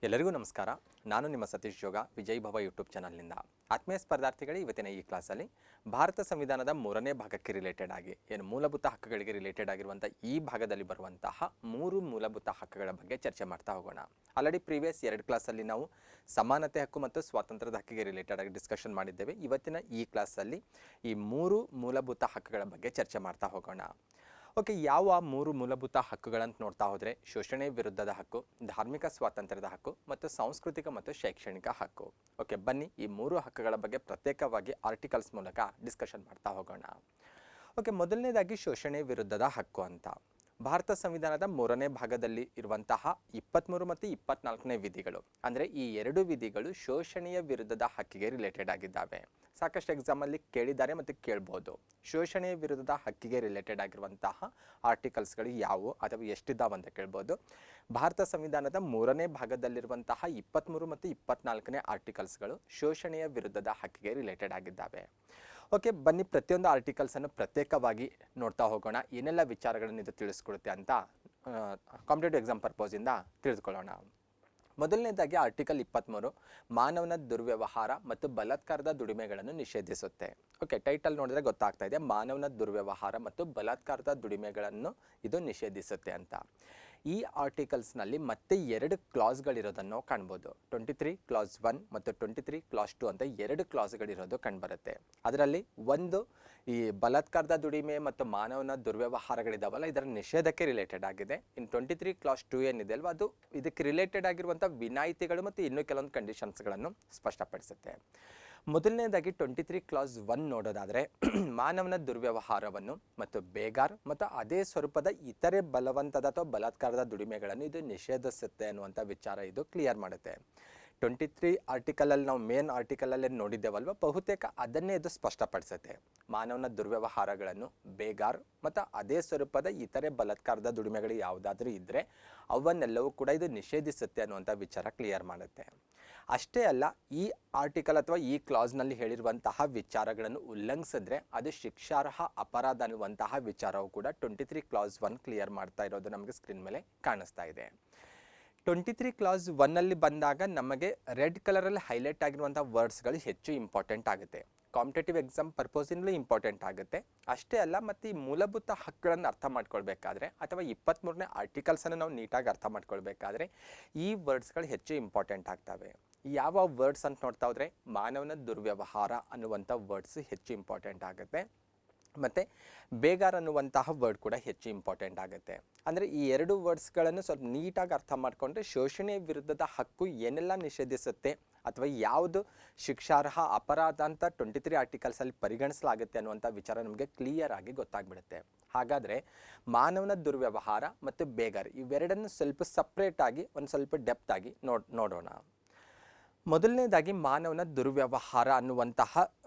ಎಲ್ಲರಿಗೂ ನಮಸ್ಕಾರ. ನಾನು ನಿಮ್ಮ ಸತೀಶ್ ಜೋಗ ವಿಜಯ್ ಭವ ಯೂಟ್ಯೂಬ್ ಚಾನಲ್ನಿಂದ. ಆತ್ಮೀಯ ಸ್ಪರ್ಧಾರ್ಥಿಗಳೇ, ಇವತ್ತಿನ ಈ ಕ್ಲಾಸಲ್ಲಿ ಭಾರತ ಸಂವಿಧಾನದ 3ನೇ ಭಾಗಕ್ಕೆ ರಿಲೇಟೆಡ್ ಆಗಿ ಏನು ಮೂಲಭೂತ ಹಕ್ಕುಗಳಿಗೆ ರಿಲೇಟೆಡ್ ಆಗಿರುವಂಥ ಈ ಭಾಗದಲ್ಲಿ ಬರುವಂತಹ 3 ಮೂಲಭೂತ ಹಕ್ಕುಗಳ ಬಗ್ಗೆ ಚರ್ಚೆ ಮಾಡ್ತಾ ಹೋಗೋಣ. ಆಲ್ರೆಡಿ ಪ್ರೀವಿಯಸ್ 2 ಕ್ಲಾಸಲ್ಲಿ ನಾವು ಸಮಾನತೆ ಹಕ್ಕು ಮತ್ತು ಸ್ವಾತಂತ್ರ್ಯದ ಹಕ್ಕಿಗೆ ರಿಲೇಟೆಡ್ ಆಗಿ ಡಿಸ್ಕಷನ್ ಮಾಡಿದ್ದೇವೆ. ಇವತ್ತಿನ ಈ ಕ್ಲಾಸಲ್ಲಿ ಈ 3 ಮೂಲಭೂತ ಹಕ್ಕುಗಳ ಬಗ್ಗೆ ಚರ್ಚೆ ಮಾಡ್ತಾ ಹೋಗೋಣ. ಓಕೆ, ಯಾವ 3 ಮೂಲಭೂತ ಹಕ್ಕುಗಳಂತ ನೋಡ್ತಾ ಹೋದರೆ ಶೋಷಣೆ ವಿರುದ್ಧದ ಹಕ್ಕು, ಧಾರ್ಮಿಕ ಸ್ವಾತಂತ್ರ್ಯದ ಹಕ್ಕು ಮತ್ತು ಸಾಂಸ್ಕೃತಿಕ ಮತ್ತು ಶೈಕ್ಷಣಿಕ ಹಕ್ಕು. ಓಕೆ, ಬನ್ನಿ ಈ 3 ಹಕ್ಕುಗಳ ಬಗ್ಗೆ ಪ್ರತ್ಯೇಕವಾಗಿ ಆರ್ಟಿಕಲ್ಸ್ ಮೂಲಕ ಡಿಸ್ಕಷನ್ ಮಾಡ್ತಾ ಹೋಗೋಣ. ಓಕೆ, ಮೊದಲನೇದಾಗಿ ಶೋಷಣೆ ವಿರುದ್ಧದ ಹಕ್ಕು ಅಂತ ಭಾರತ ಸಂವಿಧಾನದ 3ನೇ ಭಾಗದಲ್ಲಿ ಇರುವಂತಹ 23 ಮತ್ತು 24ನೇ ವಿಧಿಗಳು, ಅಂದರೆ ಈ 2 ವಿಧಿಗಳು ಶೋಷಣೆಯ ವಿರುದ್ಧದ ಹಕ್ಕಿಗೆ ರಿಲೇಟೆಡ್ ಆಗಿದ್ದಾವೆ. ಸಾಕಷ್ಟು ಎಕ್ಸಾಮಲ್ಲಿ ಕೇಳಿದ್ದಾರೆ ಮತ್ತು ಕೇಳ್ಬೋದು. ಶೋಷಣೆಯ ವಿರುದ್ಧದ ಹಕ್ಕಿಗೆ ರಿಲೇಟೆಡ್ ಆಗಿರುವಂತಹ ಆರ್ಟಿಕಲ್ಸ್ಗಳು ಯಾವುವು ಅಥವಾ ಎಷ್ಟಿದ್ದಾವೆ ಅಂತ ಕೇಳ್ಬೋದು. ಭಾರತ ಸಂವಿಧಾನದ 3ನೇ ಭಾಗದಲ್ಲಿರುವಂತಹ 23 ಮತ್ತು 24ನೇ ಆರ್ಟಿಕಲ್ಸ್ಗಳು ಶೋಷಣೆಯ ವಿರುದ್ಧದ ಹಕ್ಕಿಗೆ ರಿಲೇಟೆಡ್ ಆಗಿದ್ದಾವೆ. ಓಕೆ, ಬನ್ನಿ ಪ್ರತಿಯೊಂದು ಆರ್ಟಿಕಲ್ಸನ್ನು ಪ್ರತ್ಯೇಕವಾಗಿ ನೋಡ್ತಾ ಹೋಗೋಣ. ಏನೆಲ್ಲ ವಿಚಾರಗಳನ್ನು ಇದು ತಿಳಿಸ್ಕೊಡುತ್ತೆ ಅಂತ ಕಾಂಪಿಟೇಟಿವ್ ಎಕ್ಸಾಮ್ ಪರ್ಪೋಸಿಂದ ತಿಳಿದುಕೊಳ್ಳೋಣ. ಮೊದಲನೇದಾಗಿ ಆರ್ಟಿಕಲ್ 23 ಮಾನವನ ದುರ್ವ್ಯವಹಾರ ಮತ್ತು ಬಲಾತ್ಕಾರದ ದುಡಿಮೆಗಳನ್ನು ನಿಷೇಧಿಸುತ್ತೆ. ಓಕೆ, ಟೈಟಲ್ ನೋಡಿದ್ರೆ ಗೊತ್ತಾಗ್ತಾ ಇದೆ, ಮಾನವನ ದುರ್ವ್ಯವಹಾರ ಮತ್ತು ಬಲಾತ್ಕಾರದ ದುಡಿಮೆಗಳನ್ನು ಇದು ನಿಷೇಧಿಸುತ್ತೆ ಅಂತ. ಈ ಆರ್ಟಿಕಲ್ಸ್ನಲ್ಲಿ ಮತ್ತೆ 2 ಕ್ಲಾಸ್ಗಳಿರೋದನ್ನು ಕಾಣ್ಬೋದು. 23 ಕ್ಲಾಸ್ 1 ಮತ್ತು 23 ಕ್ಲಾಸ್ 2 ಅಂತ 2 ಕ್ಲಾಸ್ಗಳಿರೋದು ಕಂಡುಬರುತ್ತೆ. ಅದರಲ್ಲಿ ಒಂದು ಈ ಬಲಾತ್ಕಾರದ ದುಡಿಮೆ ಮತ್ತು ಮಾನವನ ದುರ್ವ್ಯವಹಾರಗಳಿದಾವಲ್ಲ, ಇದರ ನಿಷೇಧಕ್ಕೆ ರಿಲೇಟೆಡ್ ಆಗಿದೆ. ಇನ್ನು 23 ಕ್ಲಾಸ್ 2 ಏನಿದೆ ಅಲ್ವಾ, ಅದು ಇದಕ್ಕೆ ರಿಲೇಟೆಡ್ ಆಗಿರುವಂಥ ವಿನಾಯಿತಿಗಳು ಮತ್ತು ಇನ್ನೂ ಕೆಲವೊಂದು ಕಂಡೀಷನ್ಸ್ಗಳನ್ನು ಸ್ಪಷ್ಟಪಡಿಸುತ್ತೆ. ಮೊದಲನೇದಾಗಿ 23 ಕ್ಲಾಸ್ 1 ನೋಡೋದಾದರೆ ಮಾನವನ ದುರ್ವ್ಯವಹಾರವನ್ನು ಮತ್ತು ಬೇಗಾರ್ ಮತ್ತು ಅದೇ ಸ್ವರೂಪದ ಇತರೆ ಬಲವಂತದ ಅಥವಾ ಬಲಾತ್ಕಾರದ ದುಡಿಮೆಗಳನ್ನು ಇದು ನಿಷೇಧಿಸುತ್ತೆ ಅನ್ನುವಂಥ ವಿಚಾರ ಇದು ಕ್ಲಿಯರ್ ಮಾಡುತ್ತೆ. 23 ಆರ್ಟಿಕಲಲ್ಲಿ ನಾವು ಮೇನ್ ಆರ್ಟಿಕಲಲ್ಲೇ ನೋಡಿದ್ದೇವಲ್ವ, ಬಹುತೇಕ ಅದನ್ನೇ ಇದು ಸ್ಪಷ್ಟಪಡಿಸುತ್ತೆ. ಮಾನವನ ದುರ್ವ್ಯವಹಾರಗಳನ್ನು, ಬೇಗಾರ್ ಮತ್ತು ಅದೇ ಸ್ವರೂಪದ ಇತರೆ ಬಲಾತ್ಕಾರದ ದುಡಿಮೆಗಳು ಯಾವುದಾದ್ರೂ ಇದ್ದರೆ ಅವನ್ನೆಲ್ಲವೂ ಕೂಡ ಇದು ನಿಷೇಧಿಸುತ್ತೆ ಅನ್ನುವಂಥ ವಿಚಾರ ಕ್ಲಿಯರ್ ಮಾಡುತ್ತೆ. ಅಷ್ಟೇ ಅಲ್ಲ, ಈ ಆರ್ಟಿಕಲ್ ಅಥವಾ ಈ ಕ್ಲಾಸ್ನಲ್ಲಿ ಹೇಳಿರುವಂತಹ ವಿಚಾರಗಳನ್ನು ಉಲ್ಲಂಘಿಸಿದ್ರೆ ಅದು ಶಿಕ್ಷಾರ್ಹ ಅಪರಾಧ ಅನ್ನುವಂತಹ ವಿಚಾರವು ಕೂಡ 23 ಕ್ಲಾಸ್ 1 ಕ್ಲಿಯರ್ ಮಾಡ್ತಾ ಇರೋದು ನಮಗೆ ಸ್ಕ್ರೀನ್ ಮೇಲೆ ಕಾಣಿಸ್ತಾ ಇದೆ. 23 ಕ್ಲಾಸ್ 1ಅಲ್ಲಿ ಬಂದಾಗ ನಮಗೆ ರೆಡ್ ಕಲರಲ್ಲಿ ಹೈಲೈಟ್ ಆಗಿರುವಂಥ ವರ್ಡ್ಸ್ಗಳು ಹೆಚ್ಚು ಇಂಪಾರ್ಟೆಂಟ್ ಆಗುತ್ತೆ. ಕಾಂಪಿಟೇಟಿವ್ ಎಕ್ಸಾಮ್ ಪರ್ಪೋಸಿಂದಲೂ ಇಂಪಾರ್ಟೆಂಟ್ ಆಗುತ್ತೆ. ಅಷ್ಟೇ ಅಲ್ಲ, ಮತ್ತು ಈ ಮೂಲಭೂತ ಹಕ್ಕುಗಳನ್ನು ಅರ್ಥ ಮಾಡ್ಕೊಳ್ಬೇಕಾದ್ರೆ ಅಥವಾ 23ನೇ ಆರ್ಟಿಕಲ್ಸನ್ನು ನಾವು ನೀಟಾಗಿ ಅರ್ಥ ಮಾಡ್ಕೊಳ್ಬೇಕಾದ್ರೆ ಈ ವರ್ಡ್ಸ್ಗಳು ಹೆಚ್ಚು ಇಂಪಾರ್ಟೆಂಟ್ ಆಗ್ತವೆ. ಯಾವ ವರ್ಡ್ಸ್ ಅಂತ ನೋಡ್ತಾ ಹೋದರೆ ಮಾನವನ ದುರ್ವ್ಯವಹಾರ ಅನ್ನುವಂಥ ವರ್ಡ್ಸ್ ಹೆಚ್ಚು ಇಂಪಾರ್ಟೆಂಟ್ ಆಗುತ್ತೆ, ಮತ್ತು ಬೇಗಾರ್ ಅನ್ನುವಂತಹ ವರ್ಡ್ ಕೂಡ ಹೆಚ್ಚು ಇಂಪಾರ್ಟೆಂಟ್ ಆಗುತ್ತೆ. ಅಂದರೆ ಈ 2 ವರ್ಡ್ಸ್ಗಳನ್ನು ಸ್ವಲ್ಪ ನೀಟಾಗಿ ಅರ್ಥ ಮಾಡಿಕೊಂಡ್ರೆ ಶೋಷಣೆಯ ವಿರುದ್ಧದ ಹಕ್ಕು ಏನೆಲ್ಲ ನಿಷೇಧಿಸುತ್ತೆ ಅಥವಾ ಯಾವುದು ಶಿಕ್ಷಾರ್ಹ ಅಪರಾಧ ಅಂತ 23 ಆರ್ಟಿಕಲ್ಸಲ್ಲಿ ಪರಿಗಣಿಸಲಾಗುತ್ತೆ ಅನ್ನುವಂಥ ವಿಚಾರ ನಮಗೆ ಕ್ಲಿಯರ್ ಆಗಿ ಗೊತ್ತಾಗ್ಬಿಡುತ್ತೆ. ಹಾಗಾದರೆ ಮಾನವನ ದುರ್ವ್ಯವಹಾರ ಮತ್ತು ಬೇಗಾರ್ ಇವೆರಡನ್ನು ಸ್ವಲ್ಪ ಸಪ್ರೇಟಾಗಿ ಒಂದು ಸ್ವಲ್ಪ ಡೆಪ್ತ್ ಆಗಿ ನೋಡೋಣ. ಮೊದಲನೇದಾಗಿ ಮಾನವನ ದುರ್ವ್ಯವಹಾರ ಅನ್ನುವಂತಹ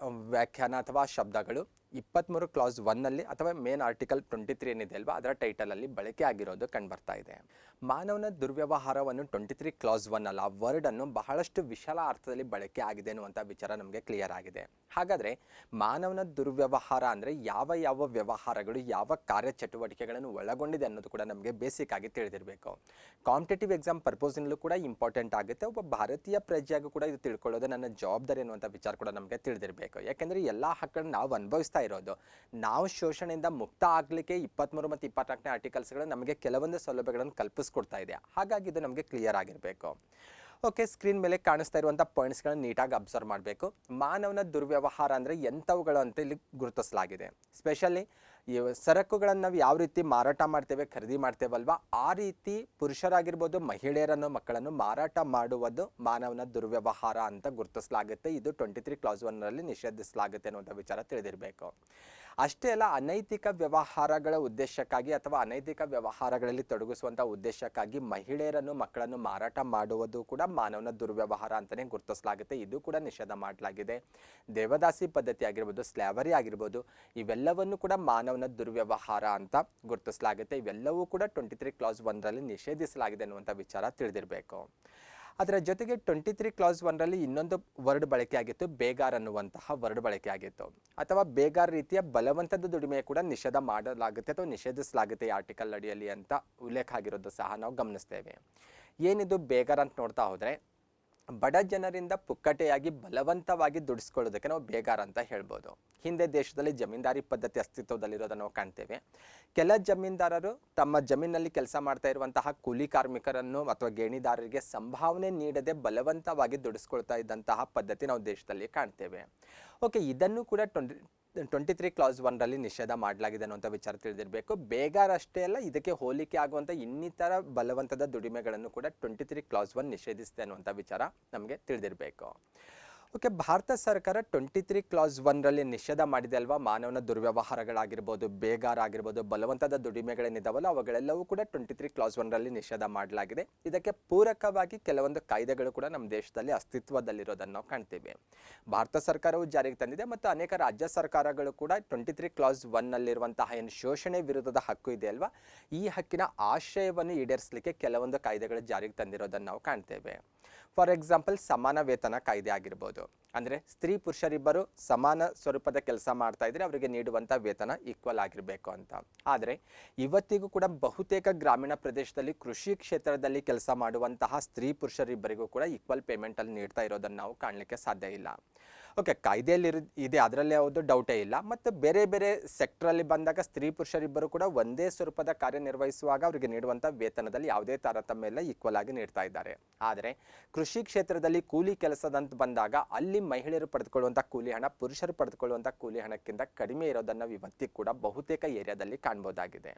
ವ್ಯಾಖ್ಯಾನ ಅಥವಾ ಶಬ್ದಗಳು 23 ಕ್ಲಾಸ್ 1ನಲ್ಲಿ ಅಥವಾ ಮೇನ್ ಆರ್ಟಿಕಲ್ 23 ಏನಿದೆ ಅಲ್ವಾ, ಅದರ ಟೈಟಲಲ್ಲಿ ಬಳಕೆ ಆಗಿರೋದು ಕಂಡುಬರ್ತಾ ಇದೆ. ಮಾನವನ ದುರ್ವ್ಯವಹಾರವನ್ನು 23 ಕ್ಲಾಸ್ 1 ಅಲ್ಲ, ಆ ವರ್ಡನ್ನು ಬಹಳಷ್ಟು ವಿಶಾಲ ಅರ್ಥದಲ್ಲಿ ಬಳಕೆ ಆಗಿದೆ ಅನ್ನುವಂಥ ವಿಚಾರ ನಮಗೆ ಕ್ಲಿಯರ್ ಆಗಿದೆ. ಹಾಗಾದರೆ ಮಾನವನ ದುರ್ವ್ಯವಹಾರ ಅಂದರೆ ಯಾವ ಯಾವ ವ್ಯವಹಾರಗಳು, ಯಾವ ಕಾರ್ಯಚಟುವಟಿಕೆಗಳನ್ನು ಒಳಗೊಂಡಿದೆ ಅನ್ನೋದು ಕೂಡ ನಮಗೆ ಬೇಸಿಕ್ ಆಗಿ ತಿಳಿದಿರಬೇಕು. ಕಾಂಪಿಟೇಟಿವ್ ಎಕ್ಸಾಮ್ ಪರ್ಪೋಸಿನಲ್ಲೂ ಕೂಡ ಇಂಪಾರ್ಟೆಂಟ್ ಆಗುತ್ತೆ. ಒಬ್ಬ ಭಾರತೀಯ ಪ್ರಜೆಯಾಗೂ ಕೂಡ ಇದು ತಿಳ್ಕೊಳ್ಳೋದು ನನ್ನ ಜವಾಬ್ದಾರಿ ಅನ್ನುವಂಥ ವಿಚಾರ ಕೂಡ ನಮಗೆ ತಿಳಿದಿರಬೇಕು. ಯಾಕೆಂದರೆ ಎಲ್ಲ ಹಕ್ಕನ್ನು ನಾವು ಅನುಭವಿಸ್ತಾ ಇರೋದು, ನಾವು ಶೋಷಣೆಯಿಂದ ಮುಕ್ತ ಆಗಲಿಕ್ಕೆ 23 ಮತ್ತು 24ನೇ ಆರ್ಟಿಕಲ್ಸ್ಗಳು ನಮಗೆ ಕೆಲವೊಂದು ಸೌಲಭ್ಯಗಳನ್ನು ಕಲ್ಪಿಸ್ಕೊಡ್ತಾ ಇದೆ. ಹಾಗಾಗಿ ಇದು ನಮಗೆ ಕ್ಲಿಯರ್ ಆಗಿರಬೇಕು. ಓಕೆ, ಸ್ಕ್ರೀನ್ ಮೇಲೆ ಕಾಣಿಸ್ತಾ ಇರುವಂಥ ಪಾಯಿಂಟ್ಸ್ಗಳನ್ನು ನೀಟಾಗಿ ಅಬ್ಸರ್ವ್ ಮಾಡಬೇಕು. ಮಾನವನ ದುರ್ವ್ಯವಹಾರ ಅಂದರೆ ಎಂಥವುಗಳು ಅಂತ ಇಲ್ಲಿ ಗುರುತಿಸಲಾಗಿದೆ. ಸ್ಪೆಷಲಿ ಈ ಸರಕುಗಳನ್ನು ನಾವು ಯಾವ ರೀತಿ ಮಾರಾಟ ಮಾಡ್ತೇವೆ, ಖರೀದಿ ಮಾಡ್ತೇವಲ್ವ, ಆ ರೀತಿ ಪುರುಷರಾಗಿರ್ಬೋದು, ಮಹಿಳೆಯರನ್ನು, ಮಕ್ಕಳನ್ನು ಮಾರಾಟ ಮಾಡುವುದು ಮಾನವನ ದುರ್ವ್ಯವಹಾರ ಅಂತ ಗುರುತಿಸಲಾಗುತ್ತೆ. ಇದು 23 ಕ್ಲಾಸ್ 1ರಲ್ಲಿ ನಿಷೇಧಿಸಲಾಗುತ್ತೆ ಅನ್ನುವಂಥ ವಿಚಾರ ತಿಳಿದಿರಬೇಕು. ಅಷ್ಟೇ ಅಲ್ಲ, ಅನೈತಿಕ ವ್ಯವಹಾರಗಳ ಉದ್ದೇಶಕ್ಕಾಗಿ ಅಥವಾ ಅನೈತಿಕ ವ್ಯವಹಾರಗಳಲ್ಲಿ ತೊಡಗಿಸುವಂಥ ಉದ್ದೇಶಕ್ಕಾಗಿ ಮಹಿಳೆಯರನ್ನು, ಮಕ್ಕಳನ್ನು ಮಾರಾಟ ಮಾಡುವುದು ಕೂಡ ಮಾನವನ ದುರ್ವ್ಯವಹಾರ ಅಂತಲೇ ಗುರುತಿಸಲಾಗುತ್ತೆ. ಇದು ಕೂಡ ನಿಷೇಧ ಮಾಡಲಾಗಿದೆ. ದೇವದಾಸಿ ಪದ್ಧತಿ ಆಗಿರ್ಬೋದು, ಸ್ಲ್ಯಾವರಿ ಆಗಿರ್ಬೋದು, ಇವೆಲ್ಲವನ್ನು ಕೂಡ ಮಾನವನ ದುರ್ವ್ಯವಹಾರ ಅಂತ ಗುರುತಿಸಲಾಗುತ್ತೆ. ಇವೆಲ್ಲವೂ ಕೂಡ 23 ಕ್ಲಾಸ್ 1ರಲ್ಲಿ ನಿಷೇಧಿಸಲಾಗಿದೆ ಅನ್ನುವಂಥ ವಿಚಾರ ತಿಳಿದಿರಬೇಕು. ಅದರ ಜೊತೆಗೆ 23 ಕ್ಲಾಸ್ 1ರಲ್ಲಿ ಇನ್ನೊಂದು ವರ್ಡ್ ಬಳಕೆ ಆಗಿತ್ತು, ಬೇಗಾರ್ ಅನ್ನುವಂತಹ ವರ್ಡ್ ಬಳಕೆ ಆಗಿತ್ತು. ಅಥವಾ ಬೇಗಾರ್ ರೀತಿಯ ಬಲವಂತದ ದುಡಿಮೆ ಕೂಡ ನಿಷೇಧ ಮಾಡಲಾಗುತ್ತೆ ಅಥವಾ ನಿಷೇಧಿಸಲಾಗುತ್ತೆ ಈ ಆರ್ಟಿಕಲ್ ಅಡಿಯಲ್ಲಿ ಅಂತ ಉಲ್ಲೇಖ ಆಗಿರೋದು ಸಹ ನಾವು ಗಮನಿಸ್ತೇವೆ. ಏನಿದು ಬೇಗಾರ ಅಂತ ನೋಡ್ತಾ ಹೋದರೆ ಬಡ ಜನರಿಂದ ಪುಕ್ಕಟೆಯಾಗಿ ಬಲವಂತವಾಗಿ ದುಡಿಸ್ಕೊಳ್ಳೋದಕ್ಕೆ ನಾವು ಬೇಗಾರ ಅಂತ ಹೇಳ್ಬೋದು. ಹಿಂದೆ ದೇಶದಲ್ಲಿ ಜಮೀನ್ದಾರಿ ಪದ್ಧತಿ ಅಸ್ತಿತ್ವದಲ್ಲಿರೋದನ್ನು ನಾವು ಕಾಣ್ತೇವೆ. ಕೆಲ ಜಮೀನ್ದಾರರು ತಮ್ಮ ಜಮೀನಲ್ಲಿ ಕೆಲಸ ಮಾಡ್ತಾ ಇರುವಂತಹ ಕೂಲಿ ಕಾರ್ಮಿಕರನ್ನು ಅಥವಾ ಗೇಣಿದಾರರಿಗೆ ಸಂಭಾವನೆ ನೀಡದೆ ಬಲವಂತವಾಗಿ ದುಡಿಸ್ಕೊಳ್ತಾ ಇದ್ದಂತಹ ಪದ್ಧತಿ ನಾವು ದೇಶದಲ್ಲಿ ಕಾಣ್ತೇವೆ. ಓಕೆ, ಇದನ್ನು ಕೂಡ 23 ಕ್ಲಾಸ್ 1ರಲ್ಲಿ ನಿಷೇಧ ಮಾಡಲಾಗಿದೆ ಅನ್ನುವಂಥ ವಿಚಾರ ತಿಳಿದಿರಬೇಕು. ಬೇಗಾರ ಅಷ್ಟೇ ಅಲ್ಲ, ಇದಕ್ಕೆ ಹೋಲಿಕೆ ಆಗುವಂಥ ಇನ್ನಿತರ ಬಲವಂತದ ದುಡಿಮೆಗಳನ್ನು ಕೂಡ 23 ಕ್ಲಾಸ್ 1 ನಿಷೇಧಿಸಿದೆ ಅನ್ನುವಂಥ ವಿಚಾರ ನಮಗೆ ತಿಳಿದಿರಬೇಕು. ಓಕೆ, ಭಾರತ ಸರ್ಕಾರ 23 ಕ್ಲಾಸ್ 1ರಲ್ಲಿ ನಿಷೇಧ ಮಾಡಿದೆ ಅಲ್ವಾ, ಮಾನವನ ದುರ್ವ್ಯವಹಾರಗಳಾಗಿರ್ಬೋದು, ಬೇಗಾರ ಆಗಿರ್ಬೋದು, ಬಲವಂತದ ದುಡಿಮೆಗಳೇನಿದಾವಲ್ಲ ಅವುಗಳೆಲ್ಲವೂ ಕೂಡ 23 ಕ್ಲಾಸ್ 1ರಲ್ಲಿ ನಿಷೇಧ ಮಾಡಲಾಗಿದೆ. ಇದಕ್ಕೆ ಪೂರಕವಾಗಿ ಕೆಲವೊಂದು ಕಾಯ್ದೆಗಳು ಕೂಡ ನಮ್ಮ ದೇಶದಲ್ಲಿ ಅಸ್ತಿತ್ವದಲ್ಲಿರೋದನ್ನು ನಾವು ಕಾಣ್ತೀವಿ. ಭಾರತ ಸರ್ಕಾರವು ಜಾರಿಗೆ ತಂದಿದೆ ಮತ್ತು ಅನೇಕ ರಾಜ್ಯ ಸರ್ಕಾರಗಳು ಕೂಡ 23 ಕ್ಲಾಸ್ 1ನಲ್ಲಿರುವಂತಹ ಏನು ಶೋಷಣೆ ವಿರುದ್ಧದ ಹಕ್ಕು ಇದೆ ಅಲ್ವಾ, ಈ ಹಕ್ಕಿನ ಆಶಯವನ್ನು ಈಡೇರಿಸಲಿಕ್ಕೆ ಕೆಲವೊಂದು ಕಾಯ್ದೆಗಳು ಜಾರಿಗೆ ತಂದಿರೋದನ್ನು ನಾವು ಕಾಣ್ತೇವೆ. ಫಾರ್ ಎಕ್ಸಾಂಪಲ್, ಸಮಾನ ವೇತನ ಕಾಯ್ದೆ ಆಗಿರ್ಬೋದು. ಅಂದರೆ ಸ್ತ್ರೀ ಪುರುಷರಿಬ್ಬರು ಸಮಾನ ಸ್ವರೂಪದ ಕೆಲಸ ಮಾಡ್ತಾ ಇದ್ರೆ ಅವರಿಗೆ ನೀಡುವಂಥ ವೇತನ ಈಕ್ವಲ್ ಆಗಿರಬೇಕು ಅಂತ. ಆದರೆ ಇವತ್ತಿಗೂ ಕೂಡ ಬಹುತೇಕ ಗ್ರಾಮೀಣ ಪ್ರದೇಶದಲ್ಲಿ ಕೃಷಿ ಕ್ಷೇತ್ರದಲ್ಲಿ ಕೆಲಸ ಮಾಡುವಂತಹ ಸ್ತ್ರೀ ಪುರುಷರಿಬ್ಬರಿಗೂ ಕೂಡ ಈಕ್ವಲ್ ಪೇಮೆಂಟಲ್ಲಿ ನೀಡ್ತಾ ಇರೋದನ್ನು ನಾವು ಕಾಣಲಿಕ್ಕೆ ಸಾಧ್ಯ ಇಲ್ಲ. ಓಕೆ, ಕಾಯ್ದೆಯಲ್ಲಿ ಇದೆ, ಅದರಲ್ಲಿ ಯಾವುದು ಡೌಟೇ ಇಲ್ಲ. ಮತ್ತು ಬೇರೆ ಬೇರೆ ಸೆಕ್ಟ್ರಲ್ಲಿ ಬಂದಾಗ ಸ್ತ್ರೀ ಪುರುಷರಿಬ್ಬರು ಕೂಡ ಒಂದೇ ಸ್ವರೂಪದ ಕಾರ್ಯನಿರ್ವಹಿಸುವಾಗ ಅವರಿಗೆ ನೀಡುವಂಥ ವೇತನದಲ್ಲಿ ಯಾವುದೇ ತಾರತಮ್ಯ ಇಲ್ಲ, ಈಕ್ವಲ್ ಆಗಿ ನೀಡ್ತಾ ಇದ್ದಾರೆ. ಆದರೆ ಕೃಷಿ ಕ್ಷೇತ್ರದಲ್ಲಿ ಕೂಲಿ ಕೆಲಸದಂತ ಬಂದಾಗ ಅಲ್ಲಿ ಮಹಿಳೆಯರು ಪಡೆದುಕೊಳ್ಳುವಂಥ ಕೂಲಿ ಹಣ ಪುರುಷರು ಪಡೆದುಕೊಳ್ಳುವಂಥ ಕೂಲಿ ಹಣಕ್ಕಿಂತ ಕಡಿಮೆ ಇರೋದನ್ನು ಇವತ್ತಿಗೂ ಕೂಡ ಬಹುತೇಕ ಏರಿಯಾದಲ್ಲಿ ಕಾಣ್ಬೋದಾಗಿದೆ.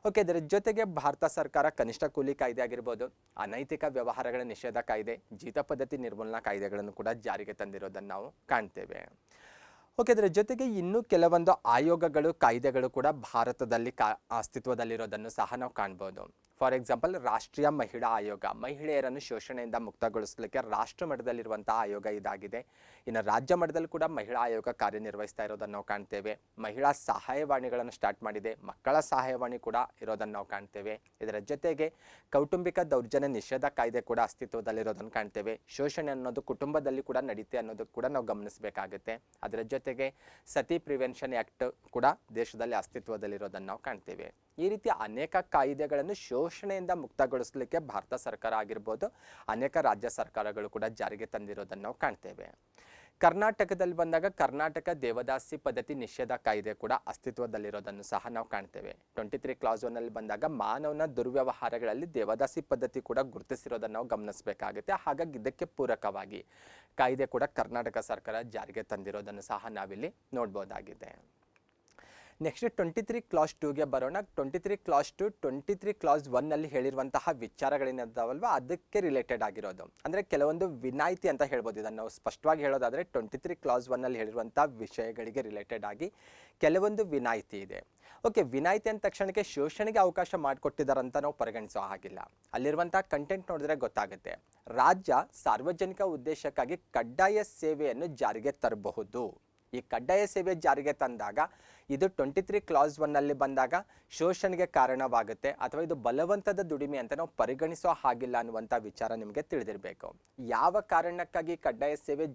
ಓಕೆ, ಇದರ ಜೊತೆಗೆ ಭಾರತ ಸರ್ಕಾರ ಕನಿಷ್ಠ ಕೂಲಿ ಕಾಯ್ದೆ ಆಗಿರ್ಬೋದು, ಅನೈತಿಕ ವ್ಯವಹಾರಗಳ ನಿಷೇಧ ಕಾಯ್ದೆ, ಜೀತ ಪದ್ಧತಿ ನಿರ್ಮೂಲನಾ ಕಾಯ್ದೆಗಳನ್ನು ಕೂಡ ಜಾರಿಗೆ ತಂದಿರೋದನ್ನು ನಾವು ಕಾಣ್ತೇವೆ. ಓಕೆ, ಇದರ ಜೊತೆಗೆ ಇನ್ನೂ ಕೆಲವೊಂದು ಆಯೋಗಗಳು ಕಾಯ್ದೆಗಳು ಕೂಡ ಭಾರತದಲ್ಲಿ ಅಸ್ತಿತ್ವದಲ್ಲಿರೋದನ್ನು ಸಹ ನಾವು ಕಾಣ್ಬೋದು. ಫಾರ್ ಎಕ್ಸಾಂಪಲ್, ರಾಷ್ಟ್ರೀಯ ಮಹಿಳಾ ಆಯೋಗ ಮಹಿಳೆಯರನ್ನು ಶೋಷಣೆಯಿಂದ ಮುಕ್ತಗೊಳಿಸಲಿಕ್ಕೆ ರಾಷ್ಟ್ರ ಮಟ್ಟದಲ್ಲಿರುವಂತಹ ಆಯೋಗ ಇದಾಗಿದೆ. ಇನ್ನು ರಾಜ್ಯ ಮಟ್ಟದಲ್ಲಿ ಕೂಡ ಮಹಿಳಾ ಆಯೋಗ ಕಾರ್ಯನಿರ್ವಹಿಸ್ತಾ ಇರೋದನ್ನು ನಾವು ಕಾಣ್ತೇವೆ. ಮಹಿಳಾ ಸಹಾಯವಾಣಿಗಳನ್ನು ಸ್ಟಾರ್ಟ್ ಮಾಡಿದೆ, ಮಕ್ಕಳ ಸಹಾಯವಾಣಿ ಕೂಡ ಇರೋದನ್ನು ನಾವು ಕಾಣ್ತೇವೆ. ಇದರ ಜೊತೆಗೆ ಕೌಟುಂಬಿಕ ದೌರ್ಜನ್ಯ ನಿಷೇಧ ಕಾಯ್ದೆ ಕೂಡ ಅಸ್ತಿತ್ವದಲ್ಲಿರೋದನ್ನು ಕಾಣ್ತೇವೆ. ಶೋಷಣೆ ಅನ್ನೋದು ಕುಟುಂಬದಲ್ಲಿ ಕೂಡ ನಡೀತೆ ಅನ್ನೋದು ಕೂಡ ನಾವು ಗಮನಿಸಬೇಕಾಗುತ್ತೆ. ಅದರ ಜೊತೆಗೆ ಸತಿ ಪ್ರಿವೆನ್ಷನ್ ಆ್ಯಕ್ಟ್ ಕೂಡ ದೇಶದಲ್ಲಿ ಅಸ್ತಿತ್ವದಲ್ಲಿರೋದನ್ನು ನಾವು ಕಾಣ್ತೇವೆ. ಈ ರೀತಿ ಅನೇಕ ಕಾಯ್ದೆಗಳನ್ನು ಶೋಷಣೆಯಿಂದ ಮುಕ್ತಗೊಳಿಸಲಿಕ್ಕೆ ಭಾರತ ಸರ್ಕಾರ ಆಗಿರ್ಬೋದು, ಅನೇಕ ರಾಜ್ಯ ಸರ್ಕಾರಗಳು ಕೂಡ ಜಾರಿಗೆ ತಂದಿರೋದನ್ನು ನಾವು ಕಾಣ್ತೇವೆ. ಕರ್ನಾಟಕದಲ್ಲಿ ಬಂದಾಗ ಕರ್ನಾಟಕ ದೇವದಾಸಿ ಪದ್ಧತಿ ನಿಷೇಧ ಕಾಯ್ದೆ ಕೂಡ ಅಸ್ತಿತ್ವದಲ್ಲಿರೋದನ್ನು ಸಹ ನಾವು ಕಾಣ್ತೇವೆ. 23 ಕ್ಲಾಸ್ 1ನಲ್ಲಿ ಬಂದಾಗ ಮಾನವನ ದುರ್ವ್ಯವಹಾರಗಳಲ್ಲಿ ದೇವದಾಸಿ ಪದ್ಧತಿ ಕೂಡ ಗುರುತಿಸಿರೋದನ್ನು ನಾವು ಗಮನಿಸಬೇಕಾಗುತ್ತೆ. ಹಾಗಾಗಿ ಇದಕ್ಕೆ ಪೂರಕವಾಗಿ ಕಾಯ್ದೆ ಕೂಡ ಕರ್ನಾಟಕ ಸರ್ಕಾರ ಜಾರಿಗೆ ತಂದಿರೋದನ್ನು ಸಹ ನಾವಿಲ್ಲಿ ನೋಡ್ಬೋದಾಗಿದೆ. ನೆಕ್ಸ್ಟ್ 23 ಕ್ಲಾಸ್ 2ಗೆ ಬರೋಣ. 23 ಕ್ಲಾಸ್ 2 23 ಕ್ಲಾಸ್ 1ನಲ್ಲಿ ಹೇಳಿರುವಂತಹ ವಿಚಾರಗಳೇನಿದಾವಲ್ವ ಅದಕ್ಕೆ ರಿಲೇಟೆಡ್ ಆಗಿರೋದು. ಅಂದರೆ ಕೆಲವೊಂದು ವಿನಾಯಿತಿ ಅಂತ ಹೇಳ್ಬೋದು. ಇದನ್ನು ನಾವು ಸ್ಪಷ್ಟವಾಗಿ ಹೇಳೋದಾದರೆ 23 ಕ್ಲಾಸ್ 1ನಲ್ಲಿ ಹೇಳಿರುವಂಥ ವಿಷಯಗಳಿಗೆ ರಿಲೇಟೆಡ್ ಆಗಿ ಕೆಲವೊಂದು ವಿನಾಯಿತಿ ಇದೆ. ಓಕೆ, ವಿನಾಯಿತಿ ಅಂದ ತಕ್ಷಣಕ್ಕೆ ಶೋಷಣೆಗೆ ಅವಕಾಶ ಮಾಡಿಕೊಟ್ಟಿದ್ದಾರಂತ ನಾವು ಪರಿಗಣಿಸೋ ಹಾಗಿಲ್ಲ. ಅಲ್ಲಿರುವಂಥ ಕಂಟೆಂಟ್ ನೋಡಿದ್ರೆ ಗೊತ್ತಾಗುತ್ತೆ. ರಾಜ್ಯ ಸಾರ್ವಜನಿಕ ಉದ್ದೇಶಕ್ಕಾಗಿ ಕಡ್ಡಾಯ ಸೇವೆಯನ್ನು ಜಾರಿಗೆ ತರಬಹುದು. ಈ ಕಡ್ಡಾಯ ಸೇವೆ ಜಾರಿಗೆ ತಂದಾಗ ಇದು 23 ಕ್ಲಾಸ್ 1ನಲ್ಲಿ ಬಂದಾಗ ಶೋಷಣೆಗೆ ಕಾರಣವಾಗುತ್ತೆ ಅಥವಾ ಇದು ಬಲವಂತದ ದುಡಿಮೆ ಅಂತ ನಾವು ಪರಿಗಣಿಸೋ ಹಾಗಿಲ್ಲ ಅನ್ನುವಂಥ ವಿಚಾರ ನಿಮಗೆ ತಿಳಿದಿರಬೇಕು. ಯಾವ ಕಾರಣಕ್ಕಾಗಿ ಕಡ್ಡಾಯ ಸೇವೆ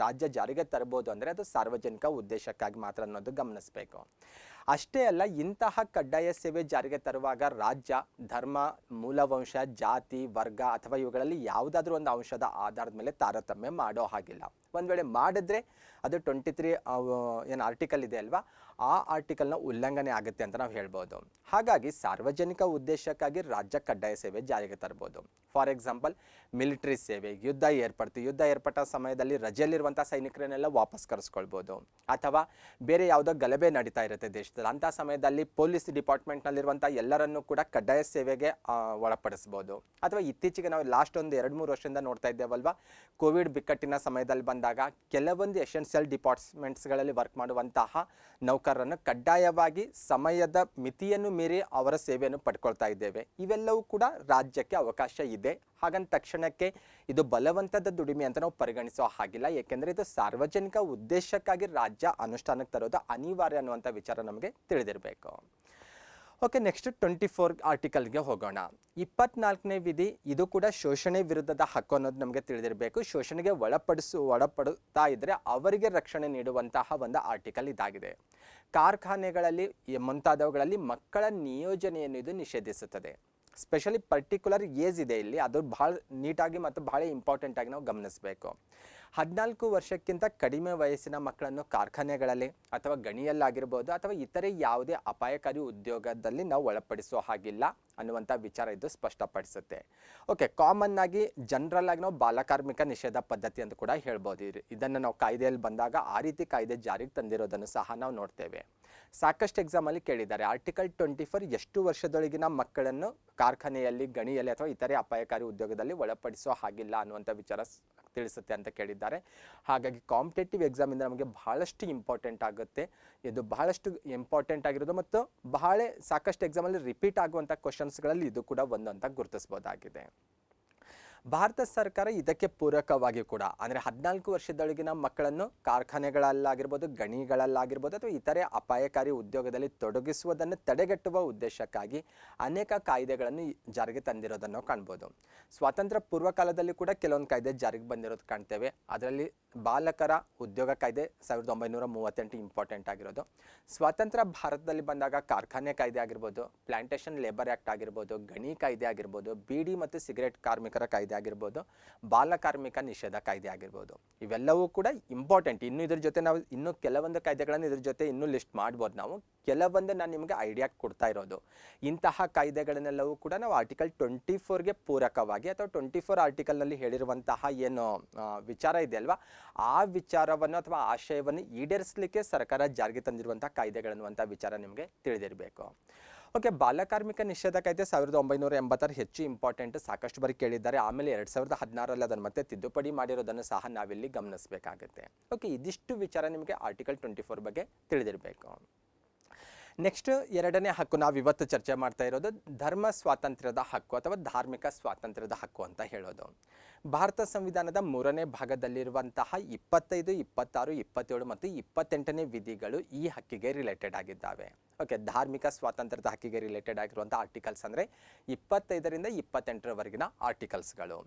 ರಾಜ್ಯ ಜಾರಿಗೆ ತರಬಹುದು ಅಂದರೆ ಅದು ಸಾರ್ವಜನಿಕ ಉದ್ದೇಶಕ್ಕಾಗಿ ಮಾತ್ರ ಅನ್ನೋದು ಗಮನಿಸಬೇಕು. ಅಷ್ಟೇ ಅಲ್ಲ, ಇಂತಹ ಕಡ್ಡಾಯ ಸೇವೆ ಜಾರಿಗೆ ತರುವಾಗ ರಾಜ್ಯ ಧರ್ಮ, ಮೂಲವಂಶ, ಜಾತಿ, ವರ್ಗ ಅಥವಾ ಇವುಗಳಲ್ಲಿ ಯಾವುದಾದ್ರೂ ಒಂದು ಅಂಶದ ಆಧಾರದ ಮೇಲೆ ತಾರತಮ್ಯ ಮಾಡೋ ಹಾಗಿಲ್ಲ. ಒಂದು ವೇಳೆ ಮಾಡಿದ್ರೆ ಅದು 23 ಏನು ಆರ್ಟಿಕಲ್ ಇದೆ ಅಲ್ವಾ, ಆ ಆರ್ಟಿಕಲ್ನ ಉಲ್ಲಂಘನೆ ಆಗುತ್ತೆ ಅಂತ ನಾವು ಹೇಳ್ಬೋದು. ಹಾಗಾಗಿ ಸಾರ್ವಜನಿಕ ಉದ್ದೇಶಕ್ಕಾಗಿ ರಾಜ್ಯ ಕಡ್ಡಾಯ ಸೇವೆ ಜಾರಿಗೆ ತರ್ಬೋದು. ಫಾರ್ ಎಕ್ಸಾಂಪಲ್, ಮಿಲಿಟರಿ ಸೇವೆ, ಯುದ್ಧ ಏರ್ಪಟ್ಟ ಸಮಯದಲ್ಲಿ ರಜೆಯಲ್ಲಿರುವಂಥ ಸೈನಿಕರನ್ನೆಲ್ಲ ವಾಪಸ್ ಕರೆಸ್ಕೊಳ್ಬೋದು. ಅಥವಾ ಬೇರೆ ಯಾವುದೋ ಗಲಭೆ ನಡೀತಾ ಇರುತ್ತೆ ದೇಶದಲ್ಲಿ, ಅಂಥ ಸಮಯದಲ್ಲಿ ಪೊಲೀಸ್ ಡಿಪಾರ್ಟ್ಮೆಂಟ್ನಲ್ಲಿರುವಂಥ ಎಲ್ಲರನ್ನೂ ಕೂಡ ಕಡ್ಡಾಯ ಸೇವೆಗೆ ಒಳಪಡಿಸ್ಬೋದು. ಅಥವಾ ಇತ್ತೀಚೆಗೆ ನಾವು ಲಾಸ್ಟ್ ಒಂದು 2-3 ವರ್ಷದಿಂದ ನೋಡ್ತಾ ಇದ್ದೇವಲ್ವಾ, ಕೋವಿಡ್ ಬಿಕ್ಕಟ್ಟಿನ ಸಮಯದಲ್ಲಿ ಬಂದಾಗ ಕೆಲವೊಂದು ಎಸೆನ್ಷಿಯಲ್ ಡಿಪಾರ್ಟ್ಮೆಂಟ್ಸ್ಗಳಲ್ಲಿ ವರ್ಕ್ ಮಾಡುವಂತಹ ನೌಕರರನ್ನು ಕಡ್ಡಾಯವಾಗಿ ಸಮಯದ ಮಿತಿಯನ್ನು ಮೀರಿ ಅವರ ಸೇವೆಯನ್ನು ಪಡ್ಕೊಳ್ತಾ ಇದ್ದೇವೆ. ಇವೆಲ್ಲವೂ ಕೂಡ ರಾಜ್ಯಕ್ಕೆ ಅವಕಾಶ ಇದೆ. ಹಾಗಂತ ತಕ್ಷಣಕ್ಕೆ ಇದು ಬಲವಂತದ ದುಡಿಮೆ ಅಂತ ನಾವು ಪರಿಗಣಿಸೋ ಹಾಗಿಲ್ಲ. ಏಕೆಂದರೆ ಇದು ಸಾರ್ವಜನಿಕ ಉದ್ದೇಶಕ್ಕಾಗಿ ರಾಜ್ಯ ಅನುಷ್ಠಾನಕ್ಕೆ ತರೋದು ಅನಿವಾರ್ಯ ಅನ್ನುವಂಥ ವಿಚಾರ ನಮಗೆ ತಿಳಿದಿರಬೇಕು. ಓಕೆ, ನೆಕ್ಸ್ಟ್ 24 ಆರ್ಟಿಕಲ್ಗೆ ಹೋಗೋಣ. 24ನೇ ವಿಧಿ, ಇದು ಕೂಡ ಶೋಷಣೆ ವಿರುದ್ಧದ ಹಕ್ಕು ಅನ್ನೋದು ನಮಗೆ ತಿಳಿದಿರಬೇಕು. ಶೋಷಣೆಗೆ ಒಳಪಡುತ್ತಾ ಇದ್ದರೆ ಅವರಿಗೆ ರಕ್ಷಣೆ ನೀಡುವಂತಹ ಒಂದು ಆರ್ಟಿಕಲ್ ಇದಾಗಿದೆ. ಕಾರ್ಖಾನೆಗಳಲ್ಲಿ ಮುಂತಾದವುಗಳಲ್ಲಿ ಮಕ್ಕಳ ನಿಯೋಜನೆಯನ್ನು ಇದು ನಿಷೇಧಿಸುತ್ತದೆ. ಸ್ಪೆಷಲಿ ಪರ್ಟಿಕ್ಯುಲರ್ ಏಜ್ ಇದೆ ಇಲ್ಲಿ, ಅದು ಭಾಳ ನೀಟಾಗಿ ಮತ್ತು ಭಾಳ ಇಂಪಾರ್ಟೆಂಟಾಗಿ ನಾವು ಗಮನಿಸಬೇಕು. 14 ವರ್ಷಕ್ಕಿಂತ ಕಡಿಮೆ ವಯಸ್ಸಿನ ಮಕ್ಕಳನ್ನು ಕಾರ್ಖಾನೆಗಳಲ್ಲಿ ಅಥವಾ ಗಣಿಯಲ್ಲಾಗಿರ್ಬೋದು ಅಥವಾ ಇತರೆ ಯಾವುದೇ ಅಪಾಯಕಾರಿ ಉದ್ಯೋಗದಲ್ಲಿ ನಾವು ಒಳಪಡಿಸೋ ಹಾಗಿಲ್ಲ ಅನ್ನುವಂಥ ವಿಚಾರ ಇದು ಸ್ಪಷ್ಟಪಡಿಸುತ್ತೆ. ಓಕೆ, ಕಾಮನ್ ಆಗಿ ಜನರಲ್ ಆಗಿ ನಾವು ಬಾಲಕಾರ್ಮಿಕ ನಿಷೇಧ ಪದ್ಧತಿ ಅಂತ ಕೂಡ ಹೇಳ್ಬೋದು. ಇದನ್ನು ನಾವು ಕಾಯ್ದೆಯಲ್ಲಿ ಬಂದಾಗ ಆ ರೀತಿ ಕಾಯ್ದೆ ಜಾರಿಗೆ ತಂದಿರೋದನ್ನು ಸಹ ನಾವು ನೋಡ್ತೇವೆ. ಸಾಕಷ್ಟು ಎಕ್ಸಾಮಲ್ಲಿ ಕೇಳಿದ್ದಾರೆ, ಆರ್ಟಿಕಲ್ 24 ಎಷ್ಟು ವರ್ಷದೊಳಗಿನ ಮಕ್ಕಳನ್ನು ಕಾರ್ಖಾನೆಯಲ್ಲಿ, ಗಣಿಯಲ್ಲಿ ಅಥವಾ ಇತರೆ ಅಪಾಯಕಾರಿ ಉದ್ಯೋಗದಲ್ಲಿ ಒಳಪಡಿಸೋ ಹಾಗಿಲ್ಲ ಅನ್ನುವಂಥ ವಿಚಾರ ತಿಳಿಸುತ್ತೆ ಅಂತ ಕೇಳಿದ್ದಾರೆ. ಹಾಗಾಗಿ ಕಾಂಪಿಟೇಟಿವ್ ಎಕ್ಸಾಮಿಂದ ನಮಗೆ ಬಹಳಷ್ಟು ಇಂಪಾರ್ಟೆಂಟ್ ಆಗುತ್ತೆ. ಇದು ಬಹಳಷ್ಟು ಇಂಪಾರ್ಟೆಂಟ್ ಆಗಿರೋದು ಮತ್ತು ಸಾಕಷ್ಟು ಎಕ್ಸಾಮಲ್ಲಿ ರಿಪೀಟ್ ಆಗುವಂಥ ಕ್ವಶನ್ಸ್ಗಳಲ್ಲಿ ಇದು ಕೂಡ ಒಂದು ಅಂತ ಗುರುತಿಸ್ಬೋದಾಗಿದೆ. ಭಾರತ ಸರ್ಕಾರ ಇದಕ್ಕೆ ಪೂರಕವಾಗಿ ಕೂಡ ಅಂದರೆ 14 ವರ್ಷದೊಳಗಿನ ಮಕ್ಕಳನ್ನು ಕಾರ್ಖಾನೆಗಳಲ್ಲಾಗಿರ್ಬೋದು, ಗಣಿಗಳಲ್ಲಾಗಿರ್ಬೋದು ಅಥವಾ ಇತರೆ ಅಪಾಯಕಾರಿ ಉದ್ಯೋಗದಲ್ಲಿ ತೊಡಗಿಸುವುದನ್ನು ತಡೆಗಟ್ಟುವ ಉದ್ದೇಶಕ್ಕಾಗಿ ಅನೇಕ ಕಾಯ್ದೆಗಳನ್ನು ಜಾರಿಗೆ ತಂದಿರೋದನ್ನು ಕಾಣ್ಬೋದು. ಸ್ವಾತಂತ್ರ್ಯ ಪೂರ್ವ ಕಾಲದಲ್ಲಿ ಕೂಡ ಕೆಲವೊಂದು ಕಾಯ್ದೆ ಜಾರಿಗೆ ಬಂದಿರೋದು ಕಾಣ್ತೇವೆ. ಅದರಲ್ಲಿ ಬಾಲಕರ ಉದ್ಯೋಗ ಕಾಯ್ದೆ 1938 ಇಂಪಾರ್ಟೆಂಟ್ ಆಗಿರೋದು. ಸ್ವಾತಂತ್ರ್ಯ ಭಾರತದಲ್ಲಿ ಬಂದಾಗ ಕಾರ್ಖಾನೆ ಕಾಯ್ದೆ ಆಗಿರ್ಬೋದು, ಪ್ಲಾಂಟೇಶನ್ ಲೇಬರ್ ಆ್ಯಕ್ಟ್ ಆಗಿರ್ಬೋದು, ಗಣಿ ಕಾಯ್ದೆ ಆಗಿರ್ಬೋದು, ಬೀಡಿ ಮತ್ತು ಸಿಗರೇಟ್ ಕಾರ್ಮಿಕರ ಕಾಯ್ದೆ ಆಗಿರ್ಬೋದು, ಬಾಲಕಾರ್ಮಿಕ ನಿಷೇಧ ಕಾಯ್ದೆ ಆಗಿರ್ಬೋದು, ಇವೆಲ್ಲವೂ ಕೂಡ ಇಂಪಾರ್ಟೆಂಟ್. ಇನ್ನು ಇದ್ರ ಜೊತೆ ನಾವು ಇನ್ನೂ ಕೆಲವೊಂದು ಕಾಯ್ದೆಗಳನ್ನು ಇದ್ರ ಜೊತೆ ಇನ್ನೂ ಲಿಸ್ಟ್ ಮಾಡ್ಬೋದು. ನಾವು ಕೆಲವೊಂದು ನಾನು ನಿಮಗೆ ಐಡಿಯಾ ಕೊಡ್ತಾ ಇರೋದು. ಇಂತಹ ಕಾಯ್ದೆಗಳನ್ನೆಲ್ಲವೂ ಕೂಡ ನಾವು ಆರ್ಟಿಕಲ್ 24ಗೆ ಪೂರಕವಾಗಿ ಅಥವಾ 24 ಆರ್ಟಿಕಲ್ನಲ್ಲಿ ಹೇಳಿರುವಂತಹ ಏನು ವಿಚಾರ ಇದೆ ಅಲ್ವಾ, ಆ ವಿಚಾರವನ್ನು ಅಥವಾ ಆಶಯವನ್ನು ಈಡೇರಿಸಲಿಕ್ಕೆ ಸರ್ಕಾರ ಜಾರಿಗೆ ತಂದಿರುವಂಥ ಕಾಯ್ದೆಗಳನ್ನುವಂಥ ವಿಚಾರ ನಿಮಗೆ ತಿಳಿದಿರಬೇಕು. ಓಕೆ, ಬಾಲಕಾರ್ಮಿಕ ನಿಷೇಧ ಕಾಯ್ದೆ 1986 ಹೆಚ್ಚು ಇಂಪಾರ್ಟೆಂಟ್, ಸಾಕಷ್ಟು ಬಾರಿ ಕೇಳಿದ್ದಾರೆ. ಆಮೇಲೆ 2016ರಲ್ಲಿ ಅದನ್ನು ಮತ್ತೆ ತಿದ್ದುಪಡಿ ಮಾಡಿರೋದನ್ನು ಸಹ ನಾವಿಲ್ಲಿ ಗಮನಿಸಬೇಕಾಗುತ್ತೆ. ಓಕೆ, ಇದಿಷ್ಟು ವಿಚಾರ ನಿಮಗೆ ಆರ್ಟಿಕಲ್ 24 ಬಗ್ಗೆ ತಿಳಿದಿರಬೇಕು. ನೆಕ್ಸ್ಟ್ ಎರಡನೇ ಹಕ್ಕು ನಾವು ಇವತ್ತು ಚರ್ಚೆ ಮಾಡ್ತಾ ಇರೋದು ಧರ್ಮ ಸ್ವಾತಂತ್ರ್ಯದ ಹಕ್ಕು ಅಥವಾ ಧಾರ್ಮಿಕ ಸ್ವಾತಂತ್ರ್ಯದ ಹಕ್ಕು ಅಂತ ಹೇಳೋದು. ಭಾರತ ಸಂವಿಧಾನದ 3ನೇ ಭಾಗದಲ್ಲಿರುವಂತಹ 25, 26, 27 ಮತ್ತು 28ನೇ ವಿಧಿಗಳು ಈ ಹಕ್ಕಿಗೆ ರಿಲೇಟೆಡ್ ಆಗಿದ್ದಾವೆ. ಓಕೆ, ಧಾರ್ಮಿಕ ಸ್ವಾತಂತ್ರ್ಯದ ಹಕ್ಕಿಗೆ ರಿಲೇಟೆಡ್ ಆಗಿರುವಂಥ ಆರ್ಟಿಕಲ್ಸ್ ಅಂದರೆ 25ರಿಂದ 28ರವರೆಗಿನ ಆರ್ಟಿಕಲ್ಸ್ಗಳು.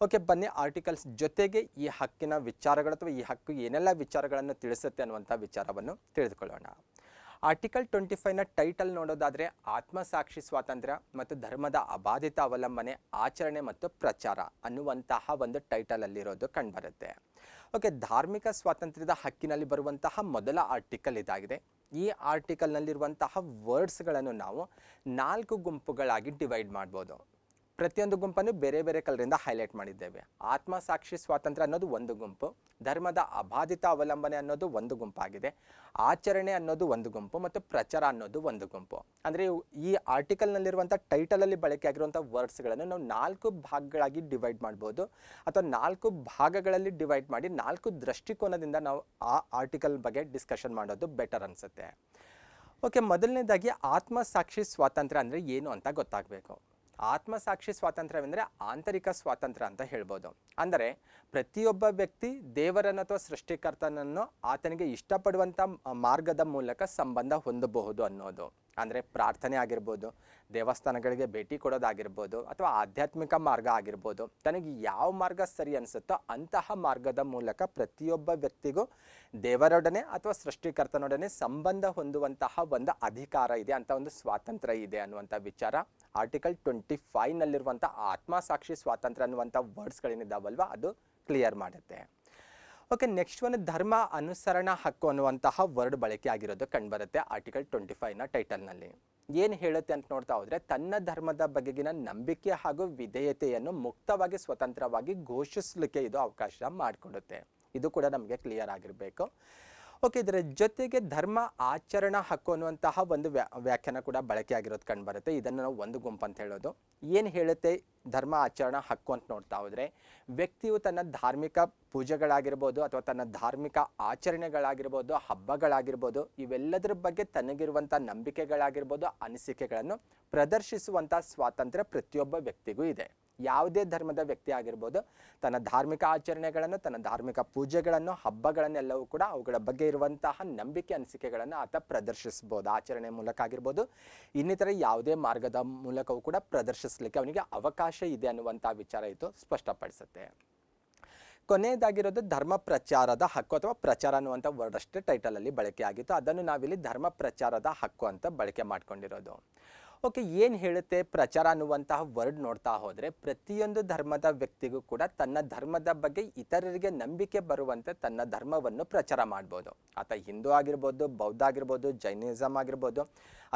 ಓಕೆ, ಬನ್ನಿ ಆರ್ಟಿಕಲ್ಸ್ ಜೊತೆಗೆ ಈ ಹಕ್ಕಿನ ವಿಚಾರಗಳು ಅಥವಾ ಈ ಹಕ್ಕು ಏನೆಲ್ಲ ವಿಚಾರಗಳನ್ನು ತಿಳಿಸುತ್ತೆ ಅನ್ನುವಂಥ ವಿಚಾರವನ್ನು ತಿಳಿದುಕೊಳ್ಳೋಣ. ಆರ್ಟಿಕಲ್ 25ನ ಟೈಟಲ್ ನೋಡೋದಾದರೆ ಆತ್ಮಸಾಕ್ಷಿ ಸ್ವಾತಂತ್ರ್ಯ ಮತ್ತು ಧರ್ಮದ ಅಬಾಧಿತ ಅವಲಂಬನೆ, ಆಚರಣೆ ಮತ್ತು ಪ್ರಚಾರ ಅನ್ನುವಂತಹ ಒಂದು ಟೈಟಲಲ್ಲಿರೋದು ಕಂಡುಬರುತ್ತೆ. ಓಕೆ, ಧಾರ್ಮಿಕ ಸ್ವಾತಂತ್ರ್ಯದ ಹಕ್ಕಿನಲ್ಲಿ ಬರುವಂತಹ ಮೊದಲ ಆರ್ಟಿಕಲ್ ಇದಾಗಿದೆ. ಈ ಆರ್ಟಿಕಲ್ನಲ್ಲಿರುವಂತಹ ವರ್ಡ್ಸ್ಗಳನ್ನು ನಾವು 4 ಗುಂಪುಗಳಾಗಿ ಡಿವೈಡ್ ಮಾಡ್ಬೋದು. ಪ್ರತಿಯೊಂದು ಗುಂಪನ್ನು ಬೇರೆ ಬೇರೆ ಕಲರಿಂದ ಹೈಲೈಟ್ ಮಾಡಿದ್ದೇವೆ. ಆತ್ಮಸಾಕ್ಷಿ ಸ್ವಾತಂತ್ರ್ಯ ಅನ್ನೋದು ಒಂದು ಗುಂಪು, ಧರ್ಮದ ಅಬಾಧಿತ ಅವಲಂಬನೆ ಅನ್ನೋದು ಒಂದು ಗುಂಪಾಗಿದೆ, ಆಚರಣೆ ಅನ್ನೋದು ಒಂದು ಗುಂಪು ಮತ್ತು ಪ್ರಚಾರ ಅನ್ನೋದು ಒಂದು ಗುಂಪು. ಅಂದರೆ ಈ ಆರ್ಟಿಕಲ್ನಲ್ಲಿರುವಂಥ ಟೈಟಲಲ್ಲಿ ಬಳಕೆಯಾಗಿರುವಂಥ ವರ್ಡ್ಸ್ಗಳನ್ನು ನಾವು 4 ಭಾಗಗಳಾಗಿ ಡಿವೈಡ್ ಮಾಡ್ಬೋದು ಅಥವಾ 4 ಭಾಗಗಳಲ್ಲಿ ಡಿವೈಡ್ ಮಾಡಿ 4 ದೃಷ್ಟಿಕೋನದಿಂದ ನಾವು ಆ ಆರ್ಟಿಕಲ್ ಬಗ್ಗೆ ಡಿಸ್ಕಷನ್ ಮಾಡೋದು ಬೆಟರ್ ಅನಿಸುತ್ತೆ. ಓಕೆ, ಮೊದಲನೇದಾಗಿ ಆತ್ಮಸಾಕ್ಷಿ ಸ್ವಾತಂತ್ರ್ಯ ಅಂದರೆ ಏನು ಅಂತ ಗೊತ್ತಾಗಬೇಕು. ಆತ್ಮಸಾಕ್ಷಿ ಸ್ವಾತಂತ್ರ್ಯವೆಂದರೆ ಆಂತರಿಕ ಸ್ವಾತಂತ್ರ್ಯ ಅಂತ ಹೇಳ್ಬೋದು. ಅಂದರೆ ಪ್ರತಿಯೊಬ್ಬ ವ್ಯಕ್ತಿ ದೇವರನ್ನು ಅಥವಾ ಸೃಷ್ಟಿಕರ್ತನನ್ನು ಆತನಿಗೆ ಇಷ್ಟಪಡುವಂಥ ಮಾರ್ಗದ ಮೂಲಕ ಸಂಬಂಧ ಹೊಂದಬಹುದು ಅನ್ನೋದು. ಅಂದರೆ ಪ್ರಾರ್ಥನೆ ಆಗಿರ್ಬೋದು, ದೇವಸ್ಥಾನಗಳಿಗೆ ಭೇಟಿ ಕೊಡೋದಾಗಿರ್ಬೋದು ಅಥವಾ ಆಧ್ಯಾತ್ಮಿಕ ಮಾರ್ಗ ಆಗಿರ್ಬೋದು, ತನಗೆ ಯಾವ ಮಾರ್ಗ ಸರಿ ಅನಿಸುತ್ತೋ ಅಂತಹ ಮಾರ್ಗದ ಮೂಲಕ ಪ್ರತಿಯೊಬ್ಬ ವ್ಯಕ್ತಿಗೂ ದೇವರೊಡನೆ ಅಥವಾ ಸೃಷ್ಟಿಕರ್ತನೊಡನೆ ಸಂಬಂಧ ಹೊಂದುವಂತಹ ಒಂದು ಅಧಿಕಾರ ಇದೆ, ಅಂತ ಒಂದು ಸ್ವಾತಂತ್ರ್ಯ ಇದೆ ಅನ್ನುವಂಥ ವಿಚಾರ ಆರ್ಟಿಕಲ್ 25ನಲ್ಲಿರುವಂಥ ಆತ್ಮಸಾಕ್ಷಿ ಸ್ವಾತಂತ್ರ್ಯ ಅನ್ನುವಂಥ ವರ್ಡ್ಸ್ಗಳೇನಿದ್ದಾವಲ್ವ ಅದು ಕ್ಲಿಯರ್ ಮಾಡುತ್ತೆ. ಓಕೆ, ನೆಕ್ಸ್ಟ್ ಒಂದು ಧರ್ಮ ಅನುಸರಣಾ ಹಕ್ಕು ಅನ್ನುವಂತಹ ವರ್ಡ್ ಬಳಕೆ ಆಗಿರೋದು ಕಂಡುಬರುತ್ತೆ ಆರ್ಟಿಕಲ್ 25ನ ಟೈಟಲ್ನಲ್ಲಿ. ಏನು ಹೇಳುತ್ತೆ ಅಂತ ನೋಡ್ತಾ ಹೋದರೆ, ತನ್ನ ಧರ್ಮದ ಬಗೆಗಿನ ನಂಬಿಕೆ ಹಾಗೂ ವಿಧೇಯತೆಯನ್ನು ಮುಕ್ತವಾಗಿ ಸ್ವತಂತ್ರವಾಗಿ ಘೋಷಿಸಲಿಕ್ಕೆ ಇದು ಅವಕಾಶ ಮಾಡಿಕೊಡುತ್ತೆ. ಇದು ಕೂಡ ನಮಗೆ ಕ್ಲಿಯರ್ ಆಗಿರಬೇಕು. ಓಕೆ, ಇದರ ಜೊತೆಗೆ ಧರ್ಮ ಆಚರಣಾ ಹಕ್ಕು ಅನ್ನುವಂತಹ ಒಂದು ವ್ಯಾಖ್ಯಾನ ಕೂಡ ಬಳಕೆ ಆಗಿರೋದು ಕಂಡುಬರುತ್ತೆ. ಇದನ್ನು ನಾವು ಒಂದು ಗುಂಪು ಅಂತ ಹೇಳೋದು. ಏನು ಹೇಳುತ್ತೆ ಧರ್ಮ ಆಚರಣಾ ಹಕ್ಕು ಅಂತ ನೋಡ್ತಾ ಹೋದರೆ, ವ್ಯಕ್ತಿಯು ತನ್ನ ಧಾರ್ಮಿಕ ಪೂಜೆಗಳಾಗಿರ್ಬೋದು ಅಥವಾ ತನ್ನ ಧಾರ್ಮಿಕ ಆಚರಣೆಗಳಾಗಿರ್ಬೋದು, ಹಬ್ಬಗಳಾಗಿರ್ಬೋದು, ಇವೆಲ್ಲದರ ಬಗ್ಗೆ ತನಗಿರುವಂಥ ನಂಬಿಕೆಗಳಾಗಿರ್ಬೋದು, ಅನಿಸಿಕೆಗಳನ್ನು ಪ್ರದರ್ಶಿಸುವಂಥ ಸ್ವಾತಂತ್ರ್ಯ ಪ್ರತಿಯೊಬ್ಬ ವ್ಯಕ್ತಿಗೂ ಇದೆ. ಯಾವುದೇ ಧರ್ಮದ ವ್ಯಕ್ತಿ ಆಗಿರ್ಬೋದು ತನ್ನ ಧಾರ್ಮಿಕ ಆಚರಣೆಗಳನ್ನು, ತನ್ನ ಧಾರ್ಮಿಕ ಪೂಜೆಗಳನ್ನು, ಹಬ್ಬಗಳನ್ನೆಲ್ಲವೂ ಕೂಡ ಅವುಗಳ ಬಗ್ಗೆ ಇರುವಂತಹ ನಂಬಿಕೆ ಅನಿಸಿಕೆಗಳನ್ನು ಆತ ಪ್ರದರ್ಶಿಸ್ಬೋದು. ಆಚರಣೆ ಮೂಲಕ ಆಗಿರ್ಬೋದು, ಇನ್ನಿತರ ಯಾವುದೇ ಮಾರ್ಗದ ಮೂಲಕವೂ ಕೂಡ ಪ್ರದರ್ಶಿಸಲಿಕ್ಕೆ ಅವನಿಗೆ ಅವಕಾಶ ಇದೆ ಅನ್ನುವಂಥ ವಿಚಾರ ಇದು ಸ್ಪಷ್ಟಪಡಿಸುತ್ತೆ. ಕೊನೆಯದಾಗಿರೋದು ಧರ್ಮ ಪ್ರಚಾರದ ಹಕ್ಕು ಅಥವಾ ಪ್ರಚಾರ ಅನ್ನುವಂಥ ವರ್ಡ್ ಅಷ್ಟೇ ಟೈಟಲಲ್ಲಿ ಬಳಕೆ ಆಗಿತ್ತು. ಅದನ್ನು ನಾವಿಲ್ಲಿ ಧರ್ಮ ಪ್ರಚಾರದ ಹಕ್ಕು ಅಂತ ಬಳಕೆ ಮಾಡ್ಕೊಂಡಿರೋದು. ಓಕೆ, ಏನು ಹೇಳುತ್ತೆ ಪ್ರಚಾರ ಅನ್ನುವಂತಹ ವರ್ಡ್ ನೋಡ್ತಾ ಹೋದರೆ, ಪ್ರತಿಯೊಂದು ಧರ್ಮದ ವ್ಯಕ್ತಿಗೂ ಕೂಡ ತನ್ನ ಧರ್ಮದ ಬಗ್ಗೆ ಇತರರಿಗೆ ನಂಬಿಕೆ ಬರುವಂತೆ ತನ್ನ ಧರ್ಮವನ್ನು ಪ್ರಚಾರ ಮಾಡ್ಬೋದು. ಆತ ಹಿಂದೂ ಆಗಿರ್ಬೋದು, ಬೌದ್ಧ ಆಗಿರ್ಬೋದು, ಜೈನಿಸಮ್ ಆಗಿರ್ಬೋದು,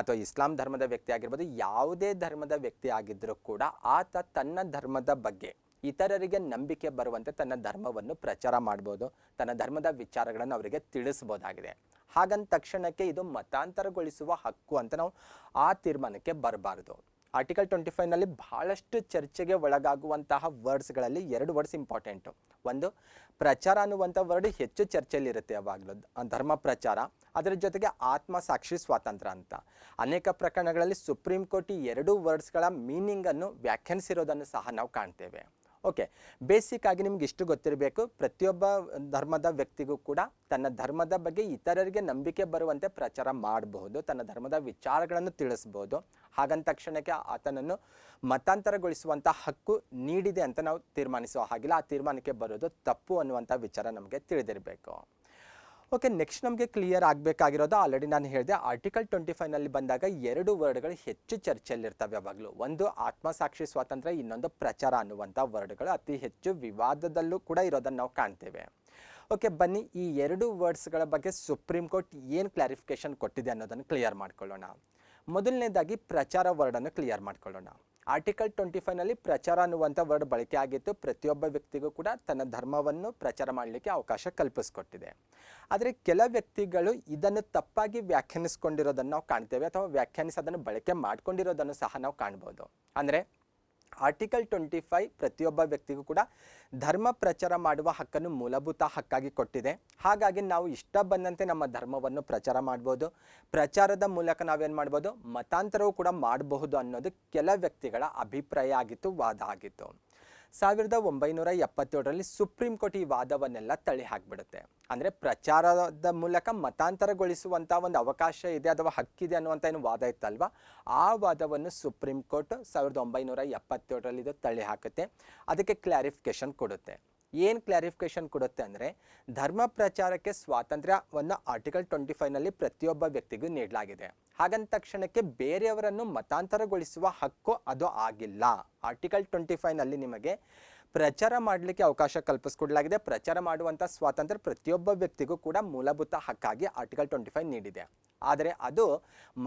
ಅಥವಾ ಇಸ್ಲಾಂ ಧರ್ಮದ ವ್ಯಕ್ತಿ ಆಗಿರ್ಬೋದು, ಯಾವುದೇ ಧರ್ಮದ ವ್ಯಕ್ತಿ ಆಗಿದ್ದರೂ ಕೂಡ ಆತ ತನ್ನ ಧರ್ಮದ ಬಗ್ಗೆ ಇತರರಿಗೆ ನಂಬಿಕೆ ಬರುವಂತೆ ತನ್ನ ಧರ್ಮವನ್ನು ಪ್ರಚಾರ ಮಾಡ್ಬೋದು, ತನ್ನ ಧರ್ಮದ ವಿಚಾರಗಳನ್ನು ಅವರಿಗೆ ತಿಳಿಸ್ಬೋದಾಗಿದೆ. ಹಾಗಂದ ತಕ್ಷಣಕ್ಕೆ ಇದು ಮತಾಂತರಗೊಳಿಸುವ ಹಕ್ಕು ಅಂತ ನಾವು ಆ ತೀರ್ಮಾನಕ್ಕೆ ಬರಬಾರ್ದು. ಆರ್ಟಿಕಲ್ 25ನಲ್ಲಿ ಬಹಳಷ್ಟು ಚರ್ಚೆಗೆ ಒಳಗಾಗುವಂತಹ ವರ್ಡ್ಸ್ಗಳಲ್ಲಿ 2 ವರ್ಡ್ಸ್ ಇಂಪಾರ್ಟೆಂಟು. ಒಂದು, ಪ್ರಚಾರ ಅನ್ನುವಂಥ ವರ್ಡ್ ಹೆಚ್ಚು ಚರ್ಚೆಯಲ್ಲಿರುತ್ತೆ ಯಾವಾಗಲೂ, ಧರ್ಮ ಪ್ರಚಾರ. ಅದರ ಜೊತೆಗೆ ಆತ್ಮ ಸಾಕ್ಷಿ ಸ್ವಾತಂತ್ರ್ಯ ಅಂತ ಅನೇಕ ಪ್ರಕರಣಗಳಲ್ಲಿ ಸುಪ್ರೀಂ ಕೋರ್ಟ್ ಈ 2 ವರ್ಡ್ಸ್ಗಳ ಮೀನಿಂಗನ್ನು ವ್ಯಾಖ್ಯಾನಿಸಿರೋದನ್ನು ಸಹ ನಾವು ಕಾಣ್ತೇವೆ. ಓಕೆ, ಬೇಸಿಕ್ ಆಗಿ ನಿಮ್ಗೆ ಇಷ್ಟು ಗೊತ್ತಿರಬೇಕು, ಪ್ರತಿಯೊಬ್ಬ ಧರ್ಮದ ವ್ಯಕ್ತಿಗೂ ಕೂಡ ತನ್ನ ಧರ್ಮದ ಬಗ್ಗೆ ಇತರರಿಗೆ ನಂಬಿಕೆ ಬರುವಂತೆ ಪ್ರಚಾರ ಮಾಡಬಹುದು, ತನ್ನ ಧರ್ಮದ ವಿಚಾರಗಳನ್ನು ತಿಳಿಸ್ಬೋದು. ಹಾಗಂದ ತಕ್ಷಣಕ್ಕೆ ಆತನನ್ನು ಮತಾಂತರಗೊಳಿಸುವಂಥ ಹಕ್ಕು ನೀಡಿದೆ ಅಂತ ನಾವು ತೀರ್ಮಾನಿಸೋ ಹಾಗಿಲ್ಲ. ಆ ತೀರ್ಮಾನಕ್ಕೆ ಬರೋದು ತಪ್ಪು ಅನ್ನುವಂಥ ವಿಚಾರ ನಮಗೆ ತಿಳಿದಿರಬೇಕು. ಓಕೆ, ನೆಕ್ಸ್ಟ್ ನಮಗೆ ಕ್ಲಿಯರ್ ಆಗಬೇಕಾಗಿರೋದು, ಆಲ್ರೆಡಿ ನಾನು ಹೇಳಿದೆ, ಆರ್ಟಿಕಲ್ 25ನಲ್ಲಿ ಬಂದಾಗ 2 ವರ್ಡ್ಗಳು ಹೆಚ್ಚು ಚರ್ಚೆಯಲ್ಲಿರ್ತವೆ ಯಾವಾಗಲೂ. ಒಂದು ಆತ್ಮಸಾಕ್ಷಿ ಸ್ವಾತಂತ್ರ್ಯ, ಇನ್ನೊಂದು ಪ್ರಚಾರ ಅನ್ನುವಂಥ ವರ್ಡ್ಗಳು ಅತಿ ಹೆಚ್ಚು ವಿವಾದದಲ್ಲೂ ಕೂಡ ಇರೋದನ್ನು ನಾವು ಕಾಣ್ತೇವೆ. ಓಕೆ, ಬನ್ನಿ ಈ 2 ವರ್ಡ್ಸ್ಗಳ ಬಗ್ಗೆ ಸುಪ್ರೀಂ ಕೋರ್ಟ್ ಏನು ಕ್ಲಾರಿಫಿಕೇಶನ್ ಕೊಟ್ಟಿದೆ ಅನ್ನೋದನ್ನು ಕ್ಲಿಯರ್ ಮಾಡ್ಕೊಳ್ಳೋಣ. ಮೊದಲನೇದಾಗಿ ಪ್ರಚಾರ ವರ್ಡನ್ನು ಕ್ಲಿಯರ್ ಮಾಡ್ಕೊಳ್ಳೋಣ. ಆರ್ಟಿಕಲ್ 25ನಲ್ಲಿ ಪ್ರಚಾರ ಅನ್ನುವಂಥ ವರ್ಡ್ ಬಳಕೆ ಆಗಿತ್ತು. ಪ್ರತಿಯೊಬ್ಬ ವ್ಯಕ್ತಿಗೂ ಕೂಡ ತನ್ನ ಧರ್ಮವನ್ನು ಪ್ರಚಾರ ಮಾಡಲಿಕ್ಕೆ ಅವಕಾಶ ಕಲ್ಪಿಸ್ಕೊಟ್ಟಿದೆ. ಆದರೆ ಕೆಲ ವ್ಯಕ್ತಿಗಳು ಇದನ್ನು ತಪ್ಪಾಗಿ ವ್ಯಾಖ್ಯಾನಿಸ್ಕೊಂಡಿರೋದನ್ನು ನಾವು ಕಾಣ್ತೇವೆ, ಅಥವಾ ವ್ಯಾಖ್ಯಾನಿಸಿ ಅದನ್ನು ಬಳಕೆ ಮಾಡ್ಕೊಂಡಿರೋದನ್ನು ಸಹ ನಾವು ಕಾಣ್ಬೋದು. ಅಂದರೆ ಆರ್ಟಿಕಲ್ 25 ಪ್ರತಿಯೊಬ್ಬ ವ್ಯಕ್ತಿಗೂ ಕೂಡ ಧರ್ಮ ಪ್ರಚಾರ ಮಾಡುವ ಹಕ್ಕನ್ನು ಮೂಲಭೂತ ಹಕ್ಕಾಗಿ ಕೊಟ್ಟಿದೆ. ಹಾಗಾಗಿ ನಾವು ಇಷ್ಟ ಬಂದಂತೆ ನಮ್ಮ ಧರ್ಮವನ್ನು ಪ್ರಚಾರ ಮಾಡ್ಬೋದು, ಪ್ರಚಾರದ ಮೂಲಕ ನಾವೇನು ಮಾಡ್ಬೋದು, ಮತಾಂತರವೂ ಕೂಡ ಮಾಡಬಹುದು ಅನ್ನೋದು ಕೆಲ ವ್ಯಕ್ತಿಗಳ ಅಭಿಪ್ರಾಯ ಆಗಿತ್ತು, ವಾದ ಆಗಿತ್ತು. 1977ರಲ್ಲಿ ಸುಪ್ರೀಂ ಕೋರ್ಟ್ ಈ ವಾದವನ್ನೆಲ್ಲ ತಳ್ಳಿ ಹಾಕಿಬಿಡುತ್ತೆ. ಅಂದರೆ ಪ್ರಚಾರದ ಮೂಲಕ ಮತಾಂತರಗೊಳಿಸುವಂಥ ಒಂದು ಅವಕಾಶ ಇದೆ ಅಥವಾ ಹಕ್ಕಿದೆ ಅನ್ನುವಂಥ ಏನು ವಾದ ಇತ್ತಲ್ವ, ಆ ವಾದವನ್ನು ಸುಪ್ರೀಂ ಕೋರ್ಟ್ 1977ರಲ್ಲಿ ಇದು ತಳ್ಳಿ ಹಾಕುತ್ತೆ. ಅದಕ್ಕೆ ಕ್ಲಾರಿಫಿಕೇಶನ್ ಕೊಡುತ್ತೆ. ಏನು ಕ್ಲಾರಿಫಿಕೇಶನ್ ಕೊಡುತ್ತೆ ಅಂದರೆ, ಧರ್ಮ ಪ್ರಚಾರಕ್ಕೆ ಸ್ವಾತಂತ್ರ್ಯವನ್ನು ಆರ್ಟಿಕಲ್ 25ನಲ್ಲಿ ಪ್ರತಿಯೊಬ್ಬ ವ್ಯಕ್ತಿಗೂ ನೀಡಲಾಗಿದೆ. ಹಾಗಂದ ತಕ್ಷಣಕ್ಕೆ ಬೇರೆಯವರನ್ನು ಮತಾಂತರಗೊಳಿಸುವ ಹಕ್ಕು ಅದು ಆಗಿಲ್ಲ. ಆರ್ಟಿಕಲ್ 25ನಲ್ಲಿ ನಿಮಗೆ ಪ್ರಚಾರ ಮಾಡಲಿಕ್ಕೆ ಅವಕಾಶ ಕಲ್ಪಿಸಿಕೊಡಲಾಗಿದೆ. ಪ್ರಚಾರ ಮಾಡುವಂಥ ಸ್ವಾತಂತ್ರ್ಯ ಪ್ರತಿಯೊಬ್ಬ ವ್ಯಕ್ತಿಗೂ ಕೂಡ ಮೂಲಭೂತ ಹಕ್ಕಾಗಿ ಆರ್ಟಿಕಲ್ 25 ನೀಡಿದೆ. ಆದರೆ ಅದು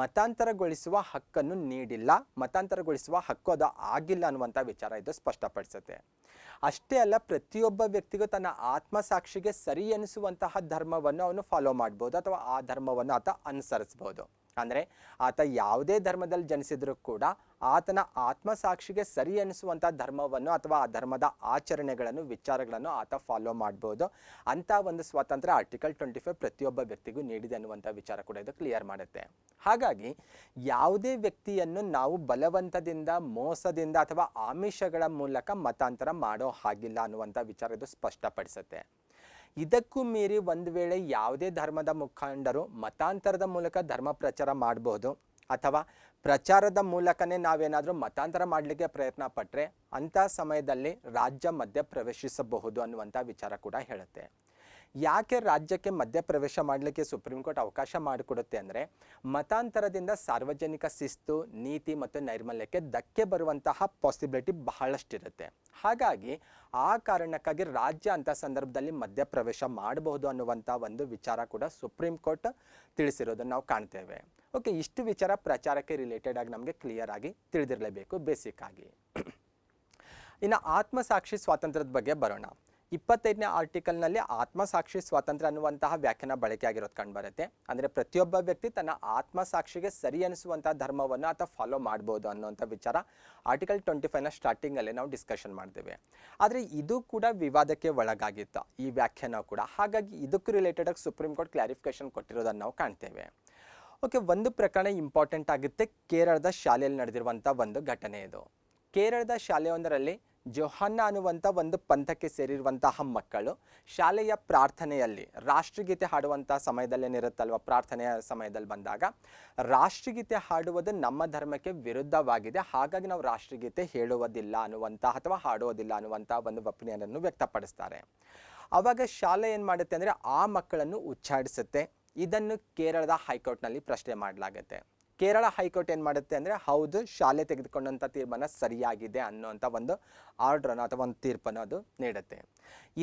ಮತಾಂತರಗೊಳಿಸುವ ಹಕ್ಕನ್ನು ನೀಡಿಲ್ಲ, ಮತಾಂತರಗೊಳಿಸುವ ಹಕ್ಕು ಅದು ಆಗಿಲ್ಲ ಅನ್ನುವಂಥ ವಿಚಾರ ಇದು ಸ್ಪಷ್ಟಪಡಿಸುತ್ತೆ. ಅಷ್ಟೇ ಅಲ್ಲ, ಪ್ರತಿಯೊಬ್ಬ ವ್ಯಕ್ತಿಗೂ ತನ್ನ ಆತ್ಮಸಾಕ್ಷಿಗೆ ಸರಿ ಎನಿಸುವಂತಹ ಧರ್ಮವನ್ನು ಅವನು ಫಾಲೋ ಮಾಡ್ಬೋದು, ಅಥವಾ ಆ ಧರ್ಮವನ್ನು ಆತ ಅನುಸರಿಸ್ಬೋದು. ಅಂದರೆ ಆತ ಯಾವುದೇ ಧರ್ಮದಲ್ಲಿ ಜನಿಸಿದರೂ ಕೂಡ ಆತನ ಆತ್ಮಸಾಕ್ಷಿಗೆ ಸರಿ ಎನಿಸುವಂಥ ಧರ್ಮವನ್ನು ಅಥವಾ ಆ ಧರ್ಮದ ಆಚರಣೆಗಳನ್ನು, ವಿಚಾರಗಳನ್ನು ಆತ ಫಾಲೋ ಮಾಡ್ಬೋದು. ಅಂಥ ಒಂದು ಸ್ವಾತಂತ್ರ್ಯ ಆರ್ಟಿಕಲ್ 25 ಪ್ರತಿಯೊಬ್ಬ ವ್ಯಕ್ತಿಗೂ ನೀಡಿದೆ ಅನ್ನುವಂಥ ವಿಚಾರ ಕೂಡ ಇದು ಕ್ಲಿಯರ್ ಮಾಡುತ್ತೆ. ಹಾಗಾಗಿ ಯಾವುದೇ ವ್ಯಕ್ತಿಯನ್ನು ನಾವು ಬಲವಂತದಿಂದ, ಮೋಸದಿಂದ ಅಥವಾ ಆಮಿಷಗಳ ಮೂಲಕ ಮತಾಂತರ ಮಾಡೋ ಹಾಗಿಲ್ಲ ಅನ್ನುವಂಥ ವಿಚಾರ ಇದು ಸ್ಪಷ್ಟಪಡಿಸುತ್ತೆ. ಇದಕ್ಕೂ ಮೀರಿ ಒಂದು ವೇಳೆ ಯಾವುದೇ ಧರ್ಮದ ಮುಖಂಡರು ಮತಾಂತರದ ಮೂಲಕ ಧರ್ಮ ಪ್ರಚಾರ ಮಾಡಬಹುದು, ಅಥವಾ ಪ್ರಚಾರದ ಮೂಲಕನೇ ನಾವೇನಾದರೂ ಮತಾಂತರ ಮಾಡಲಿಕ್ಕೆ ಪ್ರಯತ್ನ ಪಟ್ಟರೆ ಅಂಥ ಸಮಯದಲ್ಲಿ ರಾಜ್ಯ ಮಧ್ಯ ಪ್ರವೇಶಿಸಬಹುದು ಅನ್ನುವಂಥ ವಿಚಾರ ಕೂಡ ಹೇಳುತ್ತೆ. ಯಾಕೆ ರಾಜ್ಯಕ್ಕೆ ಮಧ್ಯಪ್ರವೇಶ ಮಾಡಲಿಕ್ಕೆ ಸುಪ್ರೀಂ ಕೋರ್ಟ್ ಅವಕಾಶ ಮಾಡಿಕೊಡುತ್ತೆ ಅಂದರೆ, ಮತಾಂತರದಿಂದ ಸಾರ್ವಜನಿಕ ಶಿಸ್ತು, ನೀತಿ ಮತ್ತು ನೈರ್ಮಲ್ಯಕ್ಕೆ ಧಕ್ಕೆ ಬರುವಂತಹ ಪಾಸಿಬಿಲಿಟಿ ಬಹಳಷ್ಟಿರುತ್ತೆ. ಹಾಗಾಗಿ ಆ ಕಾರಣಕ್ಕಾಗಿ ರಾಜ್ಯ ಅಂಥ ಸಂದರ್ಭದಲ್ಲಿ ಮಧ್ಯಪ್ರವೇಶ ಮಾಡಬಹುದು ಅನ್ನುವಂಥ ಒಂದು ವಿಚಾರ ಕೂಡ ಸುಪ್ರೀಂ ಕೋರ್ಟ್ ತಿಳಿಸಿರೋದನ್ನು ನಾವು ಕಾಣ್ತೇವೆ. ಓಕೆ, ಇಷ್ಟು ವಿಚಾರ ಪ್ರಚಾರಕ್ಕೆ ರಿಲೇಟೆಡ್ ಆಗಿ ನಮಗೆ ಕ್ಲಿಯರ್ ಆಗಿ ತಿಳಿದಿರಲೇಬೇಕು ಬೇಸಿಕ್ ಆಗಿ. ಇನ್ನು ಆತ್ಮಸಾಕ್ಷಿ ಸ್ವಾತಂತ್ರ್ಯದ ಬಗ್ಗೆ ಬರೋಣ. 25ನೇ ಆರ್ಟಿಕಲ್ನಲ್ಲಿ ಆತ್ಮಸಾಕ್ಷಿ ಸ್ವಾತಂತ್ರ್ಯ ಅನ್ನುವಂತಹ ವ್ಯಾಖ್ಯಾನ ಬಳಕೆ ಆಗಿರೋದು ಕಂಡುಬರುತ್ತೆ. ಅಂದರೆ ಪ್ರತಿಯೊಬ್ಬ ವ್ಯಕ್ತಿ ತನ್ನ ಆತ್ಮಸಾಕ್ಷಿಗೆ ಸರಿ ಅನಿಸುವಂಥ ಧರ್ಮವನ್ನು ಆತ ಫಾಲೋ ಮಾಡ್ಬೋದು ಅನ್ನುವಂಥ ವಿಚಾರ ಆರ್ಟಿಕಲ್ 25ನ ಸ್ಟಾರ್ಟಿಂಗಲ್ಲಿ ನಾವು ಡಿಸ್ಕಷನ್ ಮಾಡ್ತೇವೆ. ಆದರೆ ಇದು ಕೂಡ ವಿವಾದಕ್ಕೆ ಒಳಗಾಗಿತ್ತು, ಈ ವ್ಯಾಖ್ಯಾನ ಕೂಡ. ಹಾಗಾಗಿ ಇದಕ್ಕೂ ರಿಲೇಟೆಡ್ ಆಗಿ ಸುಪ್ರೀಂ ಕೋರ್ಟ್ ಕ್ಲಾರಿಫಿಕೇಶನ್ ಕೊಟ್ಟಿರೋದನ್ನು ನಾವು ಕಾಣ್ತೇವೆ. ಓಕೆ, ಒಂದು ಪ್ರಕರಣ ಇಂಪಾರ್ಟೆಂಟ್ ಆಗುತ್ತೆ. ಕೇರಳದ ಶಾಲೆಯಲ್ಲಿ ನಡೆದಿರುವಂಥ ಒಂದು ಘಟನೆ ಇದು. ಕೇರಳದ ಶಾಲೆಯೊಂದರಲ್ಲಿ ಜೋಹನ್ನ ಅನ್ನುವಂಥ ಒಂದು ಪಂಥಕ್ಕೆ ಸೇರಿರುವಂತಹ ಮಕ್ಕಳು ಶಾಲೆಯ ಪ್ರಾರ್ಥನೆಯಲ್ಲಿ ರಾಷ್ಟ್ರಗೀತೆ ಹಾಡುವಂಥ ಸಮಯದಲ್ಲೇನಿರುತ್ತಲ್ವ, ಪ್ರಾರ್ಥನೆಯ ಸಮಯದಲ್ಲಿ ಬಂದಾಗ ರಾಷ್ಟ್ರಗೀತೆ ಹಾಡುವುದು ನಮ್ಮ ಧರ್ಮಕ್ಕೆ ವಿರುದ್ಧವಾಗಿದೆ, ಹಾಗಾಗಿ ನಾವು ರಾಷ್ಟ್ರಗೀತೆ ಹೇಳುವುದಿಲ್ಲ ಅನ್ನುವಂಥ ಅಥವಾ ಹಾಡುವುದಿಲ್ಲ ಅನ್ನುವಂಥ ಒಂದು ಒಪಿನಿಯನನ್ನು ವ್ಯಕ್ತಪಡಿಸ್ತಾರೆ. ಆವಾಗ ಶಾಲೆ ಏನು ಮಾಡುತ್ತೆ ಅಂದರೆ ಆ ಮಕ್ಕಳನ್ನು ಉಚ್ಚಾಟಿಸುತ್ತೆ. ಇದನ್ನು ಕೇರಳದ ಹೈಕೋರ್ಟ್ನಲ್ಲಿ ಪ್ರಶ್ನೆ ಮಾಡಲಾಗುತ್ತೆ. ಕೇರಳ ಹೈಕೋರ್ಟ್ ಏನು ಮಾಡುತ್ತೆ ಅಂದರೆ ಹೌದು ಶಾಲೆ ತೆಗೆದುಕೊಂಡಂಥ ತೀರ್ಮಾನ ಸರಿಯಾಗಿದೆ ಅನ್ನೋಂಥ ಒಂದು ಆರ್ಡ್ರನ್ನು ಅಥವಾ ಒಂದು ತೀರ್ಪನ್ನು ಅದು ನೀಡುತ್ತೆ.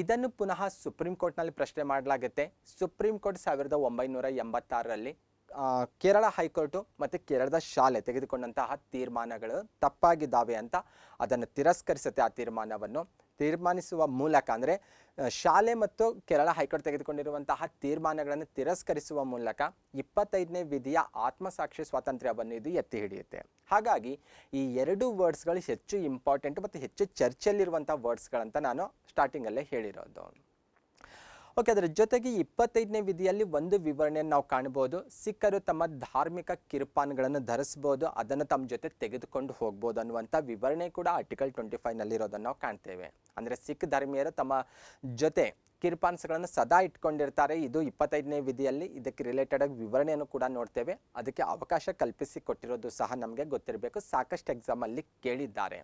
ಇದನ್ನು ಪುನಃ ಸುಪ್ರೀಂ ಕೋರ್ಟ್ನಲ್ಲಿ ಪ್ರಶ್ನೆ ಮಾಡಲಾಗುತ್ತೆ. ಸುಪ್ರೀಂ ಕೋರ್ಟ್ 1986ರಲ್ಲಿ ಕೇರಳ ಹೈಕೋರ್ಟು ಮತ್ತು ಕೇರಳದ ಶಾಲೆ ತೆಗೆದುಕೊಂಡಂತಹ ತೀರ್ಮಾನಗಳು ತಪ್ಪಾಗಿದ್ದಾವೆ ಅಂತ ಅದನ್ನು ತಿರಸ್ಕರಿಸುತ್ತೆ. ಆ ತೀರ್ಮಾನವನ್ನು ತೀರ್ಮಾನಿಸುವ ಮೂಲಕ ಅಂದರೆ ಶಾಲೆ ಮತ್ತು ಕೇರಳ ಹೈಕೋರ್ಟ್ ತೆಗೆದುಕೊಂಡಿರುವಂತಹ ತೀರ್ಮಾನಗಳನ್ನು ತಿರಸ್ಕರಿಸುವ ಮೂಲಕ 25ನೇ ವಿಧಿಯ ಆತ್ಮಸಾಕ್ಷಿ ಸ್ವಾತಂತ್ರ್ಯವನ್ನು ಇದು ಎತ್ತಿ ಹಿಡಿಯುತ್ತೆ. ಹಾಗಾಗಿ ಈ ಎರಡು ವರ್ಡ್ಸ್ಗಳು ಹೆಚ್ಚು ಇಂಪಾರ್ಟೆಂಟ್ ಮತ್ತು ಹೆಚ್ಚು ಚರ್ಚೆಯಲ್ಲಿರುವಂಥ ವರ್ಡ್ಸ್ಗಳಂತ ನಾನು ಸ್ಟಾರ್ಟಿಂಗಲ್ಲೇ ಹೇಳಿರೋದು. ಓಕೆ, ಅದರ ಜೊತೆಗೆ 25ನೇ ವಿಧಿಯಲ್ಲಿ ಒಂದು ವಿವರಣೆಯನ್ನು ನಾವು ಕಾಣ್ಬೋದು. ಸಿಖ್ಖರು ತಮ್ಮ ಧಾರ್ಮಿಕ ಕಿರುಪಾನ್ಗಳನ್ನು ಧರಿಸ್ಬೋದು, ಅದನ್ನು ತಮ್ಮ ಜೊತೆ ತೆಗೆದುಕೊಂಡು ಹೋಗ್ಬೋದು ಅನ್ನುವಂಥ ವಿವರಣೆ ಕೂಡ ಆರ್ಟಿಕಲ್ 25ನಲ್ಲಿರೋದನ್ನು ನಾವು ಕಾಣ್ತೇವೆ. ಅಂದರೆ ಸಿಖ್ ಧರ್ಮೀಯರು ತಮ್ಮ ಜೊತೆ ಕಿರುಪಾನ್ಸ್ಗಳನ್ನು ಸದಾ ಇಟ್ಕೊಂಡಿರ್ತಾರೆ. ಇದು 25ನೇ ವಿಧಿಯಲ್ಲಿ ಇದಕ್ಕೆ ರಿಲೇಟೆಡ್ ಆಗಿ ವಿವರಣೆಯನ್ನು ಕೂಡ ನೋಡ್ತೇವೆ. ಅದಕ್ಕೆ ಅವಕಾಶ ಕಲ್ಪಿಸಿ ಕೊಟ್ಟಿರೋದು ಸಹ ನಮಗೆ ಗೊತ್ತಿರಬೇಕು. ಸಾಕಷ್ಟು ಎಕ್ಸಾಮಲ್ಲಿ ಕೇಳಿದ್ದಾರೆ.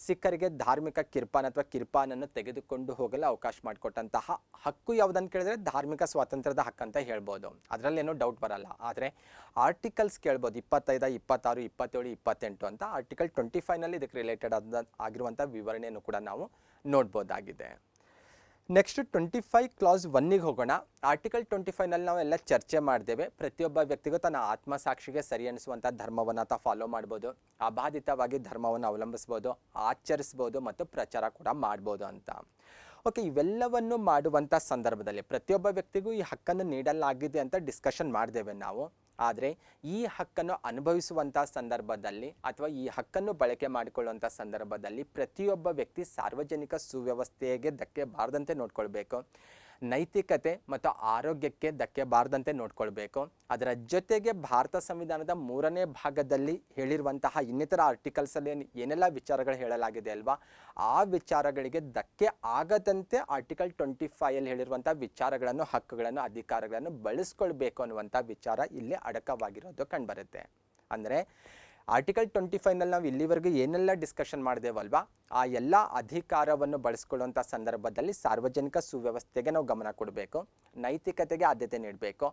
ಸಿಖ್ಖರಿಗೆ ಧಾರ್ಮಿಕ ಕಿರ್ಪಾನ್ ಅಥವಾ ಕಿರ್ಪಾನನ್ನು ತೆಗೆದುಕೊಂಡು ಹೋಗಲು ಅವಕಾಶ ಮಾಡಿಕೊಟ್ಟಂತಹ ಹಕ್ಕು ಯಾವುದಂತ ಕೇಳಿದ್ರೆ ಧಾರ್ಮಿಕ ಸ್ವಾತಂತ್ರ್ಯದ ಹಕ್ಕಂತ ಹೇಳ್ಬೋದು, ಅದರಲ್ಲೇನೂ ಡೌಟ್ ಬರಲ್ಲ. ಆದರೆ ಆರ್ಟಿಕಲ್ಸ್ ಕೇಳ್ಬೋದು 25, 26, 27, 28 ಅಂತ. ಆರ್ಟಿಕಲ್ 25ನಲ್ಲಿ ಇದಕ್ಕೆ ರಿಲೇಟೆಡ್ ಆಗಿರುವಂಥ ವಿವರಣೆಯನ್ನು ಕೂಡ ನಾವು ನೋಡ್ಬೋದಾಗಿದೆ. ನೆಕ್ಸ್ಟ್ 25 ಕ್ಲಾಸ್ 1ಗೆ ಹೋಗೋಣ. ಆರ್ಟಿಕಲ್ 25ನಲ್ಲಿ ನಾವು ಎಲ್ಲ ಚರ್ಚೆ ಮಾಡಿದ್ದೇವೆ. ಪ್ರತಿಯೊಬ್ಬ ವ್ಯಕ್ತಿಗೂ ತನ್ನ ಆತ್ಮಸಾಕ್ಷಿಗೆ ಸರಿ ಅನಿಸುವಂಥ ಧರ್ಮವನ್ನು ಆತ ಫಾಲೋ ಮಾಡ್ಬೋದು, ಅಬಾಧಿತವಾಗಿ ಧರ್ಮವನ್ನು ಅವಲಂಬಿಸ್ಬೋದು, ಆಚರಿಸ್ಬೋದು ಮತ್ತು ಪ್ರಚಾರ ಕೂಡ ಮಾಡ್ಬೋದು ಅಂತ. ಓಕೆ, ಇವೆಲ್ಲವನ್ನು ಮಾಡುವಂಥ ಸಂದರ್ಭದಲ್ಲಿ ಪ್ರತಿಯೊಬ್ಬ ವ್ಯಕ್ತಿಗೂ ಈ ಹಕ್ಕನ್ನು ನೀಡಲಾಗಿದೆ ಅಂತ ಡಿಸ್ಕಷನ್ ಮಾಡಿದ್ದೇವೆ ನಾವು. ಆದರೆ ಈ ಹಕ್ಕನ್ನು ಅನುಭವಿಸುವಂಥ ಸಂದರ್ಭದಲ್ಲಿ ಅಥವಾ ಈ ಹಕ್ಕನ್ನು ಬಳಕೆ ಮಾಡಿಕೊಳ್ಳುವಂಥ ಸಂದರ್ಭದಲ್ಲಿ ಪ್ರತಿಯೊಬ್ಬ ವ್ಯಕ್ತಿ ಸಾರ್ವಜನಿಕ ಸುವ್ಯವಸ್ಥೆಗೆ ಧಕ್ಕೆ ಬಾರದಂತೆ ನೋಡ್ಕೊಳ್ಬೇಕು, ನೈತಿಕತೆ ಮತ್ತು ಆರೋಗ್ಯಕ್ಕೆ ಧಕ್ಕೆ ಬಾರದಂತೆ ನೋಡ್ಕೊಳ್ಬೇಕು. ಅದರ ಜೊತೆಗೆ ಭಾರತ ಸಂವಿಧಾನದ 3ನೇ ಭಾಗದಲ್ಲಿ ಹೇಳಿರುವಂತಹ ಇನ್ನಿತರ ಆರ್ಟಿಕಲ್ಸಲ್ಲಿ ಏನೆಲ್ಲ ವಿಚಾರಗಳು ಹೇಳಲಾಗಿದೆ ಅಲ್ವಾ, ಆ ವಿಚಾರಗಳಿಗೆ ಧಕ್ಕೆ ಆಗದಂತೆ ಆರ್ಟಿಕಲ್ 25ಅಲ್ಲಿ ಹೇಳಿರುವಂಥ ವಿಚಾರಗಳನ್ನು, ಹಕ್ಕುಗಳನ್ನು, ಅಧಿಕಾರಗಳನ್ನು ಬಳಸ್ಕೊಳ್ಬೇಕು ಅನ್ನುವಂಥ ವಿಚಾರ ಇಲ್ಲಿ ಅಡಕವಾಗಿರೋದು ಕಂಡುಬರುತ್ತೆ. ಅಂದರೆ ಆರ್ಟಿಕಲ್ 25ನಲ್ಲಿ ನಾವು ಇಲ್ಲಿವರೆಗೂ ಏನೆಲ್ಲ ಡಿಸ್ಕಷನ್ ಮಾಡಿದೇವಲ್ವಾ, ಆ ಎಲ್ಲ ಅಧಿಕಾರವನ್ನು ಬಳಸ್ಕೊಳ್ಳುವಂಥ ಸಂದರ್ಭದಲ್ಲಿ ಸಾರ್ವಜನಿಕ ಸುವ್ಯವಸ್ಥೆಗೆ ನಾವು ಗಮನ ಕೊಡಬೇಕು, ನೈತಿಕತೆಗೆ ಆದ್ಯತೆ ನೀಡಬೇಕು,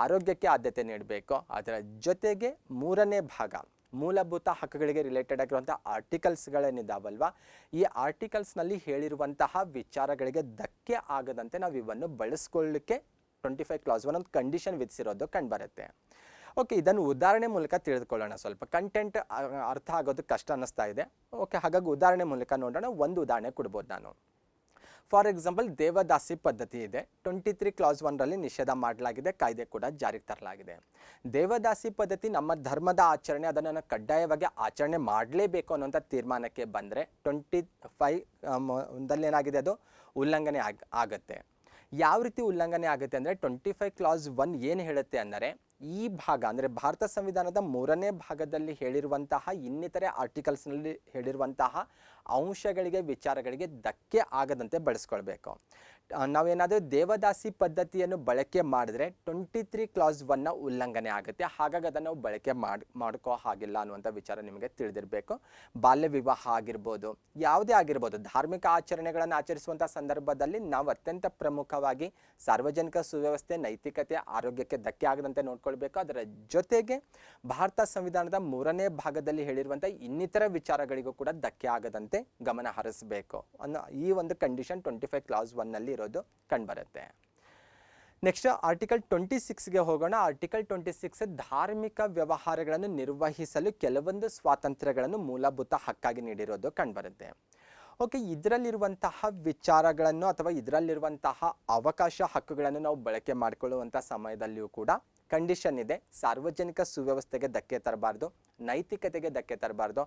ಆರೋಗ್ಯಕ್ಕೆ ಆದ್ಯತೆ ನೀಡಬೇಕು. ಅದರ ಜೊತೆಗೆ 3ನೇ ಭಾಗ ಮೂಲಭೂತ ಹಕ್ಕುಗಳಿಗೆ ರಿಲೇಟೆಡ್ ಆಗಿರುವಂಥ ಆರ್ಟಿಕಲ್ಸ್ಗಳೇನಿದ್ದಾವಲ್ವ, ಈ ಆರ್ಟಿಕಲ್ಸ್ನಲ್ಲಿ ಹೇಳಿರುವಂತಹ ವಿಚಾರಗಳಿಗೆ ಧಕ್ಕೆ ಆಗದಂತೆ ನಾವು ಇವನ್ನು ಬಳಸ್ಕೊಳ್ಳಿಕ್ಕೆ 25 ಕ್ಲಾಸ್ 1 ಒಂದು ಕಂಡೀಷನ್ ವಿಧಿಸಿರೋದು ಕಂಡುಬರುತ್ತೆ. ಓಕೆ, ಇದನ್ನು ಉದಾಹರಣೆ ಮೂಲಕ ತಿಳಿದುಕೊಳ್ಳೋಣ. ಸ್ವಲ್ಪ ಕಂಟೆಂಟ್ ಅರ್ಥ ಆಗೋದು ಕಷ್ಟ ಅನ್ನಿಸ್ತಾ ಇದೆ. ಓಕೆ, ಹಾಗಾಗಿ ಉದಾಹರಣೆ ಮೂಲಕ ನೋಡೋಣ. ಒಂದು ಉದಾಹರಣೆ ಕೊಡ್ಬೋದು ನಾನು. ಫಾರ್ ಎಕ್ಸಾಂಪಲ್, ದೇವದಾಸಿ ಪದ್ಧತಿ ಇದೆ. 23 ಕ್ಲಾಸ್ 1ರಲ್ಲಿ ನಿಷೇಧ ಮಾಡಲಾಗಿದೆ, ಕಾಯ್ದೆ ಕೂಡ ಜಾರಿಗೆ ತರಲಾಗಿದೆ. ದೇವದಾಸಿ ಪದ್ಧತಿ ನಮ್ಮ ಧರ್ಮದ ಆಚರಣೆ, ಅದನ್ನು ಕಡ್ಡಾಯವಾಗಿ ಆಚರಣೆ ಮಾಡಲೇಬೇಕು ಅನ್ನೋಂಥ ತೀರ್ಮಾನಕ್ಕೆ ಬಂದರೆ 25 ಏನಾಗಿದೆ, ಅದು ಉಲ್ಲಂಘನೆ ಆಗುತ್ತೆ. ಯಾವ ರೀತಿ ಉಲ್ಲಂಘನೆ ಆಗುತ್ತೆ ಅಂದರೆ 25 ಕ್ಲಾಸ್ 1 ಏನು ಹೇಳುತ್ತೆ ಅಂದರೆ, ಈ ಭಾಗ ಅಂದರೆ ಭಾರತ ಸಂವಿಧಾನದ 3ನೇ ಭಾಗದಲ್ಲಿ ಹೇಳಿರುವಂತಹ ಇನ್ನಿತರೆ ಆರ್ಟಿಕಲ್ಸ್ನಲ್ಲಿ ಹೇಳಿರುವಂತಹ ಅಂಶಗಳಿಗೆ, ವಿಚಾರಗಳಿಗೆ ಧಕ್ಕೆ ಆಗದಂತೆ ಬಳಸ್ಕೊಳ್ಬೇಕು. ನಾವೇನಾದರೂ ದೇವದಾಸಿ ಪದ್ಧತಿಯನ್ನು ಬಳಕೆ ಮಾಡಿದ್ರೆ 23 ಕ್ಲಾಸ್ 1ನ ಉಲ್ಲಂಘನೆ ಆಗುತ್ತೆ. ಹಾಗಾಗಿ ಅದನ್ನು ನಾವು ಬಳಕೆ ಮಾಡ್ಕೋ ಹಾಗಿಲ್ಲ ಅನ್ನುವಂಥ ವಿಚಾರ ನಿಮಗೆ ತಿಳಿದಿರಬೇಕು. ಬಾಲ್ಯ ವಿವಾಹ ಆಗಿರ್ಬೋದು, ಯಾವುದೇ ಆಗಿರ್ಬೋದು, ಧಾರ್ಮಿಕ ಆಚರಣೆಗಳನ್ನು ಆಚರಿಸುವಂಥ ಸಂದರ್ಭದಲ್ಲಿ ನಾವು ಅತ್ಯಂತ ಪ್ರಮುಖವಾಗಿ ಸಾರ್ವಜನಿಕ ಸುವ್ಯವಸ್ಥೆ, ನೈತಿಕತೆ, ಆರೋಗ್ಯಕ್ಕೆ ಧಕ್ಕೆ ಆಗದಂತೆ ನೋಡ್ಕೊಳ್ಬೇಕು. ಅದರ ಜೊತೆಗೆ ಭಾರತ ಸಂವಿಧಾನದ 3ನೇ ಭಾಗದಲ್ಲಿ ಹೇಳಿರುವಂಥ ಇನ್ನಿತರ ವಿಚಾರಗಳಿಗೂ ಕೂಡ ಧಕ್ಕೆ ಆಗದಂತೆ ಗಮನ ಹರಿಸಬೇಕು ಅನ್ನೋ ಈ ಒಂದು ಕಂಡೀಷನ್ 25 ಕ್ಲಾಸ್ 1ನಲ್ಲಿ ಇರೋದು ಕಂಡುಬರುತ್ತೆ. ನೆಕ್ಸ್ಟ್ ಆರ್ಟಿಕಲ್ 26ಗೆ ಹೋಗೋಣ. ಆರ್ಟಿಕಲ್ 26 ಧಾರ್ಮಿಕ ವ್ಯವಹಾರಗಳನ್ನು ನಿರ್ವಹಿಸಲು ಕೆಲವೊಂದು ಸ್ವಾತಂತ್ರ್ಯಗಳನ್ನು ಮೂಲಭೂತ ಹಕ್ಕಾಗಿ ನೀಡಿರೋದು ಕಂಡುಬರುತ್ತೆ. ಓಕೆ, ಇದರಲ್ಲಿರುವಂತಹ ವಿಚಾರಗಳನ್ನು ಅಥವಾ ಇದರಲ್ಲಿರುವಂತಹ ಅವಕಾಶ, ಹಕ್ಕುಗಳನ್ನು ನಾವು ಬಳಕೆ ಮಾಡಿಕೊಳ್ಳುವಂಥ ಸಮಯದಲ್ಲಿಯೂ ಕೂಡ ಕಂಡೀಷನ್ ಇದೆ. ಸಾರ್ವಜನಿಕ ಸುವ್ಯವಸ್ಥೆಗೆ ಧಕ್ಕೆ ತರಬಾರ್ದು, ನೈತಿಕತೆಗೆ ಧಕ್ಕೆ ತರಬಾರ್ದು,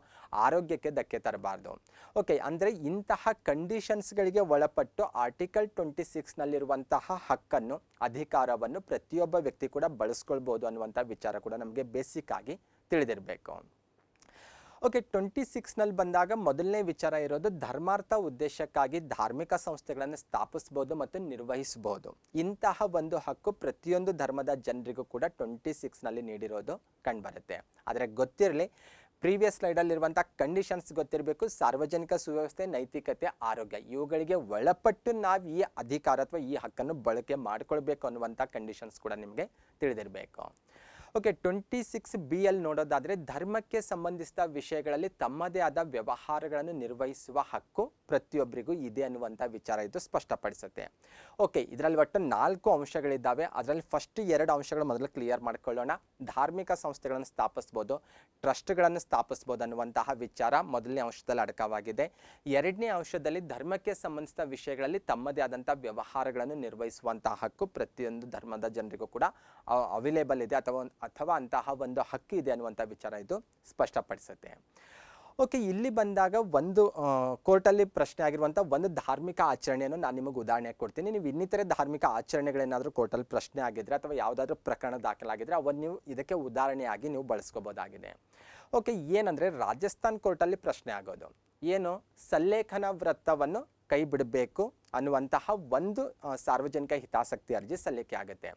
ಆರೋಗ್ಯಕ್ಕೆ ಧಕ್ಕೆ ತರಬಾರ್ದು. ಓಕೆ, ಅಂದರೆ ಇಂತಹ ಕಂಡೀಷನ್ಸ್ಗಳಿಗೆ ಒಳಪಟ್ಟು ಆರ್ಟಿಕಲ್ 26ನಲ್ಲಿರುವಂತಹ ಹಕ್ಕನ್ನು, ಅಧಿಕಾರವನ್ನು ಪ್ರತಿಯೊಬ್ಬ ವ್ಯಕ್ತಿ ಕೂಡ ಬಳಸ್ಕೊಳ್ಬೋದು ಅನ್ನುವಂಥ ವಿಚಾರ ಕೂಡ ನಮಗೆ ಬೇಸಿಕ್ ಆಗಿ ತಿಳಿದಿರಬೇಕು. ಓಕೆ, 26ನಲ್ಲಿ ಬಂದಾಗ ಮೊದಲನೇ ವಿಚಾರ ಇರೋದು ಧರ್ಮಾರ್ಥ ಉದ್ದೇಶಕ್ಕಾಗಿ ಧಾರ್ಮಿಕ ಸಂಸ್ಥೆಗಳನ್ನು ಸ್ಥಾಪಿಸ್ಬೋದು ಮತ್ತು ನಿರ್ವಹಿಸ್ಬೋದು. ಇಂತಹ ಒಂದು ಹಕ್ಕು ಪ್ರತಿಯೊಂದು ಧರ್ಮದ ಜನರಿಗೂ ಕೂಡ 26ನಲ್ಲಿ ನೀಡಿರೋದು ಕಂಡುಬರುತ್ತೆ. ಆದರೆ ಗೊತ್ತಿರಲಿ, ಪ್ರೀವಿಯಸ್ ಸ್ಲೈಡಲ್ಲಿರುವಂಥ ಕಂಡೀಷನ್ಸ್ ಗೊತ್ತಿರಬೇಕು. ಸಾರ್ವಜನಿಕ ಸುವ್ಯವಸ್ಥೆ, ನೈತಿಕತೆ, ಆರೋಗ್ಯ ಇವುಗಳಿಗೆ ಒಳಪಟ್ಟು ನಾವು ಈ ಅಧಿಕಾರ ಅಥವಾ ಈ ಹಕ್ಕನ್ನು ಬಳಕೆ ಮಾಡಿಕೊಳ್ಬೇಕು ಅನ್ನುವಂಥ ಕಂಡೀಷನ್ಸ್ ಕೂಡ ನಿಮಗೆ ತಿಳಿದಿರಬೇಕು. ಓಕೆ 26B ಅಲ್ಲಿ ನೋಡೋದಾದರೆ ಧರ್ಮಕ್ಕೆ ಸಂಬಂಧಿಸಿದ ವಿಷಯಗಳಲ್ಲಿ ತಮ್ಮದೇ ಆದ ವ್ಯವಹಾರಗಳನ್ನು ನಿರ್ವಹಿಸುವ ಹಕ್ಕು ಪ್ರತಿಯೊಬ್ಬರಿಗೂ ಇದೆ ಅನ್ನುವಂಥ ವಿಚಾರ ಇದು ಸ್ಪಷ್ಟಪಡಿಸುತ್ತೆ. ಓಕೆ, ಇದರಲ್ಲಿ ಒಟ್ಟು 4 ಅಂಶಗಳಿದ್ದಾವೆ. ಅದರಲ್ಲಿ ಫಸ್ಟ್ 2 ಅಂಶಗಳು ಮೊದಲು ಕ್ಲಿಯರ್ ಮಾಡ್ಕೊಳ್ಳೋಣ. ಧಾರ್ಮಿಕ ಸಂಸ್ಥೆಗಳನ್ನು ಸ್ಥಾಪಿಸ್ಬೋದು, ಟ್ರಸ್ಟ್ಗಳನ್ನು ಸ್ಥಾಪಿಸ್ಬೋದು ಅನ್ನುವಂತಹ ವಿಚಾರ ಮೊದಲನೇ ಅಂಶದಲ್ಲಿ ಅಡಕವಾಗಿದೆ. ಎರಡನೇ ಅಂಶದಲ್ಲಿ ಧರ್ಮಕ್ಕೆ ಸಂಬಂಧಿಸಿದ ವಿಷಯಗಳಲ್ಲಿ ತಮ್ಮದೇ ಆದಂಥ ವ್ಯವಹಾರಗಳನ್ನು ನಿರ್ವಹಿಸುವಂತಹ ಹಕ್ಕು ಪ್ರತಿಯೊಂದು ಧರ್ಮದ ಜನರಿಗೂ ಕೂಡ ಅವೈಲೇಬಲ್ ಇದೆ ಅಥವಾ ಅಂತಹ ಒಂದು ಹಕ್ಕು ಇದೆ ಅನ್ನುವಂಥ ವಿಚಾರ ಇದು ಸ್ಪಷ್ಟಪಡಿಸುತ್ತೆ. ಓಕೆ, ಇಲ್ಲಿ ಬಂದಾಗ ಒಂದು ಕೋರ್ಟಲ್ಲಿ ಪ್ರಶ್ನೆ ಆಗಿರುವಂಥ ಒಂದು ಧಾರ್ಮಿಕ ಆಚರಣೆಯನ್ನು ನಾನು ನಿಮಗೆ ಉದಾಹರಣೆ ಕೊಡ್ತೀನಿ. ನೀವು ಇನ್ನಿತರೆ ಧಾರ್ಮಿಕ ಆಚರಣೆಗಳೇನಾದರೂ ಕೋರ್ಟಲ್ಲಿ ಪ್ರಶ್ನೆ ಆಗಿದ್ರೆ ಅಥವಾ ಯಾವುದಾದ್ರೂ ಪ್ರಕರಣ ದಾಖಲಾಗಿದ್ರೆ ಅವನ್ನು ನೀವು ಇದಕ್ಕೆ ಉದಾಹರಣೆಯಾಗಿ ನೀವು ಬಳಸ್ಕೋಬೋದಾಗಿದೆ. ಓಕೆ, ಏನಂದರೆ ರಾಜಸ್ಥಾನ್ ಕೋರ್ಟಲ್ಲಿ ಪ್ರಶ್ನೆ ಆಗೋದು ಏನು, ಸಲ್ಲೇಖನ ವ್ರತವನ್ನು ಕೈ ಬಿಡಬೇಕು ಅನ್ನುವಂತಹ ಒಂದು ಸಾರ್ವಜನಿಕ ಹಿತಾಸಕ್ತಿ ಅರ್ಜಿ ಸಲ್ಲಿಕೆ ಆಗುತ್ತೆ.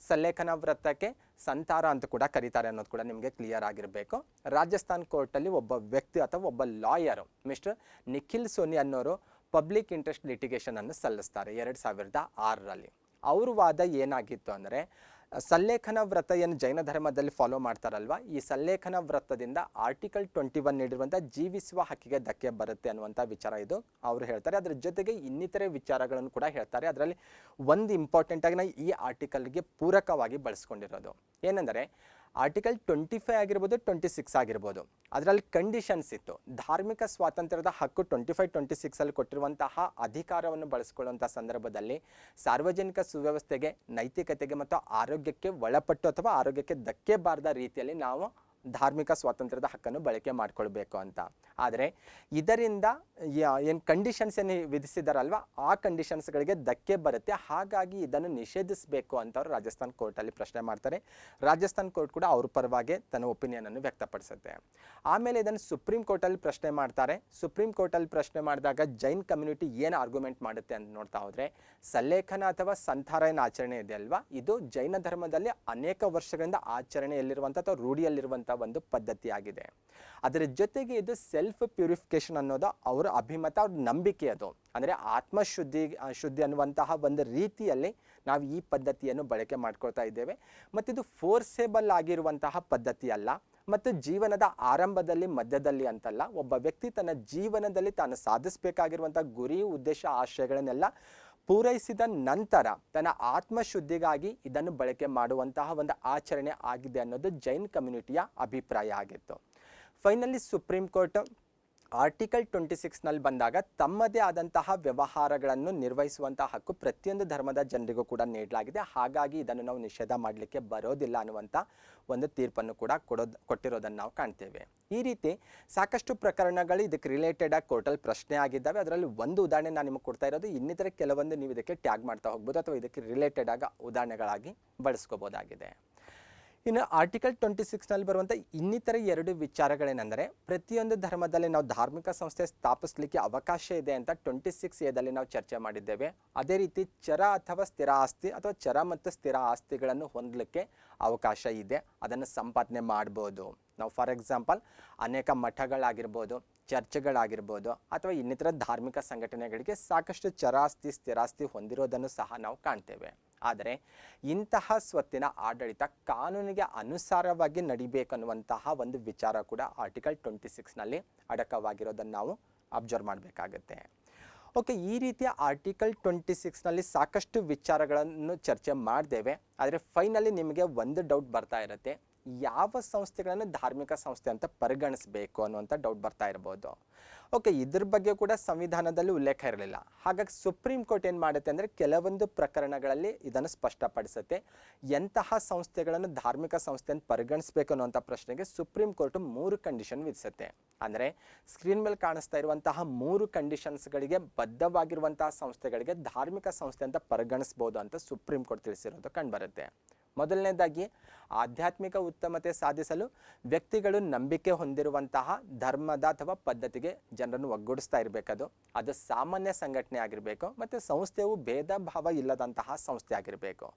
ಸಲ್ಲೇಖನ ವ್ರತಕ್ಕೆ ಸಂತಾರ ಅಂತ ಕೂಡ ಕರೀತಾರೆ ಅನ್ನೋದು ಕೂಡ ನಿಮಗೆ ಕ್ಲಿಯರ್ ಆಗಿರಬೇಕು. ರಾಜಸ್ಥಾನ್ ಕೋರ್ಟಲ್ಲಿ ಒಬ್ಬ ವ್ಯಕ್ತಿ ಅಥವಾ ಒಬ್ಬ ಲಾಯರು ಮಿಸ್ಟರ್ ನಿಖಿಲ್ ಸೋನಿ ಅನ್ನೋರು ಪಬ್ಲಿಕ್ ಇಂಟ್ರೆಸ್ಟ್ ಲಿಟಿಗೇಷನ್ ಅನ್ನು ಸಲ್ಲಿಸ್ತಾರೆ 2006ರಲ್ಲಿ. ಅವ್ರ ವಾದ ಏನಾಗಿತ್ತು ಅಂದರೆ, ಸಲ್ಲೇಖನ ವ್ರತ ಏನು ಜೈನ ಧರ್ಮದಲ್ಲಿ ಫಾಲೋ ಮಾಡ್ತಾರಲ್ವ, ಈ ಸಲ್ಲೇಖನ ವ್ರತದಿಂದ ಆರ್ಟಿಕಲ್ 21 ನೀಡಿರುವಂಥ ಜೀವಿಸುವ ಹಕ್ಕಿಗೆ ಧಕ್ಕೆ ಬರುತ್ತೆ ಅನ್ನುವಂಥ ವಿಚಾರ ಇದು ಅವರು ಹೇಳ್ತಾರೆ. ಅದರ ಜೊತೆಗೆ ಇನ್ನಿತರೆ ವಿಚಾರಗಳನ್ನು ಕೂಡ ಹೇಳ್ತಾರೆ. ಅದರಲ್ಲಿ ಒಂದು ಇಂಪಾರ್ಟೆಂಟಾಗಿ ನಾವು ಈ ಆರ್ಟಿಕಲ್ಗೆ ಪೂರಕವಾಗಿ ಬಳಸ್ಕೊಂಡಿರೋದು ಏನೆಂದರೆ, ಆರ್ಟಿಕಲ್ 25 ಆಗಿರ್ಬೋದು, 26 ಆಗಿರ್ಬೋದು, ಅದರಲ್ಲಿ ಕಂಡೀಷನ್ಸ್ ಇತ್ತು. ಧಾರ್ಮಿಕ ಸ್ವಾತಂತ್ರ್ಯದ ಹಕ್ಕು 25-26 ಕೊಟ್ಟಿರುವಂತಹ ಅಧಿಕಾರವನ್ನು ಬಳಸ್ಕೊಳ್ಳುವಂಥ ಸಂದರ್ಭದಲ್ಲಿ ಸಾರ್ವಜನಿಕ ಸುವ್ಯವಸ್ಥೆಗೆ, ನೈತಿಕತೆಗೆ ಮತ್ತು ಆರೋಗ್ಯಕ್ಕೆ ಒಳಪಟ್ಟು ಅಥವಾ ಆರೋಗ್ಯಕ್ಕೆ ಧಕ್ಕೆ ಬಾರದ ರೀತಿಯಲ್ಲಿ ನಾವು ಧಾರ್ಮಿಕ ಸ್ವಾತಂತ್ರ್ಯದ ಹಕ್ಕನ್ನು ಬಳಕೆ ಮಾಡಿಕೊಳ್ಬೇಕು ಅಂತ. ಆದರೆ ಇದರಿಂದ ಏನು ಕಂಡೀಷನ್ಸ್ ಏನು ವಿಧಿಸಿದಾರಲ್ವ, ಆ ಕಂಡೀಷನ್ಸ್ಗಳಿಗೆ ಧಕ್ಕೆ ಬರುತ್ತೆ. ಹಾಗಾಗಿ ಇದನ್ನು ನಿಷೇಧಿಸಬೇಕು ಅಂತ ಅವರು ರಾಜಸ್ಥಾನ್ ಕೋರ್ಟಲ್ಲಿ ಪ್ರಶ್ನೆ ಮಾಡ್ತಾರೆ. ರಾಜಸ್ಥಾನ್ ಕೋರ್ಟ್ ಕೂಡ ಅವ್ರ ಪರವಾಗಿ ತನ್ನ ಒಪಿನಿಯನನ್ನು ವ್ಯಕ್ತಪಡಿಸುತ್ತೆ. ಆಮೇಲೆ ಇದನ್ನು ಸುಪ್ರೀಂ ಕೋರ್ಟಲ್ಲಿ ಪ್ರಶ್ನೆ ಮಾಡ್ತಾರೆ. ಸುಪ್ರೀಂ ಕೋರ್ಟಲ್ಲಿ ಪ್ರಶ್ನೆ ಮಾಡಿದಾಗ ಜೈನ್ ಕಮ್ಯುನಿಟಿ ಏನು ಆರ್ಗ್ಯುಮೆಂಟ್ ಮಾಡುತ್ತೆ ಅಂತ ನೋಡ್ತಾ ಹೋದರೆ, ಸಲ್ಲೇಖನ ಅಥವಾ ಸಂತಾರ ಏನು ಆಚರಣೆ ಇದೆ ಅಲ್ವಾ, ಇದು ಜೈನ ಧರ್ಮದಲ್ಲಿ ಅನೇಕ ವರ್ಷಗಳಿಂದ ಆಚರಣೆಯಲ್ಲಿರುವಂಥ ಅಥವಾ ರೂಢಿಯಲ್ಲಿರುವಂಥ ಒಂದು ಪದ್ಧತಿಯಾಗಿದೆ. ಅದರ ಜೊತೆಗೆ ಇದು ಸೆಲ್ಫ್ ಪ್ಯೂರಿಫಿಕೇಶನ್ ಅನ್ನೋದು ಅವರ ಅಭಿಮತ, ಅವ್ರ ನಂಬಿಕೆ. ಅದು ಅಂದರೆ ಶುದ್ಧಿ ಅನ್ನುವಂತಹ ಒಂದು ರೀತಿಯಲ್ಲಿ ನಾವು ಈ ಪದ್ಧತಿಯನ್ನು ಬಳಕೆ ಮಾಡ್ಕೊಳ್ತಾ ಇದ್ದೇವೆ. ಮತ್ತು ಇದು ಫೋರ್ಸೇಬಲ್ ಆಗಿರುವಂತಹ ಪದ್ಧತಿ ಅಲ್ಲ, ಮತ್ತು ಜೀವನದ ಆರಂಭದಲ್ಲಿ ಮಧ್ಯದಲ್ಲಿ ಅಂತಲ್ಲ, ಒಬ್ಬ ವ್ಯಕ್ತಿ ತನ್ನ ಜೀವನದಲ್ಲಿ ತಾನು ಸಾಧಿಸಬೇಕಾಗಿರುವಂಥ ಗುರಿ, ಉದ್ದೇಶ, ಆಶಯಗಳನ್ನೆಲ್ಲ ಪೂರೈಸಿದ ನಂತರ ತನ್ನ ಆತ್ಮಶುದ್ಧಿಗಾಗಿ ಇದನ್ನು ಬಳಕೆ ಮಾಡುವಂತಹ ಒಂದು ಆಚರಣೆ ಆಗಿದೆ ಅನ್ನೋದು ಜೈನ್ ಕಮ್ಯುನಿಟಿಯ ಅಭಿಪ್ರಾಯ ಆಗಿತ್ತು. ಫೈನಲಿ ಸುಪ್ರೀಂ ಕೋರ್ಟ್ ಆರ್ಟಿಕಲ್ 26ನಲ್ಲಿ ಬಂದಾಗ ತಮ್ಮದೇ ಆದಂತಹ ವ್ಯವಹಾರಗಳನ್ನು ನಿರ್ವಹಿಸುವಂತಹ ಹಕ್ಕು ಪ್ರತಿಯೊಂದು ಧರ್ಮದ ಜನರಿಗೂ ಕೂಡ ನೀಡಲಾಗಿದೆ. ಹಾಗಾಗಿ ಇದನ್ನು ನಾವು ನಿಷೇಧ ಮಾಡಲಿಕ್ಕೆ ಬರೋದಿಲ್ಲ ಅನ್ನುವಂಥ ಒಂದು ತೀರ್ಪನ್ನು ಕೂಡ ಕೊಟ್ಟಿರೋದನ್ನು ನಾವು ಕಾಣ್ತೇವೆ. ಈ ರೀತಿ ಸಾಕಷ್ಟು ಪ್ರಕರಣಗಳು ಇದಕ್ಕೆ ರಿಲೇಟೆಡ್ ಆಗಿ ಕೋರ್ಟಲ್ಲಿ ಪ್ರಶ್ನೆ ಆಗಿದ್ದಾವೆ. ಅದರಲ್ಲಿ ಒಂದು ಉದಾಹರಣೆ ನಾನು ನಿಮಗೆ ಕೊಡ್ತಾ ಇರೋದು. ಇನ್ನಿತರ ಕೆಲವೊಂದು ನೀವು ಇದಕ್ಕೆ ಟ್ಯಾಗ್ ಮಾಡ್ತಾ ಹೋಗ್ಬೋದು ಅಥವಾ ಇದಕ್ಕೆ ರಿಲೇಟೆಡ್ ಆಗಿ ಉದಾಹರಣೆಗಳಾಗಿ ಬಳಸ್ಕೋಬೋದಾಗಿದೆ. ಇನ್ನು ಆರ್ಟಿಕಲ್ 26ನಲ್ಲಿ ಬರುವಂಥ ಇನ್ನಿತರ 2 ವಿಚಾರಗಳೇನೆಂದರೆ, ಪ್ರತಿಯೊಂದು ಧರ್ಮದಲ್ಲಿ ನಾವು ಧಾರ್ಮಿಕ ಸಂಸ್ಥೆ ಸ್ಥಾಪಿಸಲಿಕ್ಕೆ ಅವಕಾಶ ಇದೆ ಅಂತ 26A ನಾವು ಚರ್ಚೆ ಮಾಡಿದ್ದೇವೆ. ಅದೇ ರೀತಿ ಚರ ಅಥವಾ ಸ್ಥಿರ ಆಸ್ತಿ ಅಥವಾ ಚರ ಮತ್ತು ಸ್ಥಿರ ಆಸ್ತಿಗಳನ್ನು ಹೊಂದಲಿಕ್ಕೆ ಅವಕಾಶ ಇದೆ, ಅದನ್ನು ಸಂಪಾದನೆ ಮಾಡ್ಬೋದು. ನಾವು ಫಾರ್ ಎಕ್ಸಾಂಪಲ್ ಅನೇಕ ಮಠಗಳಾಗಿರ್ಬೋದು, ಚರ್ಚ್ಗಳಾಗಿರ್ಬೋದು ಅಥವಾ ಇನ್ನಿತರ ಧಾರ್ಮಿಕ ಸಂಘಟನೆಗಳಿಗೆ ಸಾಕಷ್ಟು ಚರಾಸ್ತಿ ಸ್ಥಿರಾಸ್ತಿ ಹೊಂದಿರೋದನ್ನು ಸಹ ನಾವು ಕಾಣ್ತೇವೆ. ಆದರೆ ಇಂತಹ ಸ್ವತ್ತಿನ ಆಡಳಿತ ಕಾನೂನಿಗೆ ಅನುಸಾರವಾಗಿ ನಡಿಬೇಕನ್ನುವಂತಹ ಒಂದು ವಿಚಾರ ಕೂಡ ಆರ್ಟಿಕಲ್ 26ನಲ್ಲಿ ಅಡಕವಾಗಿರೋದನ್ನು ನಾವು ಅಬ್ಸರ್ವ್ ಮಾಡಬೇಕಾಗತ್ತೆ. ಓಕೆ, ಈ ರೀತಿಯ ಆರ್ಟಿಕಲ್ 26ನಲ್ಲಿ ಸಾಕಷ್ಟು ವಿಚಾರಗಳನ್ನು ಚರ್ಚೆ ಮಾಡಿದ್ದೇವೆ. ಆದರೆ ಫೈನಲಿ ನಿಮಗೆ ಒಂದು ಡೌಟ್ ಬರ್ತಾ ಇರುತ್ತೆ, ಯಾವ ಸಂಸ್ಥೆಗಳನ್ನು ಧಾರ್ಮಿಕ ಸಂಸ್ಥೆ ಅಂತ ಪರಿಗಣಿಸಬೇಕು ಅನ್ನುವಂಥ ಡೌಟ್ ಬರ್ತಾ ಇರ್ಬೋದು. ಓಕೆ, ಇದ್ರ ಬಗ್ಗೆ ಕೂಡ ಸಂವಿಧಾನದಲ್ಲಿ ಉಲ್ಲೇಖ ಇರಲಿಲ್ಲ. ಹಾಗಾಗಿ ಸುಪ್ರೀಂ ಕೋರ್ಟ್ ಏನು ಮಾಡುತ್ತೆ ಅಂದರೆ, ಕೆಲವೊಂದು ಪ್ರಕರಣಗಳಲ್ಲಿ ಇದನ್ನು ಸ್ಪಷ್ಟಪಡಿಸುತ್ತೆ. ಎಂತಹ ಸಂಸ್ಥೆಗಳನ್ನು ಧಾರ್ಮಿಕ ಸಂಸ್ಥೆ ಅಂತ ಪರಿಗಣಿಸಬೇಕು ಅನ್ನುವಂಥ ಪ್ರಶ್ನೆಗೆ ಸುಪ್ರೀಂ ಕೋರ್ಟ್ 3 ಕಂಡೀಷನ್ ವಿಧಿಸುತ್ತೆ. ಅಂದರೆ ಸ್ಕ್ರೀನ್ ಮೇಲೆ ಕಾಣಿಸ್ತಾ ಇರುವಂತಹ 3 ಕಂಡೀಷನ್ಸ್ಗಳಿಗೆ ಬದ್ಧವಾಗಿರುವಂತಹ ಸಂಸ್ಥೆಗಳಿಗೆ ಧಾರ್ಮಿಕ ಸಂಸ್ಥೆ ಅಂತ ಪರಿಗಣಿಸ್ಬೋದು ಅಂತ ಸುಪ್ರೀಂ ಕೋರ್ಟ್ ತಿಳಿಸಿರೋದು ಕಂಡುಬರುತ್ತೆ. ಮೊದಲನೇದಾಗಿ, ಆಧ್ಯಾತ್ಮಿಕ ಉತ್ತಮತೆ ಸಾಧಿಸಲು ವ್ಯಕ್ತಿಗಳು ನಂಬಿಕೆ ಹೊಂದಿರುವಂತಹ ಧರ್ಮದ ಅಥವಾ ಪದ್ಧತಿಗೆ ಜನರನ್ನು ಒಗ್ಗೂಡಿಸ್ತಾ ಇರಬೇಕದು. ಅದು ಸಾಮಾನ್ಯ ಸಂಘಟನೆ ಆಗಿರಬೇಕು ಮತ್ತು ಸಂಸ್ಥೆಯು ಭೇದ ಭಾವ ಇಲ್ಲದಂತಹ ಸಂಸ್ಥೆ ಆಗಿರಬೇಕು.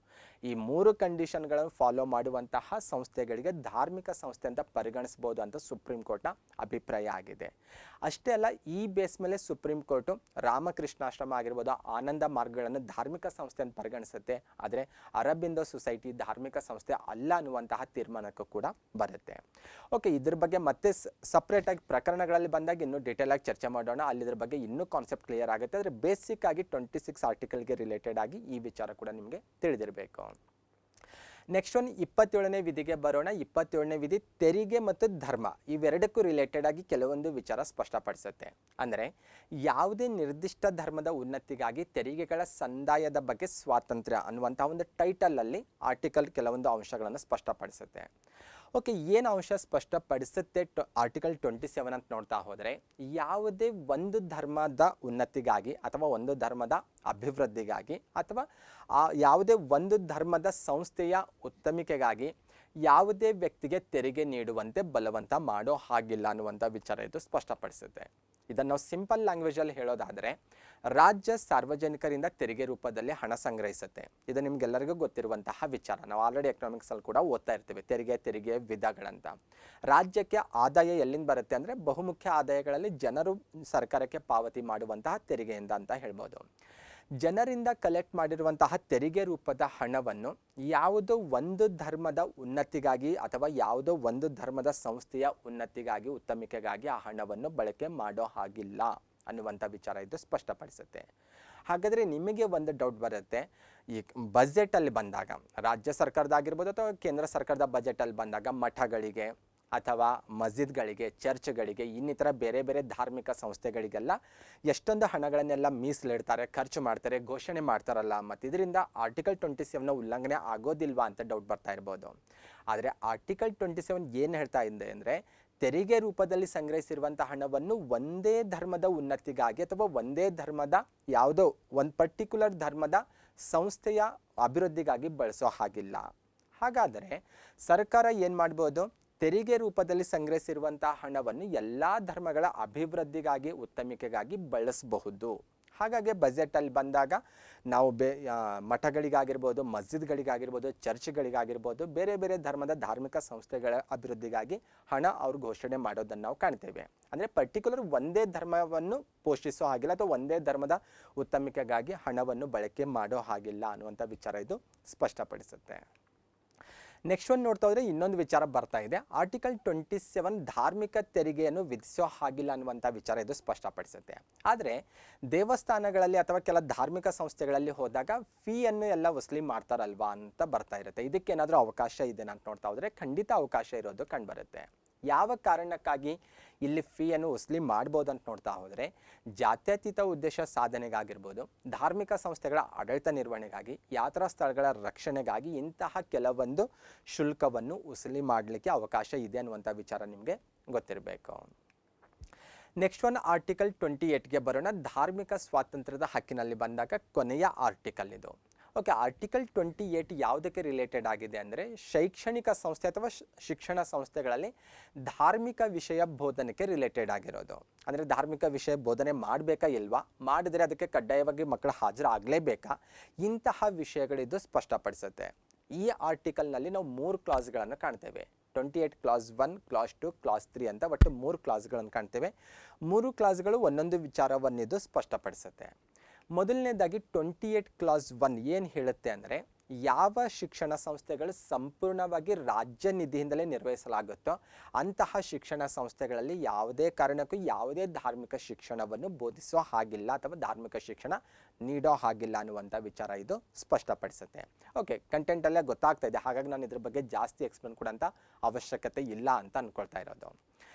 ಈ 3 ಕಂಡೀಷನ್ಗಳನ್ನು ಫಾಲೋ ಮಾಡುವಂತಹ ಸಂಸ್ಥೆಗಳಿಗೆ ಧಾರ್ಮಿಕ ಸಂಸ್ಥೆ ಅಂತ ಪರಿಗಣಿಸ್ಬೋದು ಅಂತ ಸುಪ್ರೀಂ ಕೋರ್ಟ್ನ ಅಭಿಪ್ರಾಯ ಆಗಿದೆ. ಅಷ್ಟೇ ಅಲ್ಲ, ಈ ಬೇಸ್ ಮೇಲೆ ಸುಪ್ರೀಂ ಕೋರ್ಟು ರಾಮಕೃಷ್ಣಾಶ್ರಮ ಆಗಿರ್ಬೋದು, ಆನಂದ ಮಾರ್ಗಗಳನ್ನು ಧಾರ್ಮಿಕ ಸಂಸ್ಥೆ ಅಂತ ಪರಿಗಣಿಸುತ್ತೆ. ಆದರೆ ಅರಬಿಂದೋ ಸೊಸೈಟಿ ಧಾರ್ಮಿಕ ಸಂಸ್ಥೆ ಅಲ್ಲ ಅನ್ನುವಂತಹ ತೀರ್ಮಾನಕ್ಕೂ ಕೂಡ ಬರುತ್ತೆ. ಓಕೆ, ಇದ್ರ ಬಗ್ಗೆ ಮತ್ತೆ ಸಪ್ರೇಟಾಗಿ ಪ್ರಕರಣಗಳಲ್ಲಿ ಬಂದಾಗ ಇನ್ನೂ ಡೀಟೇಲಾಗಿ ಚರ್ಚೆ ಮಾಡೋಣ. ಅಲ್ಲಿ ಇದ್ರ ಬಗ್ಗೆ ಇನ್ನೂ ಕಾನ್ಸೆಪ್ಟ್ ಕ್ಲಿಯರ್ ಆಗುತ್ತೆ. ಆದರೆ ಬೇಸಿಕ್ ಆಗಿ 26 ಆರ್ಟಿಕಲ್ಗೆ ರಿಲೇಟೆಡ್ ಆಗಿ ಈ ವಿಚಾರ ಕೂಡ ನಿಮಗೆ ತಿಳಿದಿರಬೇಕು. ನೆಕ್ಸ್ಟ್ ಒನ್ 27ನೇ ವಿಧಿಗೆ ಬರೋಣ. 27ನೇ ವಿಧಿ ತೆರಿಗೆ ಮತ್ತು ಧರ್ಮ ಇವೆರಡಕ್ಕೂ ರಿಲೇಟೆಡ್ ಆಗಿ ಕೆಲವೊಂದು ವಿಚಾರ ಸ್ಪಷ್ಟಪಡಿಸುತ್ತೆ. ಅಂದರೆ ಯಾವುದೇ ನಿರ್ದಿಷ್ಟ ಧರ್ಮದ ಉನ್ನತಿಗಾಗಿ ತೆರಿಗೆಗಳ ಸಂದಾಯದ ಬಗ್ಗೆ ಸ್ವಾತಂತ್ರ್ಯ ಅನ್ನುವಂಥ ಒಂದು ಟೈಟಲಲ್ಲಿ ಆರ್ಟಿಕಲ್ ಕೆಲವೊಂದು ಅಂಶಗಳನ್ನು ಸ್ಪಷ್ಟಪಡಿಸುತ್ತೆ. ಓಕೆ, ಏನು ಅಂಶ ಸ್ಪಷ್ಟಪಡಿಸುತ್ತೆ ಆರ್ಟಿಕಲ್ 27 ಅಂತ ನೋಡ್ತಾ ಹೋದರೆ, ಯಾವುದೇ ಒಂದು ಧರ್ಮದ ಉನ್ನತಿಗಾಗಿ ಅಥವಾ ಒಂದು ಧರ್ಮದ ಅಭಿವೃದ್ಧಿಗಾಗಿ ಅಥವಾ ಯಾವುದೇ ಒಂದು ಧರ್ಮದ ಸಂಸ್ಥೆಯ ಉತ್ತಮಿಕೆಗಾಗಿ ಯಾವುದೇ ವ್ಯಕ್ತಿಗೆ ತೆರಿಗೆ ನೀಡುವಂತೆ ಬಲವಂತ ಮಾಡೋ ಹಾಗಿಲ್ಲ ಅನ್ನುವಂಥ ವಿಚಾರ ಇದು ಸ್ಪಷ್ಟಪಡಿಸುತ್ತೆ. ಇದನ್ನು ನಾವು ಸಿಂಪಲ್ ಲ್ಯಾಂಗ್ವೇಜಲ್ಲಿ ಹೇಳೋದಾದರೆ, ರಾಜ್ಯ ಸಾರ್ವಜನಿಕರಿಂದ ತೆರಿಗೆ ರೂಪದಲ್ಲಿ ಹಣ ಸಂಗ್ರಹಿಸುತ್ತೆ. ಇದು ನಿಮ್ಗೆಲ್ಲರಿಗೂ ಗೊತ್ತಿರುವಂತಹ ವಿಚಾರ. ನಾವು ಆಲ್ರೆಡಿ ಎಕನಾಮಿಕ್ಸಲ್ಲಿ ಕೂಡ ಓದ್ತಾ ಇರ್ತೀವಿ ತೆರಿಗೆ ವಿಧಗಳಂತ. ರಾಜ್ಯಕ್ಕೆ ಆದಾಯ ಎಲ್ಲಿಂದ ಬರುತ್ತೆ ಅಂದರೆ, ಬಹುಮುಖ್ಯ ಆದಾಯಗಳಲ್ಲಿ ಜನರು ಸರ್ಕಾರಕ್ಕೆ ಪಾವತಿ ಮಾಡುವಂತಹ ತೆರಿಗೆಯಿಂದ ಅಂತ ಹೇಳ್ಬೋದು. ಜನರಿಂದ ಕಲೆಕ್ಟ್ ಮಾಡಿರುವಂತಹ ತೆರಿಗೆ ರೂಪದ ಹಣವನ್ನು ಯಾವುದೋ ಒಂದು ಧರ್ಮದ ಉನ್ನತಿಗಾಗಿ ಅಥವಾ ಯಾವುದೋ ಒಂದು ಧರ್ಮದ ಸಂಸ್ಥೆಯ ಉನ್ನತಿಗಾಗಿ ಉತ್ತಮಿಕೆಗಾಗಿ ಆ ಹಣವನ್ನು ಬಳಕೆ ಮಾಡೋ ಹಾಗಿಲ್ಲ ಅನ್ನುವಂಥ ವಿಚಾರ ಇದು ಸ್ಪಷ್ಟಪಡಿಸುತ್ತೆ. ಹಾಗಾದರೆ ನಿಮಗೆ ಒಂದು ಡೌಟ್ ಬರುತ್ತೆ, ಈ ಬಜೆಟಲ್ಲಿ ಬಂದಾಗ ರಾಜ್ಯ ಸರ್ಕಾರದಾಗಿರ್ಬೋದು ಅಥವಾ ಕೇಂದ್ರ ಸರ್ಕಾರದ ಬಜೆಟಲ್ಲಿ ಬಂದಾಗ ಮಠಗಳಿಗೆ ಅಥವಾ ಮಸ್ಜಿದ್ಗಳಿಗೆ, ಚರ್ಚ್ಗಳಿಗೆ, ಇನ್ನಿತರ ಬೇರೆ ಬೇರೆ ಧಾರ್ಮಿಕ ಸಂಸ್ಥೆಗಳಿಗೆಲ್ಲ ಎಷ್ಟೊಂದು ಹಣಗಳನ್ನೆಲ್ಲ ಮೀಸಲಿಡ್ತಾರೆ, ಖರ್ಚು ಮಾಡ್ತಾರೆ, ಘೋಷಣೆ ಮಾಡ್ತಾರಲ್ಲ, ಮತ್ತು ಇದರಿಂದ ಆರ್ಟಿಕಲ್ 27ನ ಉಲ್ಲಂಘನೆ ಆಗೋದಿಲ್ವಾ ಅಂತ ಡೌಟ್ ಬರ್ತಾ ಇರ್ಬೋದು. ಆದರೆ ಆರ್ಟಿಕಲ್ 27 ಏನು ಹೇಳ್ತಾ ಇದೆ ಅಂದರೆ, ತೆರಿಗೆ ರೂಪದಲ್ಲಿ ಸಂಗ್ರಹಿಸಿರುವಂಥ ಹಣವನ್ನು ಒಂದೇ ಧರ್ಮದ ಉನ್ನತಿಗಾಗಿ ಅಥವಾ ಒಂದೇ ಧರ್ಮದ ಯಾವುದೋ ಒಂದು ಪರ್ಟಿಕ್ಯುಲರ್ ಧರ್ಮದ ಸಂಸ್ಥೆಯ ಅಭಿವೃದ್ಧಿಗಾಗಿ ಬಳಸೋ ಹಾಗಿಲ್ಲ. ಹಾಗಾದರೆ ಸರ್ಕಾರ ಏನು ಮಾಡ್ಬೋದು, ತೆರಿಗೆ ರೂಪದಲ್ಲಿ ಸಂಗ್ರಹಿಸಿರುವಂತಹ ಹಣವನ್ನು ಎಲ್ಲ ಧರ್ಮಗಳ ಅಭಿವೃದ್ಧಿಗಾಗಿ ಉತ್ತಮಿಕೆಗಾಗಿ ಬಳಸಬಹುದು. ಹಾಗಾಗಿ ಬಜೆಟಲ್ಲಿ ಬಂದಾಗ ನಾವು ಮಠಗಳಿಗಾಗಿರ್ಬೋದು, ಮಸ್ಜಿದ್ಗಳಿಗಾಗಿರ್ಬೋದು, ಚರ್ಚ್ಗಳಿಗಾಗಿರ್ಬೋದು, ಬೇರೆ ಬೇರೆ ಧರ್ಮದ ಧಾರ್ಮಿಕ ಸಂಸ್ಥೆಗಳ ಅಭಿವೃದ್ಧಿಗಾಗಿ ಹಣ ಅವ್ರು ಘೋಷಣೆ ಮಾಡೋದನ್ನು ನಾವು ಕಾಣ್ತೇವೆ. ಅಂದರೆ ಪರ್ಟಿಕ್ಯುಲರ್ ಒಂದೇ ಧರ್ಮವನ್ನು ಪೋಷಿಸೋ ಹಾಗಿಲ್ಲ ಅಥವಾ ಒಂದೇ ಧರ್ಮದ ಉತ್ತಮಿಕೆಗಾಗಿ ಹಣವನ್ನು ಬಳಕೆ ಮಾಡೋ ಹಾಗಿಲ್ಲ ಅನ್ನುವಂಥ ವಿಚಾರ ಇದು ಸ್ಪಷ್ಟಪಡಿಸುತ್ತೆ. ನೆಕ್ಸ್ಟ್ ಒಂದು ನೋಡ್ತಾ ಹೋದರೆ ಇನ್ನೊಂದು ವಿಚಾರ ಬರ್ತಾ ಇದೆ. ಆರ್ಟಿಕಲ್ 27 ಧಾರ್ಮಿಕ ತೆರಿಗೆಯನ್ನು ವಿಧಿಸೋ ಹಾಗಿಲ್ಲ ಅನ್ನುವಂಥ ವಿಚಾರ ಇದು ಸ್ಪಷ್ಟಪಡಿಸುತ್ತೆ. ಆದರೆ ದೇವಸ್ಥಾನಗಳಲ್ಲಿ ಅಥವಾ ಕೆಲ ಧಾರ್ಮಿಕ ಸಂಸ್ಥೆಗಳಲ್ಲಿ ಹೋದಾಗ ಫೀಯನ್ನು ಎಲ್ಲ ವಸೂಲಿ ಮಾಡ್ತಾರಲ್ವಾ ಅಂತ ಬರ್ತಾ ಇರುತ್ತೆ. ಇದಕ್ಕೇನಾದರೂ ಅವಕಾಶ ಇದೆ ಅಂತ ನೋಡ್ತಾ ಹೋದರೆ ಖಂಡಿತ ಅವಕಾಶ ಇರೋದು ಕಂಡುಬರುತ್ತೆ. ಯಾವ ಕಾರಣಕ್ಕಾಗಿ ಇಲ್ಲಿ ಫೀಯನ್ನು ವಸೂಲಿ ಮಾಡ್ಬೋದು ಅಂತ ನೋಡ್ತಾ ಹೋದರೆ, ಜಾತ್ಯತೀತ ಉದ್ದೇಶ ಸಾಧನೆಗಾಗಿರ್ಬೋದು, ಧಾರ್ಮಿಕ ಸಂಸ್ಥೆಗಳ ಆಡಳಿತ ನಿರ್ವಹಣೆಗಾಗಿ, ಯಾತ್ರಾ ಸ್ಥಳಗಳ ರಕ್ಷಣೆಗಾಗಿ ಇಂತಹ ಕೆಲವೊಂದು ಶುಲ್ಕವನ್ನು ವಸೂಲಿ ಮಾಡಲಿಕ್ಕೆ ಅವಕಾಶ ಇದೆ ಅನ್ನುವಂಥ ವಿಚಾರ ನಿಮಗೆ ಗೊತ್ತಿರಬೇಕು. ನೆಕ್ಸ್ಟ್ ಒನ್ ಆರ್ಟಿಕಲ್ 28ಗೆ ಬರೋಣ. ಧಾರ್ಮಿಕ ಸ್ವಾತಂತ್ರ್ಯದ ಹಕ್ಕಿನಲ್ಲಿ ಬಂದಾಗ ಕೊನೆಯ ಆರ್ಟಿಕಲ್ ಇದು. ಓಕೆ, ಆರ್ಟಿಕಲ್ 28 ಯಾವುದಕ್ಕೆ ರಿಲೇಟೆಡ್ ಆಗಿದೆ ಅಂದರೆ, ಶೈಕ್ಷಣಿಕ ಸಂಸ್ಥೆ ಅಥವಾ ಶಿಕ್ಷಣ ಸಂಸ್ಥೆಗಳಲ್ಲಿ ಧಾರ್ಮಿಕ ವಿಷಯ ಬೋಧನೆಗೆ ರಿಲೇಟೆಡ್ ಆಗಿರೋದು. ಅಂದರೆ ಧಾರ್ಮಿಕ ವಿಷಯ ಬೋಧನೆ ಮಾಡಬೇಕಾ ಇಲ್ವಾ, ಮಾಡಿದರೆ ಅದಕ್ಕೆ ಕಡ್ಡಾಯವಾಗಿ ಮಕ್ಕಳು ಹಾಜರಾಗಲೇಬೇಕಾ, ಇಂತಹ ವಿಷಯಗಳಿದು ಸ್ಪಷ್ಟಪಡಿಸುತ್ತೆ. ಈ ಆರ್ಟಿಕಲ್ನಲ್ಲಿ ನಾವು 3 ಕ್ಲಾಸ್ಗಳನ್ನು ಕಾಣ್ತೇವೆ. 28 ಕ್ಲಾಸ್ 1, ಕ್ಲಾಸ್ 2, ಕ್ಲಾಸ್ 3 ಅಂತ ಒಟ್ಟು 3 ಕ್ಲಾಸ್ಗಳನ್ನು ಕಾಣ್ತೇವೆ. 3 ಕ್ಲಾಸ್ಗಳು ಒಂದೊಂದು ವಿಚಾರವನ್ನಿದು ಸ್ಪಷ್ಟಪಡಿಸುತ್ತೆ. ಮೊದಲನೇದಾಗಿ 28 ಕ್ಲಾಸ್ 1 ಏನು ಹೇಳುತ್ತೆ ಅಂದರೆ, ಯಾವ ಶಿಕ್ಷಣ ಸಂಸ್ಥೆಗಳು ಸಂಪೂರ್ಣವಾಗಿ ರಾಜ್ಯ ನಿಧಿಯಿಂದಲೇ ನಿರ್ವಹಿಸಲಾಗುತ್ತೋ ಅಂತಹ ಶಿಕ್ಷಣ ಸಂಸ್ಥೆಗಳಲ್ಲಿ ಯಾವುದೇ ಕಾರಣಕ್ಕೂ ಯಾವುದೇ ಧಾರ್ಮಿಕ ಶಿಕ್ಷಣವನ್ನು ಬೋಧಿಸೋ ಹಾಗಿಲ್ಲ ಅಥವಾ ಧಾರ್ಮಿಕ ಶಿಕ್ಷಣ ನೀಡೋ ಹಾಗಿಲ್ಲ ಅನ್ನುವಂಥ ವಿಚಾರ ಇದು ಸ್ಪಷ್ಟಪಡಿಸುತ್ತೆ. ಓಕೆ, ಕಂಟೆಂಟಲ್ಲೇ ಗೊತ್ತಾಗ್ತಾ ಇದೆ, ಹಾಗಾಗಿ ನಾನು ಇದ್ರ ಬಗ್ಗೆ ಜಾಸ್ತಿ ಎಕ್ಸ್ಪ್ಲೇನ್ ಕೊಡೋಂಥ ಅವಶ್ಯಕತೆ ಇಲ್ಲ ಅಂತ ಅಂದ್ಕೊಳ್ತಾ ಇರೋದು.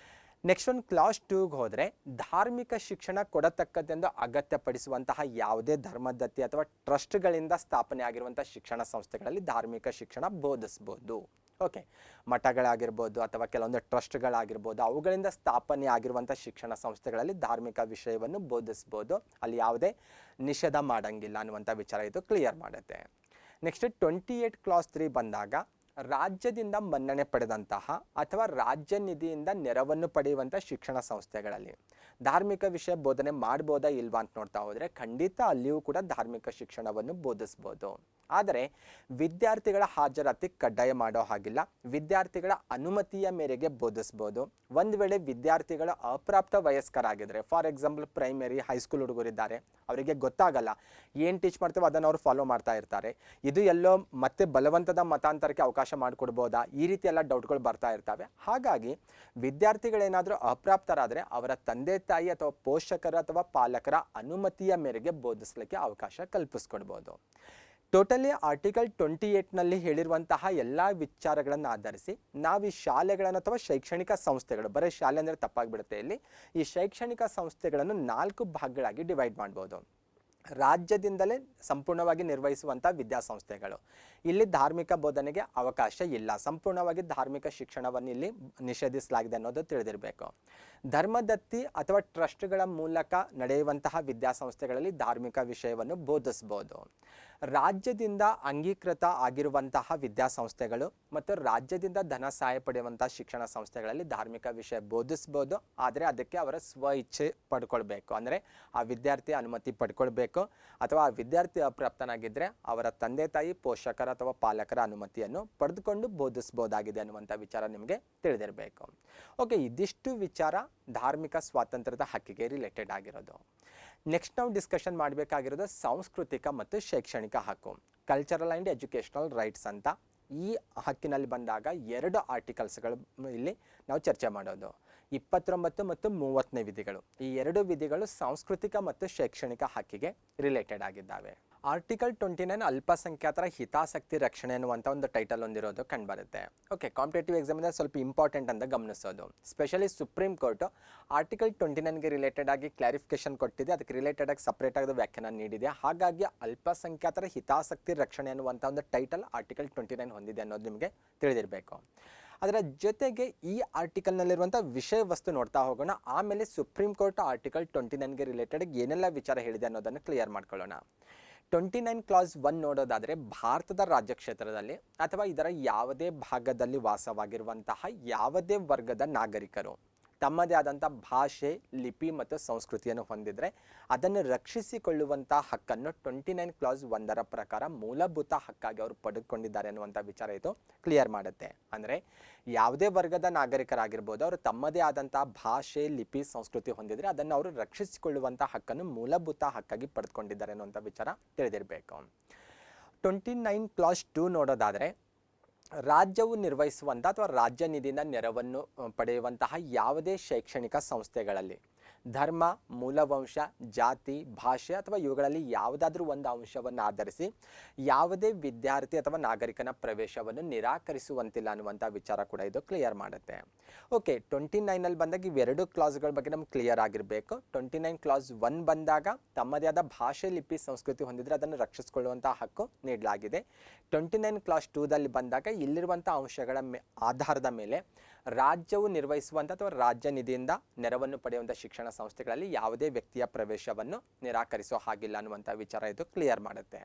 ನೆಕ್ಸ್ಟ್ ಒಂದು ಕ್ಲಾಸ್ 2ಗೆ ಹೋದರೆ, ಧಾರ್ಮಿಕ ಶಿಕ್ಷಣ ಕೊಡತಕ್ಕದ್ದೆಂದು ಅಗತ್ಯಪಡಿಸುವಂತಹ ಯಾವುದೇ ಧರ್ಮದತ್ತಿ ಅಥವಾ ಟ್ರಸ್ಟ್ಗಳಿಂದ ಸ್ಥಾಪನೆ ಆಗಿರುವಂಥ ಶಿಕ್ಷಣ ಸಂಸ್ಥೆಗಳಲ್ಲಿ ಧಾರ್ಮಿಕ ಶಿಕ್ಷಣ ಬೋಧಿಸ್ಬೋದು. ಓಕೆ, ಮಠಗಳಾಗಿರ್ಬೋದು ಅಥವಾ ಕೆಲವೊಂದು ಟ್ರಸ್ಟ್ಗಳಾಗಿರ್ಬೋದು, ಅವುಗಳಿಂದ ಸ್ಥಾಪನೆ ಆಗಿರುವಂಥ ಶಿಕ್ಷಣ ಸಂಸ್ಥೆಗಳಲ್ಲಿ ಧಾರ್ಮಿಕ ವಿಷಯವನ್ನು ಬೋಧಿಸ್ಬೋದು. ಅಲ್ಲಿ ಯಾವುದೇ ನಿಷೇಧ ಮಾಡಂಗಿಲ್ಲ ಅನ್ನುವಂಥ ವಿಚಾರ ಇದು ಕ್ಲಿಯರ್ ಮಾಡುತ್ತೆ. ನೆಕ್ಸ್ಟ್ 28 ಕ್ಲಾಸ್ 3 ಬಂದಾಗ, ರಾಜ್ಯದಿಂದ ಮನ್ನಣೆ ಪಡೆದಂತಹ ಅಥವಾ ರಾಜ್ಯ ನಿಧಿಯಿಂದ ನೆರವನ್ನು ಪಡೆಯುವಂಥ ಶಿಕ್ಷಣ ಸಂಸ್ಥೆಗಳಲ್ಲಿ ಧಾರ್ಮಿಕ ವಿಷಯ ಬೋಧನೆ ಮಾಡ್ಬೋದಾ ಇಲ್ವಾ ಅಂತ ನೋಡ್ತಾ ಹೋದರೆ, ಖಂಡಿತ ಅಲ್ಲಿಯೂ ಕೂಡ ಧಾರ್ಮಿಕ ಶಿಕ್ಷಣವನ್ನು ಬೋಧಿಸ್ಬೋದು. ಆದರೆ ವಿದ್ಯಾರ್ಥಿಗಳ ಹಾಜರಾತಿ ಕಡ್ಡಾಯ ಮಾಡೋ ಹಾಗಿಲ್ಲ, ವಿದ್ಯಾರ್ಥಿಗಳ ಅನುಮತಿಯ ಮೇರೆಗೆ ಬೋಧಿಸ್ಬೋದು. ಒಂದು ವೇಳೆ ವಿದ್ಯಾರ್ಥಿಗಳ ಅಪ್ರಾಪ್ತ ವಯಸ್ಕರಾಗಿದ್ದರೆ, ಫಾರ್ ಎಕ್ಸಾಂಪಲ್ ಪ್ರೈಮರಿ ಹೈಸ್ಕೂಲ್ ಹುಡುಗರಿದ್ದಾರೆ, ಅವರಿಗೆ ಗೊತ್ತಾಗಲ್ಲ, ಏನು ಟೀಚ್ ಮಾಡ್ತೇವೆ ಅದನ್ನು ಅವರು ಫಾಲೋ ಮಾಡ್ತಾ ಇರ್ತಾರೆ. ಇದು ಎಲ್ಲೋ ಮತ್ತೆ ಬಲವಂತದ ಮತಾಂತರಕ್ಕೆ ಅವಕಾಶ ಮಾಡಿಕೊಡ್ಬೋದಾ, ಈ ರೀತಿ ಎಲ್ಲ ಡೌಟ್ಗಳು ಬರ್ತಾ ಇರ್ತವೆ. ಹಾಗಾಗಿ ವಿದ್ಯಾರ್ಥಿಗಳೇನಾದರೂ ಅಪ್ರಾಪ್ತರಾದರೆ ಅವರ ತಂದೆ ತಾಯಿ ಅಥವಾ ಪೋಷಕರ ಅಥವಾ ಪಾಲಕರ ಅನುಮತಿಯ ಮೇರೆಗೆ ಬೋಧಿಸಲಿಕ್ಕೆ ಅವಕಾಶ ಕಲ್ಪಿಸ್ಕೊಡ್ಬೋದು. ಟೋಟಲಿ ಆರ್ಟಿಕಲ್ 28ನಲ್ಲಿ ಹೇಳಿರುವಂತಹ ಎಲ್ಲ ವಿಚಾರಗಳನ್ನು ಆಧರಿಸಿ ನಾವು ಈ ಶಾಲೆಗಳನ್ನು ಅಥವಾ ಶೈಕ್ಷಣಿಕ ಸಂಸ್ಥೆಗಳು, ಬರೀ ಶಾಲೆ ಅಂದರೆ ತಪ್ಪಾಗಿಬಿಡುತ್ತೆ, ಇಲ್ಲಿ ಈ ಶೈಕ್ಷಣಿಕ ಸಂಸ್ಥೆಗಳನ್ನು 4 ಭಾಗಗಳಾಗಿ ಡಿವೈಡ್ ಮಾಡ್ಬೋದು. ರಾಜ್ಯದಿಂದಲೇ ಸಂಪೂರ್ಣವಾಗಿ ನಿರ್ವಹಿಸುವಂಥ ವಿದ್ಯಾಸಂಸ್ಥೆಗಳು, ಇಲ್ಲಿ ಧಾರ್ಮಿಕ ಬೋಧನೆಗೆ ಅವಕಾಶ ಇಲ್ಲ, ಸಂಪೂರ್ಣವಾಗಿ ಧಾರ್ಮಿಕ ಶಿಕ್ಷಣವನ್ನು ಇಲ್ಲಿ ನಿಷೇಧಿಸಲಾಗಿದೆ ಅನ್ನೋದು ತಿಳಿದಿರಬೇಕು. ಧರ್ಮದತ್ತಿ ಅಥವಾ ಟ್ರಸ್ಟ್ಗಳ ಮೂಲಕ ನಡೆಯುವಂತಹ ವಿದ್ಯಾಸಂಸ್ಥೆಗಳಲ್ಲಿ ಧಾರ್ಮಿಕ ವಿಷಯವನ್ನು ಬೋಧಿಸ್ಬೋದು. ರಾಜ್ಯದಿಂದ ಅಂಗೀಕೃತ ಆಗಿರುವಂತಹ ವಿದ್ಯಾಸಂಸ್ಥೆಗಳು ಮತ್ತು ರಾಜ್ಯದಿಂದ ಧನ ಸಹಾಯ ಪಡೆಯುವಂಥ ಶಿಕ್ಷಣ ಸಂಸ್ಥೆಗಳಲ್ಲಿ ಧಾರ್ಮಿಕ ವಿಷಯ ಬೋಧಿಸ್ಬೋದು, ಆದರೆ ಅದಕ್ಕೆ ಅವರ ಸ್ವ ಇಚ್ಛೆ ಪಡ್ಕೊಳ್ಬೇಕು. ಅಂದರೆ ಆ ವಿದ್ಯಾರ್ಥಿ ಅನುಮತಿ ಪಡ್ಕೊಳ್ಬೇಕು, ಅಥವಾ ಆ ವಿದ್ಯಾರ್ಥಿ ಅಪ್ರಾಪ್ತನಾಗಿದ್ದರೆ ಅವರ ತಂದೆ ತಾಯಿ, ಪೋಷಕರ ಅಥವಾ ಪಾಲಕರ ಅನುಮತಿಯನ್ನು ಪಡೆದುಕೊಂಡು ಬೋಧಿಸ್ಬೋದಾಗಿದೆ ಅನ್ನುವಂಥ ವಿಚಾರ ನಿಮಗೆ ತಿಳಿದಿರಬೇಕು. ಓಕೆ, ಇದಿಷ್ಟು ವಿಚಾರ ಧಾರ್ಮಿಕ ಸ್ವಾತಂತ್ರ್ಯದ ಹಕ್ಕಿಗೆ ರಿಲೇಟೆಡ್ ಆಗಿರೋದು. ನೆಕ್ಸ್ಟ್ ನಾವು ಡಿಸ್ಕಷನ್ ಮಾಡಬೇಕಾಗಿರೋದು ಸಾಂಸ್ಕೃತಿಕ ಮತ್ತು ಶೈಕ್ಷಣಿಕ ಹಕ್ಕು, ಕಲ್ಚರಲ್ ಆ್ಯಂಡ್ ಎಜುಕೇಷನಲ್ ರೈಟ್ಸ್ ಅಂತ. ಈ ಹಕ್ಕಿನಲ್ಲಿ ಬಂದಾಗ 2 ಆರ್ಟಿಕಲ್ಸ್ಗಳು ಇಲ್ಲಿ ನಾವು ಚರ್ಚೆ ಮಾಡೋದು, 29 ಮತ್ತು 30ನೇ ವಿಧಿಗಳು. ಈ 2 ವಿಧಿಗಳು ಸಾಂಸ್ಕೃತಿಕ ಮತ್ತು ಶೈಕ್ಷಣಿಕ ಹಕ್ಕಿಗೆ ರಿಲೇಟೆಡ್ ಆಗಿದ್ದಾವೆ. ಆರ್ಟಿಕಲ್ 29 ಅಲ್ಪಸಂಖ್ಯಾತರ ಹಿತಾಸಕ್ತಿ ರಕ್ಷಣೆ ಅನ್ನುವಂಥ ಒಂದು ಟೈಟಲ್ ಹೊಂದಿರೋದು ಕಂಡುಬರುತ್ತೆ. ಓಕೆ, ಕಾಂಪಿಟೇಟಿವ್ ಎಕ್ಸಾಮಿಂದ ಸ್ವಲ್ಪ ಇಂಪಾರ್ಟೆಂಟ್ ಅಂತ ಗಮನಿಸೋದು. ಸ್ಪೆಷಲಿ ಸುಪ್ರೀಂ ಕೋರ್ಟು ಆರ್ಟಿಕಲ್ 29ಗೆ ರಿಲೇಟೆಡ್ ಆಗಿ ಕ್ಲಾರಿಫಿಕೇಶನ್ ಕೊಟ್ಟಿದೆ, ಅದಕ್ಕೆ ರಿಲೇಟೆಡ್ ಆಗಿ ಸಪ್ರೇಟ್ ಆಗಿ ವ್ಯಾಖ್ಯಾನ ನೀಡಿದೆ. ಹಾಗಾಗಿ ಅಲ್ಪಸಂಖ್ಯಾತರ ಹಿತಾಸಕ್ತಿ ರಕ್ಷಣೆ ಅನ್ನುವಂಥ ಒಂದು ಟೈಟಲ್ ಆರ್ಟಿಕಲ್ 29 ಹೊಂದಿದೆ ಅನ್ನೋದು ನಿಮಗೆ ತಿಳಿದಿರಬೇಕು. ಅದರ ಜೊತೆಗೆ ಈ ಆರ್ಟಿಕಲ್ನಲ್ಲಿರುವಂಥ ವಿಷಯ ವಸ್ತು ನೋಡ್ತಾ ಹೋಗೋಣ, ಆಮೇಲೆ ಸುಪ್ರೀಂ ಕೋರ್ಟ್ ಆರ್ಟಿಕಲ್ 29ಗೆ ರಿಲೇಟೆಡ್ ಏನೆಲ್ಲ ವಿಚಾರ ಹೇಳಿದೆ ಅನ್ನೋದನ್ನು ಕ್ಲಿಯರ್ ಮಾಡ್ಕೊಳ್ಳೋಣ. 29 ಕ್ಲಾಸ್ 1 ನೋಡೋದಾದರೆ ಭಾರತದ ರಾಜ್ಯ ಕ್ಷೇತ್ರದಲ್ಲಿ ಅಥವಾ ಇದರ ಯಾವುದೇ ಭಾಗದಲ್ಲಿ ವಾಸವಾಗಿರುವಂತಹ ಯಾವುದೇ ವರ್ಗದ ನಾಗರಿಕರು ತಮ್ಮದೇ ಆದಂಥ ಭಾಷೆ, ಲಿಪಿ ಮತ್ತು ಸಂಸ್ಕೃತಿಯನ್ನು ಹೊಂದಿದರೆ ಅದನ್ನು ರಕ್ಷಿಸಿಕೊಳ್ಳುವಂಥ ಹಕ್ಕನ್ನು 29 ಕ್ಲಾಸ್ 1ರ ಪ್ರಕಾರ ಮೂಲಭೂತ ಹಕ್ಕಾಗಿ ಅವರು ಪಡೆದುಕೊಂಡಿದ್ದಾರೆ ಅನ್ನುವಂಥ ವಿಚಾರ ಇದು ಕ್ಲಿಯರ್ ಮಾಡುತ್ತೆ. ಅಂದರೆ ಯಾವುದೇ ವರ್ಗದ ನಾಗರಿಕರಾಗಿರ್ಬೋದು, ಅವರು ತಮ್ಮದೇ ಆದಂಥ ಭಾಷೆ, ಲಿಪಿ, ಸಂಸ್ಕೃತಿ ಹೊಂದಿದರೆ ಅದನ್ನು ಅವರು ರಕ್ಷಿಸಿಕೊಳ್ಳುವಂಥ ಹಕ್ಕನ್ನು ಮೂಲಭೂತ ಹಕ್ಕಾಗಿ ಪಡೆದುಕೊಂಡಿದ್ದಾರೆ ಅನ್ನುವಂಥ ವಿಚಾರ ತಿಳಿದಿರಬೇಕು. 29 ಕ್ಲಾಸ್ 2 ನೋಡೋದಾದರೆ ರಾಜ್ಯವು ನಿರ್ವಹಿಸುವಂಥ ಅಥವಾ ರಾಜ್ಯ ನಿಧಿಯಿಂದ ನೆರವನ್ನು ಪಡೆಯುವಂತಹ ಯಾವುದೇ ಶೈಕ್ಷಣಿಕ ಸಂಸ್ಥೆಗಳಲ್ಲಿ ಧರ್ಮ, ಮೂಲವಂಶ, ಜಾತಿ, ಭಾಷೆ ಅಥವಾ ಇವುಗಳಲ್ಲಿ ಯಾವುದಾದ್ರೂ ಒಂದು ಅಂಶವನ್ನು ಆಧರಿಸಿ ಯಾವುದೇ ವಿದ್ಯಾರ್ಥಿ ಅಥವಾ ನಾಗರಿಕನ ಪ್ರವೇಶವನ್ನು ನಿರಾಕರಿಸುವಂತಿಲ್ಲ ಅನ್ನುವಂಥ ವಿಚಾರ ಕೂಡ ಇದು ಕ್ಲಿಯರ್ ಮಾಡುತ್ತೆ. ಓಕೆ, 29ನಲ್ಲಿ ಬಂದಾಗ ಇವೆರಡು ಕ್ಲಾಸ್ಗಳ ಬಗ್ಗೆ ನಮ್ಗೆ ಕ್ಲಿಯರ್ ಆಗಿರಬೇಕು. 29 ಕ್ಲಾಸ್ 1 ಬಂದಾಗ ತಮ್ಮದೇ ಆದ ಭಾಷೆ, ಲಿಪಿ, ಸಂಸ್ಕೃತಿ ಹೊಂದಿದರೆ ಅದನ್ನು ರಕ್ಷಿಸಿಕೊಳ್ಳುವಂಥ ಹಕ್ಕು ನೀಡಲಾಗಿದೆ. 29 ಕ್ಲಾಸ್ 2ದಲ್ಲಿ ಬಂದಾಗ ಇಲ್ಲಿರುವಂಥ ಅಂಶಗಳ ಆಧಾರದ ಮೇಲೆ ರಾಜ್ಯವು ನಿರ್ವಹಿಸುವಂಥ ಅಥವಾ ರಾಜ್ಯ ನಿಧಿಯಿಂದ ನೆರವನ್ನು ಪಡೆಯುವಂಥ ಶಿಕ್ಷಣ ಸಂಸ್ಥೆಗಳಲ್ಲಿ ಯಾವುದೇ ವ್ಯಕ್ತಿಯ ಪ್ರವೇಶವನ್ನು ನಿರಾಕರಿಸೋ ಹಾಗಿಲ್ಲ ಅನ್ನುವಂಥ ವಿಚಾರ ಇದು ಕ್ಲಿಯರ್ ಮಾಡುತ್ತೆ.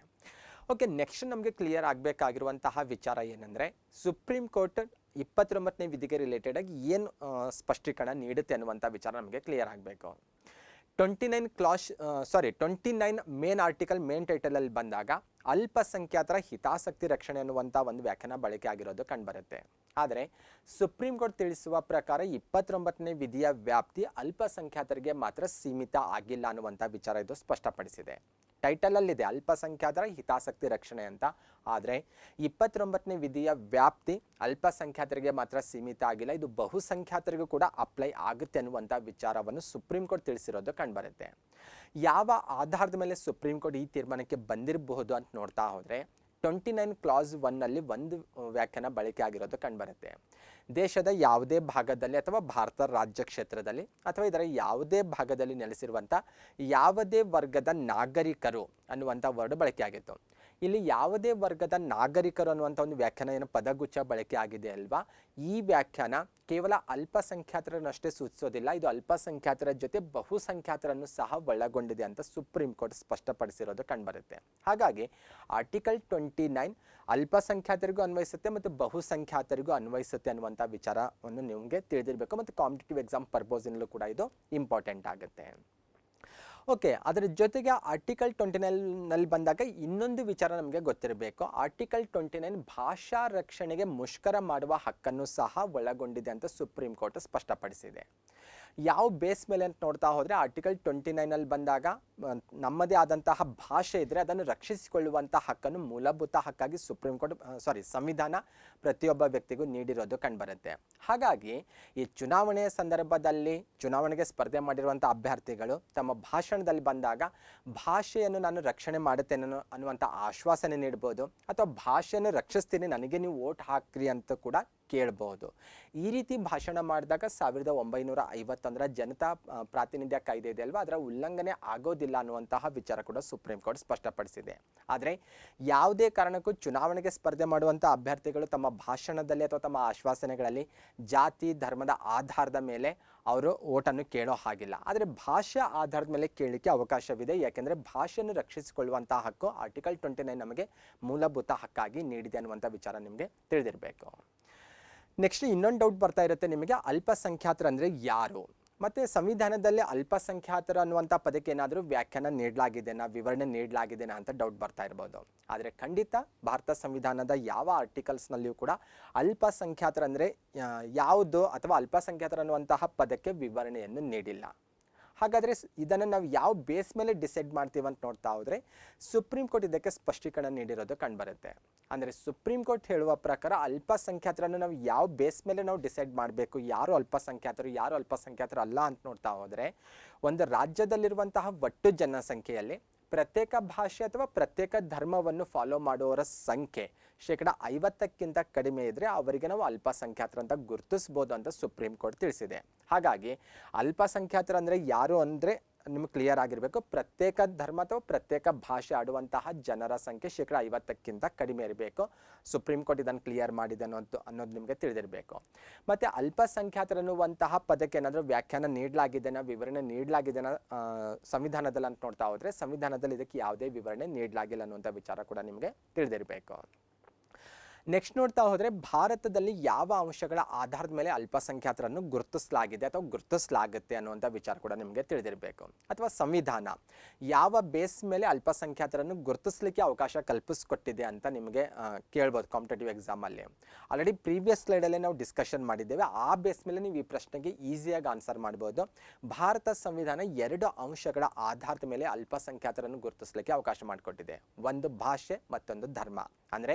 ಓಕೆ, ನೆಕ್ಸ್ಟ್ ನಮಗೆ ಕ್ಲಿಯರ್ ಆಗಬೇಕಾಗಿರುವಂತಹ ವಿಚಾರ ಏನಂದರೆ ಸುಪ್ರೀಂ ಕೋರ್ಟ್ 29ನೇ ವಿಧಿಗೆ ರಿಲೇಟೆಡ್ ಆಗಿ ಏನು ಸ್ಪಷ್ಟೀಕರಣ ನೀಡುತ್ತೆ ಅನ್ನುವಂಥ ವಿಚಾರ ನಮಗೆ ಕ್ಲಿಯರ್ ಆಗಬೇಕು. 29 ಮೇನ್ ಆರ್ಟಿಕಲ್ ಮೇನ್ ಟೈಟಲಲ್ಲಿ ಬಂದಾಗ ಅಲ್ಪಸಂಖ್ಯಾತರ ಹಿತಾಸಕ್ತಿ ರಕ್ಷಣೆ ಅನ್ನುವಂಥ ಒಂದು ವ್ಯಾಖ್ಯಾನ ಬಳಕೆ ಆಗಿರೋದು ಕಂಡುಬರುತ್ತೆ. ಆದರೆ ಸುಪ್ರೀಂ ಕೋರ್ಟ್ ತಿಳಿಸುವ ಪ್ರಕಾರ 29ನೇ ವಿಧಿಯ ವ್ಯಾಪ್ತಿ ಅಲ್ಪಸಂಖ್ಯಾತರಿಗೆ ಮಾತ್ರ ಸೀಮಿತ ಆಗಿಲ್ಲ ಅನ್ನುವಂಥ ವಿಚಾರ ಇದು ಸ್ಪಷ್ಟಪಡಿಸಿದೆ. ಟೈಟಲಲ್ಲಿದೆ ಅಲ್ಪಸಂಖ್ಯಾತರ ಹಿತಾಸಕ್ತಿ ರಕ್ಷಣೆ ಅಂತ, ಆದರೆ 29ನೇ ವಿಧಿಯ ವ್ಯಾಪ್ತಿ ಅಲ್ಪಸಂಖ್ಯಾತರಿಗೆ ಮಾತ್ರ ಸೀಮಿತ ಆಗಿಲ್ಲ, ಇದು ಬಹುಸಂಖ್ಯಾತರಿಗೂ ಕೂಡ ಅಪ್ಲೈ ಆಗುತ್ತೆ ಅನ್ನುವಂಥ ವಿಚಾರವನ್ನು ಸುಪ್ರೀಂ ಕೋರ್ಟ್ ತಿಳಿಸಿರೋದು ಕಂಡುಬರುತ್ತೆ. ಯಾವ ಆಧಾರದ ಮೇಲೆ ಸುಪ್ರೀಂ ಕೋರ್ಟ್ ಈ ತೀರ್ಮಾನಕ್ಕೆ ಬಂದಿರಬಹುದು ಅಂತ ನೋಡ್ತಾ ಹೋದರೆ 29 ಕ್ಲಾಸ್ 1ನಲ್ಲಿ ಒಂದು ವ್ಯಾಖ್ಯಾನ ಬಳಕೆ ಆಗಿರೋದು ಕಂಡುಬರುತ್ತೆ. ದೇಶದ ಯಾವುದೇ ಭಾಗದಲ್ಲಿ ಅಥವಾ ಭಾರತ ರಾಜ್ಯ ಕ್ಷೇತ್ರದಲ್ಲಿ ಅಥವಾ ಇದರ ಯಾವುದೇ ಭಾಗದಲ್ಲಿ ನೆಲೆಸಿರುವಂಥ ಯಾವುದೇ ವರ್ಗದ ನಾಗರಿಕರು ಅನ್ನುವಂಥ ವರ್ಡ್ ಬಳಕೆ ಆಗಿತ್ತು. ಇಲ್ಲಿ ಯಾವುದೇ ವರ್ಗದ ನಾಗರಿಕರು ಅನ್ನುವಂಥ ಒಂದು ವ್ಯಾಖ್ಯಾನ ಏನು ಪದಗುಚ್ಛ ಬಳಕೆ ಆಗಿದೆ ಅಲ್ವಾ, ಈ ವ್ಯಾಖ್ಯಾನ ಕೇವಲ ಅಲ್ಪಸಂಖ್ಯಾತರನ್ನಷ್ಟೇ ಸೂಚಿಸೋದಿಲ್ಲ, ಇದು ಅಲ್ಪಸಂಖ್ಯಾತರ ಜೊತೆ ಬಹುಸಂಖ್ಯಾತರನ್ನು ಸಹ ಒಳಗೊಂಡಿದೆ ಅಂತ ಸುಪ್ರೀಂ ಕೋರ್ಟ್ ಸ್ಪಷ್ಟಪಡಿಸಿರೋದು ಕಂಡುಬರುತ್ತೆ. ಹಾಗಾಗಿ ಆರ್ಟಿಕಲ್ 29 ಅಲ್ಪಸಂಖ್ಯಾತರಿಗೂ ಅನ್ವಯಿಸುತ್ತೆ ಮತ್ತು ಬಹುಸಂಖ್ಯಾತರಿಗೂ ಅನ್ವಯಿಸುತ್ತೆ ಅನ್ನುವಂಥ ವಿಚಾರವನ್ನು ನಿಮಗೆ ತಿಳಿದಿರಬೇಕು ಮತ್ತು ಕಾಂಪಿಟೇಟಿವ್ ಎಕ್ಸಾಮ್ ಪರ್ಪೋಸಿನಲ್ಲೂ ಕೂಡ ಇದು ಇಂಪಾರ್ಟೆಂಟ್ ಆಗುತ್ತೆ. ಓಕೆ, ಅದರ ಜೊತೆಗೆ ಆರ್ಟಿಕಲ್ 29ನಲ್ಲಿ ಬಂದಾಗ ಇನ್ನೊಂದು ವಿಚಾರ ನಮಗೆ ಗೊತ್ತಿರಬೇಕು. ಆರ್ಟಿಕಲ್ 29 ಭಾಷಾ ರಕ್ಷಣೆಗೆ ಮುಷ್ಕರ ಮಾಡುವ ಹಕ್ಕನ್ನು ಸಹ ಒಳಗೊಂಡಿದೆ ಅಂತ ಸುಪ್ರೀಂ ಕೋರ್ಟ್ ಸ್ಪಷ್ಟಪಡಿಸಿದೆ. ಯಾವ ಬೇಸ್ ಮೇಲೆ ಅಂತ ನೋಡ್ತಾ ಹೋದರೆ ಆರ್ಟಿಕಲ್ 29 ಬಂದಾಗ ನಮ್ಮದೇ ಆದಂತಹ ಭಾಷೆ ಇದ್ದರೆ ಅದನ್ನು ರಕ್ಷಿಸಿಕೊಳ್ಳುವಂಥ ಹಕ್ಕನ್ನು ಮೂಲಭೂತ ಹಕ್ಕಾಗಿ ಸಂವಿಧಾನ ಪ್ರತಿಯೊಬ್ಬ ವ್ಯಕ್ತಿಗೂ ನೀಡಿರೋದು ಕಂಡುಬರುತ್ತೆ. ಹಾಗಾಗಿ ಈ ಚುನಾವಣೆಯ ಸಂದರ್ಭದಲ್ಲಿ ಚುನಾವಣೆಗೆ ಸ್ಪರ್ಧೆ ಮಾಡಿರುವಂಥ ಅಭ್ಯರ್ಥಿಗಳು ತಮ್ಮ ಭಾಷಣದಲ್ಲಿ ಬಂದಾಗ ಭಾಷೆಯನ್ನು ನಾನು ರಕ್ಷಣೆ ಮಾಡುತ್ತೇನೆ ಅನ್ನುವಂಥ ಆಶ್ವಾಸನೆ ನೀಡ್ಬೋದು, ಅಥವಾ ಭಾಷೆಯನ್ನು ರಕ್ಷಿಸ್ತೀನಿ ನನಗೆ ನೀವು ವೋಟ್ ಹಾಕ್ರಿ ಅಂತ ಕೂಡ ಕೇಳಬಹುದು. ಈ ರೀತಿ ಭಾಷಣ ಮಾಡಿದಾಗ 1951 ಜನತಾ ಪ್ರಾತಿನಿಧ್ಯ ಕಾಯ್ದೆ ಇದೆ ಅಲ್ವಾ, ಅದರ ಉಲ್ಲಂಘನೆ ಆಗೋದಿಲ್ಲ ಅನ್ನುವಂತಹ ವಿಚಾರ ಕೂಡ ಸುಪ್ರೀಂ ಕೋರ್ಟ್ ಸ್ಪಷ್ಟಪಡಿಸಿದೆ. ಆದರೆ ಯಾವುದೇ ಕಾರಣಕ್ಕೂ ಚುನಾವಣೆಗೆ ಸ್ಪರ್ಧೆ ಮಾಡುವಂಥ ಅಭ್ಯರ್ಥಿಗಳು ತಮ್ಮ ಭಾಷಣದಲ್ಲಿ ಅಥವಾ ತಮ್ಮ ಆಶ್ವಾಸನೆಗಳಲ್ಲಿ ಜಾತಿ ಧರ್ಮದ ಆಧಾರದ ಮೇಲೆ ಅವರು ಓಟನ್ನು ಕೇಳೋ ಹಾಗಿಲ್ಲ. ಆದರೆ ಭಾಷಾ ಆಧಾರದ ಮೇಲೆ ಕೇಳಲಿಕ್ಕೆ ಅವಕಾಶವಿದೆ, ಯಾಕೆಂದರೆ ಭಾಷೆಯನ್ನು ರಕ್ಷಿಸಿಕೊಳ್ಳುವಂತಹ ಹಕ್ಕು ಆರ್ಟಿಕಲ್ 29 ನಮಗೆ ಮೂಲಭೂತ ಹಕ್ಕಾಗಿ ನೀಡಿದೆ ಅನ್ನುವಂಥ ವಿಚಾರ ನಿಮಗೆ ತಿಳಿದಿರಬೇಕು. ನೆಕ್ಸ್ಟ್ ಇನ್ನೊಂದು ಡೌಟ್ ಬರ್ತಾ ಇರುತ್ತೆ ನಿಮಗೆ, ಅಲ್ಪಸಂಖ್ಯಾತರು ಅಂದರೆ ಯಾರು, ಮತ್ತು ಸಂವಿಧಾನದಲ್ಲಿ ಅಲ್ಪಸಂಖ್ಯಾತರು ಅನ್ನುವಂಥ ಪದಕ್ಕೆ ಏನಾದರೂ ವ್ಯಾಖ್ಯಾನ ನೀಡಲಾಗಿದೆನಾ, ವಿವರಣೆ ನೀಡಲಾಗಿದೆನಾ ಅಂತ ಡೌಟ್ ಬರ್ತಾ ಇರ್ಬೋದು. ಆದರೆ ಖಂಡಿತ ಭಾರತ ಸಂವಿಧಾನದ ಯಾವ ಆರ್ಟಿಕಲ್ಸ್ನಲ್ಲಿಯೂ ಕೂಡ ಅಲ್ಪಸಂಖ್ಯಾತರು ಅಂದರೆ ಯಾವುದು ಅಥವಾ ಅಲ್ಪಸಂಖ್ಯಾತರು ಅನ್ನುವಂತಹ ಪದಕ್ಕೆ ವಿವರಣೆಯನ್ನು ನೀಡಿಲ್ಲ. ಹಾಗಾದರೆ ಇದನ್ನು ನಾವು ಯಾವ ಬೇಸ್ ಮೇಲೆ ಡಿಸೈಡ್ ಮಾಡ್ತೀವಿ ಅಂತ ನೋಡ್ತಾ ಹೋದರೆ ಸುಪ್ರೀಂ ಕೋರ್ಟ್ ಇದಕ್ಕೆ ಸ್ಪಷ್ಟೀಕರಣ ನೀಡಿರೋದು ಕಂಡುಬರುತ್ತೆ. ಅಂದರೆ ಸುಪ್ರೀಂ ಕೋರ್ಟ್ ಹೇಳುವ ಪ್ರಕಾರ ಅಲ್ಪಸಂಖ್ಯಾತರನ್ನು ನಾವು ಯಾವ ಬೇಸ್ ಮೇಲೆ ನಾವು ಡಿಸೈಡ್ ಮಾಡಬೇಕು, ಯಾರು ಅಲ್ಪಸಂಖ್ಯಾತರು ಅಲ್ಲ ಅಂತ ನೋಡ್ತಾ ಹೋದರೆ ಒಂದು ರಾಜ್ಯದಲ್ಲಿರುವಂತಹ ಒಟ್ಟು ಜನಸಂಖ್ಯೆಯಲ್ಲಿ ಪ್ರತ್ಯೇಕ ಭಾಷೆ ಅಥವಾ ಪ್ರತ್ಯೇಕ ಧರ್ಮವನ್ನು ಫಾಲೋ ಮಾಡುವವರ ಸಂಖ್ಯೆ 50% ಕಡಿಮೆ ಇದ್ದರೆ ಅವರಿಗೆ ನಾವು ಅಲ್ಪಸಂಖ್ಯಾತರು ಅಂತ ಗುರುತಿಸ್ಬೋದು ಅಂತ ಸುಪ್ರೀಂ ಕೋರ್ಟ್ ತಿಳಿಸಿದೆ. ಹಾಗಾಗಿ ಅಲ್ಪಸಂಖ್ಯಾತರು ಅಂದರೆ ಯಾರು ಅಂದರೆ ನಿಮ್ಗೆ ಕ್ಲಿಯರ್ ಆಗಿರಬೇಕು, ಪ್ರತ್ಯೇಕ ಧರ್ಮ ಅಥವಾ ಪ್ರತ್ಯೇಕ ಭಾಷೆ ಆಡುವಂತಹ ಜನರ ಸಂಖ್ಯೆ 50% ಕಡಿಮೆ ಇರಬೇಕು. ಸುಪ್ರೀಂ ಕೋರ್ಟ್ ಇದನ್ನು ಕ್ಲಿಯರ್ ಮಾಡಿದೆ ಅನ್ನೋದು ನಿಮಗೆ ತಿಳಿದಿರಬೇಕು. ಮತ್ತು ಅಲ್ಪಸಂಖ್ಯಾತರು ಅನ್ನುವಂತಹ ಪದಕ್ಕೆ ಏನಾದರೂ ವ್ಯಾಖ್ಯಾನ ನೀಡಲಾಗಿದೆನಾ, ವಿವರಣೆ ನೀಡಲಾಗಿದೆನಾ ಸಂವಿಧಾನದಲ್ಲಿ ಅಂತ ನೋಡ್ತಾ ಹೋದರೆ ಸಂವಿಧಾನದಲ್ಲಿ ಇದಕ್ಕೆ ಯಾವುದೇ ವಿವರಣೆ ನೀಡಲಾಗಿಲ್ಲ ಅನ್ನುವಂಥ ವಿಚಾರ ಕೂಡ ನಿಮಗೆ ತಿಳಿದಿರಬೇಕು. ನೆಕ್ಸ್ಟ್ ನೋಡ್ತಾ ಹೋದರೆ ಭಾರತದಲ್ಲಿ ಯಾವ ಅಂಶಗಳ ಆಧಾರದ ಮೇಲೆ ಅಲ್ಪಸಂಖ್ಯಾತರನ್ನು ಗುರುತಿಸಲಾಗಿದೆ ಅಥವಾ ಗುರುತಿಸಲಾಗುತ್ತೆ ಅನ್ನುವಂಥ ವಿಚಾರ ಕೂಡ ನಿಮಗೆ ತಿಳಿದಿರಬೇಕು. ಅಥವಾ ಸಂವಿಧಾನ ಯಾವ ಬೇಸ್ ಮೇಲೆ ಅಲ್ಪಸಂಖ್ಯಾತರನ್ನು ಗುರುತಿಸಲಿಕ್ಕೆ ಅವಕಾಶ ಕಲ್ಪಿಸ್ಕೊಟ್ಟಿದೆ ಅಂತ ನಿಮಗೆ ಕೇಳ್ಬೋದು ಕಾಂಪಿಟೇಟಿವ್ ಎಕ್ಸಾಮಲ್ಲಿ. ಆಲ್ರೆಡಿ ಪ್ರೀವಿಯಸ್ ಸ್ಲೈಡಲ್ಲೇ ನಾವು ಡಿಸ್ಕಷನ್ ಮಾಡಿದ್ದೇವೆ, ಆ ಬೇಸ್ ಮೇಲೆ ನೀವು ಈ ಪ್ರಶ್ನೆಗೆ ಈಸಿಯಾಗಿ ಆನ್ಸರ್ ಮಾಡ್ಬೋದು. ಭಾರತ ಸಂವಿಧಾನ 2 ಅಂಶಗಳ ಆಧಾರದ ಮೇಲೆ ಅಲ್ಪಸಂಖ್ಯಾತರನ್ನು ಗುರುತಿಸಲಿಕ್ಕೆ ಅವಕಾಶ ಮಾಡಿಕೊಟ್ಟಿದೆ. ಒಂದು ಭಾಷೆ, ಮತ್ತೊಂದು ಧರ್ಮ. ಅಂದರೆ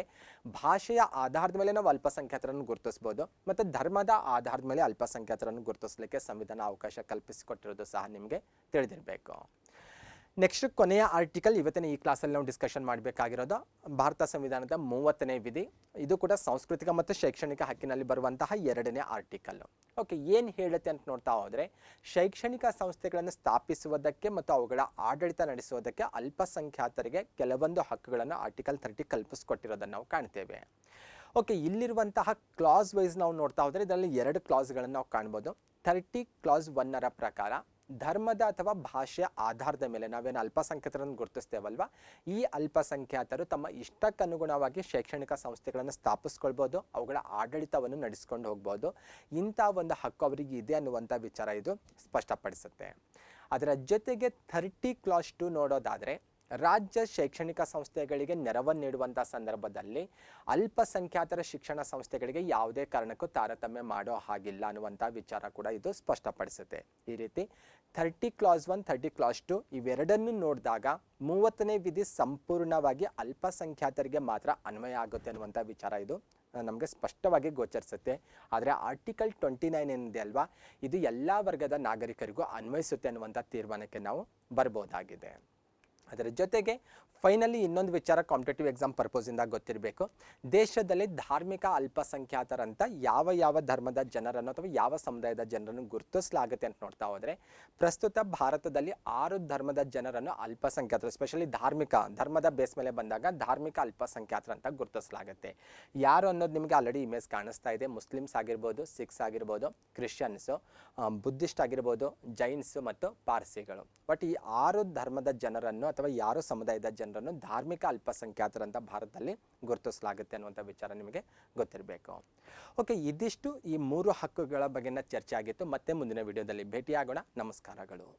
ಭಾಷೆಯ ಆಧಾರದ ಮೇಲೆ ನಾವು ಅಲ್ಪಸಂಖ್ಯಾತರನ್ನು ಗುರುತಿಸಬಹುದು, ಮತ್ತು ಧರ್ಮದ ಆಧಾರದ ಮೇಲೆ ಅಲ್ಪಸಂಖ್ಯಾತರನ್ನು ಗುರುತಿಸಲಿಕ್ಕೆ ಸಂವಿಧಾನ ಅವಕಾಶ ಕಲ್ಪಿಸಿಕೊಟ್ಟಿರೋದು ಸಹ ನಿಮಗೆ ತಿಳಿದಿರಬೇಕು. ನೆಕ್ಸ್ಟ್ ಕೊನೆಯ ಆರ್ಟಿಕಲ್ ಇವತ್ತಿನ ಈ ಕ್ಲಾಸಲ್ಲಿ ನಾವು ಡಿಸ್ಕಷನ್ ಮಾಡಬೇಕಾಗಿರೋದು ಭಾರತ ಸಂವಿಧಾನದ 30ನೇ ವಿಧಿ. ಇದು ಕೂಡ ಸಾಂಸ್ಕೃತಿಕ ಮತ್ತು ಶೈಕ್ಷಣಿಕ ಹಕ್ಕಿನಲ್ಲಿ ಬರುವಂತಹ 2ನೇ ಆರ್ಟಿಕಲ್. ಓಕೆ, ಏನು ಹೇಳುತ್ತೆ ಅಂತ ನೋಡ್ತಾ ಹೋದರೆ ಶೈಕ್ಷಣಿಕ ಸಂಸ್ಥೆಗಳನ್ನು ಸ್ಥಾಪಿಸುವುದಕ್ಕೆ ಮತ್ತು ಅವುಗಳ ಆಡಳಿತ ನಡೆಸುವುದಕ್ಕೆ ಅಲ್ಪಸಂಖ್ಯಾತರಿಗೆ ಕೆಲವೊಂದು ಹಕ್ಕುಗಳನ್ನು ಆರ್ಟಿಕಲ್ 30 ಕಲ್ಪಿಸಿಕೊಟ್ಟಿರೋದನ್ನು ನಾವು ಕಾಣ್ತೇವೆ. ಓಕೆ, ಇಲ್ಲಿರುವಂತಹ ಕ್ಲಾಸ್ ವೈಸ್ ನಾವು ನೋಡ್ತಾ ಹೋದರೆ ಇದರಲ್ಲಿ 2 ಕ್ಲಾಸ್ಗಳನ್ನು ನಾವು ಕಾಣ್ಬೋದು. 30 ಕ್ಲಾಸ್ 1ರ ಪ್ರಕಾರ ಧರ್ಮದ ಅಥವಾ ಭಾಷೆಯ ಆಧಾರದ ಮೇಲೆ ನಾವೇನು ಅಲ್ಪಸಂಖ್ಯಾತರನ್ನು ಗುರುತಿಸ್ತೇವಲ್ವ, ಈ ಅಲ್ಪಸಂಖ್ಯಾತರು ತಮ್ಮ ಇಷ್ಟಕ್ಕನುಗುಣವಾಗಿ ಶೈಕ್ಷಣಿಕ ಸಂಸ್ಥೆಗಳನ್ನು ಸ್ಥಾಪಿಸ್ಕೊಳ್ಬೋದು, ಅವುಗಳ ಆಡಳಿತವನ್ನು ನಡೆಸ್ಕೊಂಡು ಹೋಗ್ಬೋದು. ಇಂಥ ಒಂದು ಹಕ್ಕು ಅವರಿಗೆ ಇದೆ ಅನ್ನುವಂಥ ವಿಚಾರ ಇದು ಸ್ಪಷ್ಟಪಡಿಸುತ್ತೆ. ಅದರ ಜೊತೆಗೆ 30 ಕ್ಲಾಸ್ 2 ನೋಡೋದಾದರೆ ರಾಜ್ಯ ಶೈಕ್ಷಣಿಕ ಸಂಸ್ಥೆಗಳಿಗೆ ನೆರವನ್ನು ನೀಡುವಂಥ ಸಂದರ್ಭದಲ್ಲಿ ಅಲ್ಪಸಂಖ್ಯಾತರ ಶಿಕ್ಷಣ ಸಂಸ್ಥೆಗಳಿಗೆ ಯಾವುದೇ ಕಾರಣಕ್ಕೂ ತಾರತಮ್ಯ ಮಾಡೋ ಹಾಗಿಲ್ಲ ಅನ್ನುವಂಥ ವಿಚಾರ ಕೂಡ ಇದು ಸ್ಪಷ್ಟಪಡಿಸುತ್ತೆ. ಈ ರೀತಿ 30 ಕ್ಲಾಸ್ 1, 30 ಕ್ಲಾಸ್ 2 ಇವೆರಡನ್ನು ನೋಡಿದಾಗ 30ನೇ ವಿಧಿ ಸಂಪೂರ್ಣವಾಗಿ ಅಲ್ಪಸಂಖ್ಯಾತರಿಗೆ ಮಾತ್ರ ಅನ್ವಯ ಆಗುತ್ತೆ ಅನ್ನುವಂಥ ವಿಚಾರ ಇದು ನಮಗೆ ಸ್ಪಷ್ಟವಾಗಿ ಗೋಚರಿಸುತ್ತೆ. ಆದರೆ ಆರ್ಟಿಕಲ್ 29 ಏನಿದೆ ಅಲ್ವಾ, ಇದು ಎಲ್ಲ ವರ್ಗದ ನಾಗರಿಕರಿಗೂ ಅನ್ವಯಿಸುತ್ತೆ ಅನ್ನುವಂಥ ತೀರ್ಮಾನಕ್ಕೆ ನಾವು ಬರ್ಬೋದಾಗಿದೆ. ಅದರ ಜೊತೆಗೆ ಫೈನಲಿ ಇನ್ನೊಂದು ವಿಚಾರ ಕಾಂಪಿಟೇಟಿವ್ ಎಕ್ಸಾಮ್ ಪರ್ಪೋಸಿಂದ ಗೊತ್ತಿರಬೇಕು. ದೇಶದಲ್ಲಿ ಧಾರ್ಮಿಕ ಅಲ್ಪಸಂಖ್ಯಾತರಂತ ಯಾವ ಧರ್ಮದ ಜನರನ್ನು ಅಥವಾ ಯಾವ ಸಮುದಾಯದ ಜನರನ್ನು ಗುರುತಿಸಲಾಗುತ್ತೆ ಅಂತ ನೋಡ್ತಾ ಹೋದರೆ ಪ್ರಸ್ತುತ ಭಾರತದಲ್ಲಿ 6 ಧರ್ಮದ ಜನರನ್ನು ಅಲ್ಪಸಂಖ್ಯಾತರು, ಎಸ್ಪೆಷಲಿ ಧರ್ಮದ ಬೇಸ್ ಮೇಲೆ ಬಂದಾಗ ಧಾರ್ಮಿಕ ಅಲ್ಪಸಂಖ್ಯಾತರು ಅಂತ ಗುರುತಿಸಲಾಗುತ್ತೆ. ಯಾರು ಅನ್ನೋದು ನಿಮಗೆ ಆಲ್ರೆಡಿ ಇಮೇಜ್ ಕಾಣಿಸ್ತಾ ಇದೆ. ಮುಸ್ಲಿಮ್ಸ್ ಆಗಿರ್ಬೋದು, ಸಿಖ್ಸ್ ಆಗಿರ್ಬೋದು, ಕ್ರಿಶ್ಚಿಯನ್ಸು, ಬುದ್ಧಿಸ್ಟ್ ಆಗಿರ್ಬೋದು, ಜೈನ್ಸು ಮತ್ತು ಪಾರ್ಸಿಗಳು. ಬಟ್ ಈ 6 ಧರ್ಮದ ಜನರನ್ನು ಅಥವಾ 6 ಸಮುದಾಯದ ಜನರನ್ನು ಧಾರ್ಮಿಕ ಅಲ್ಪಸಂಖ್ಯಾತರಂತ ಭಾರತದಲ್ಲಿ ಗುರುತಿಸಲಾಗುತ್ತೆ ಅನ್ನುವಂಥ ವಿಚಾರ ನಿಮಗೆ ಗೊತ್ತಿರಬೇಕು. ಓಕೆ, ಇದಿಷ್ಟು ಈ 3 ಹಕ್ಕುಗಳ ಬಗ್ಗೆನ ಚರ್ಚೆ ಆಗಿತ್ತು. ಮತ್ತೆ ಮುಂದಿನ ವಿಡಿಯೋದಲ್ಲಿ ಭೇಟಿಯಾಗೋಣ. ನಮಸ್ಕಾರಗಳು.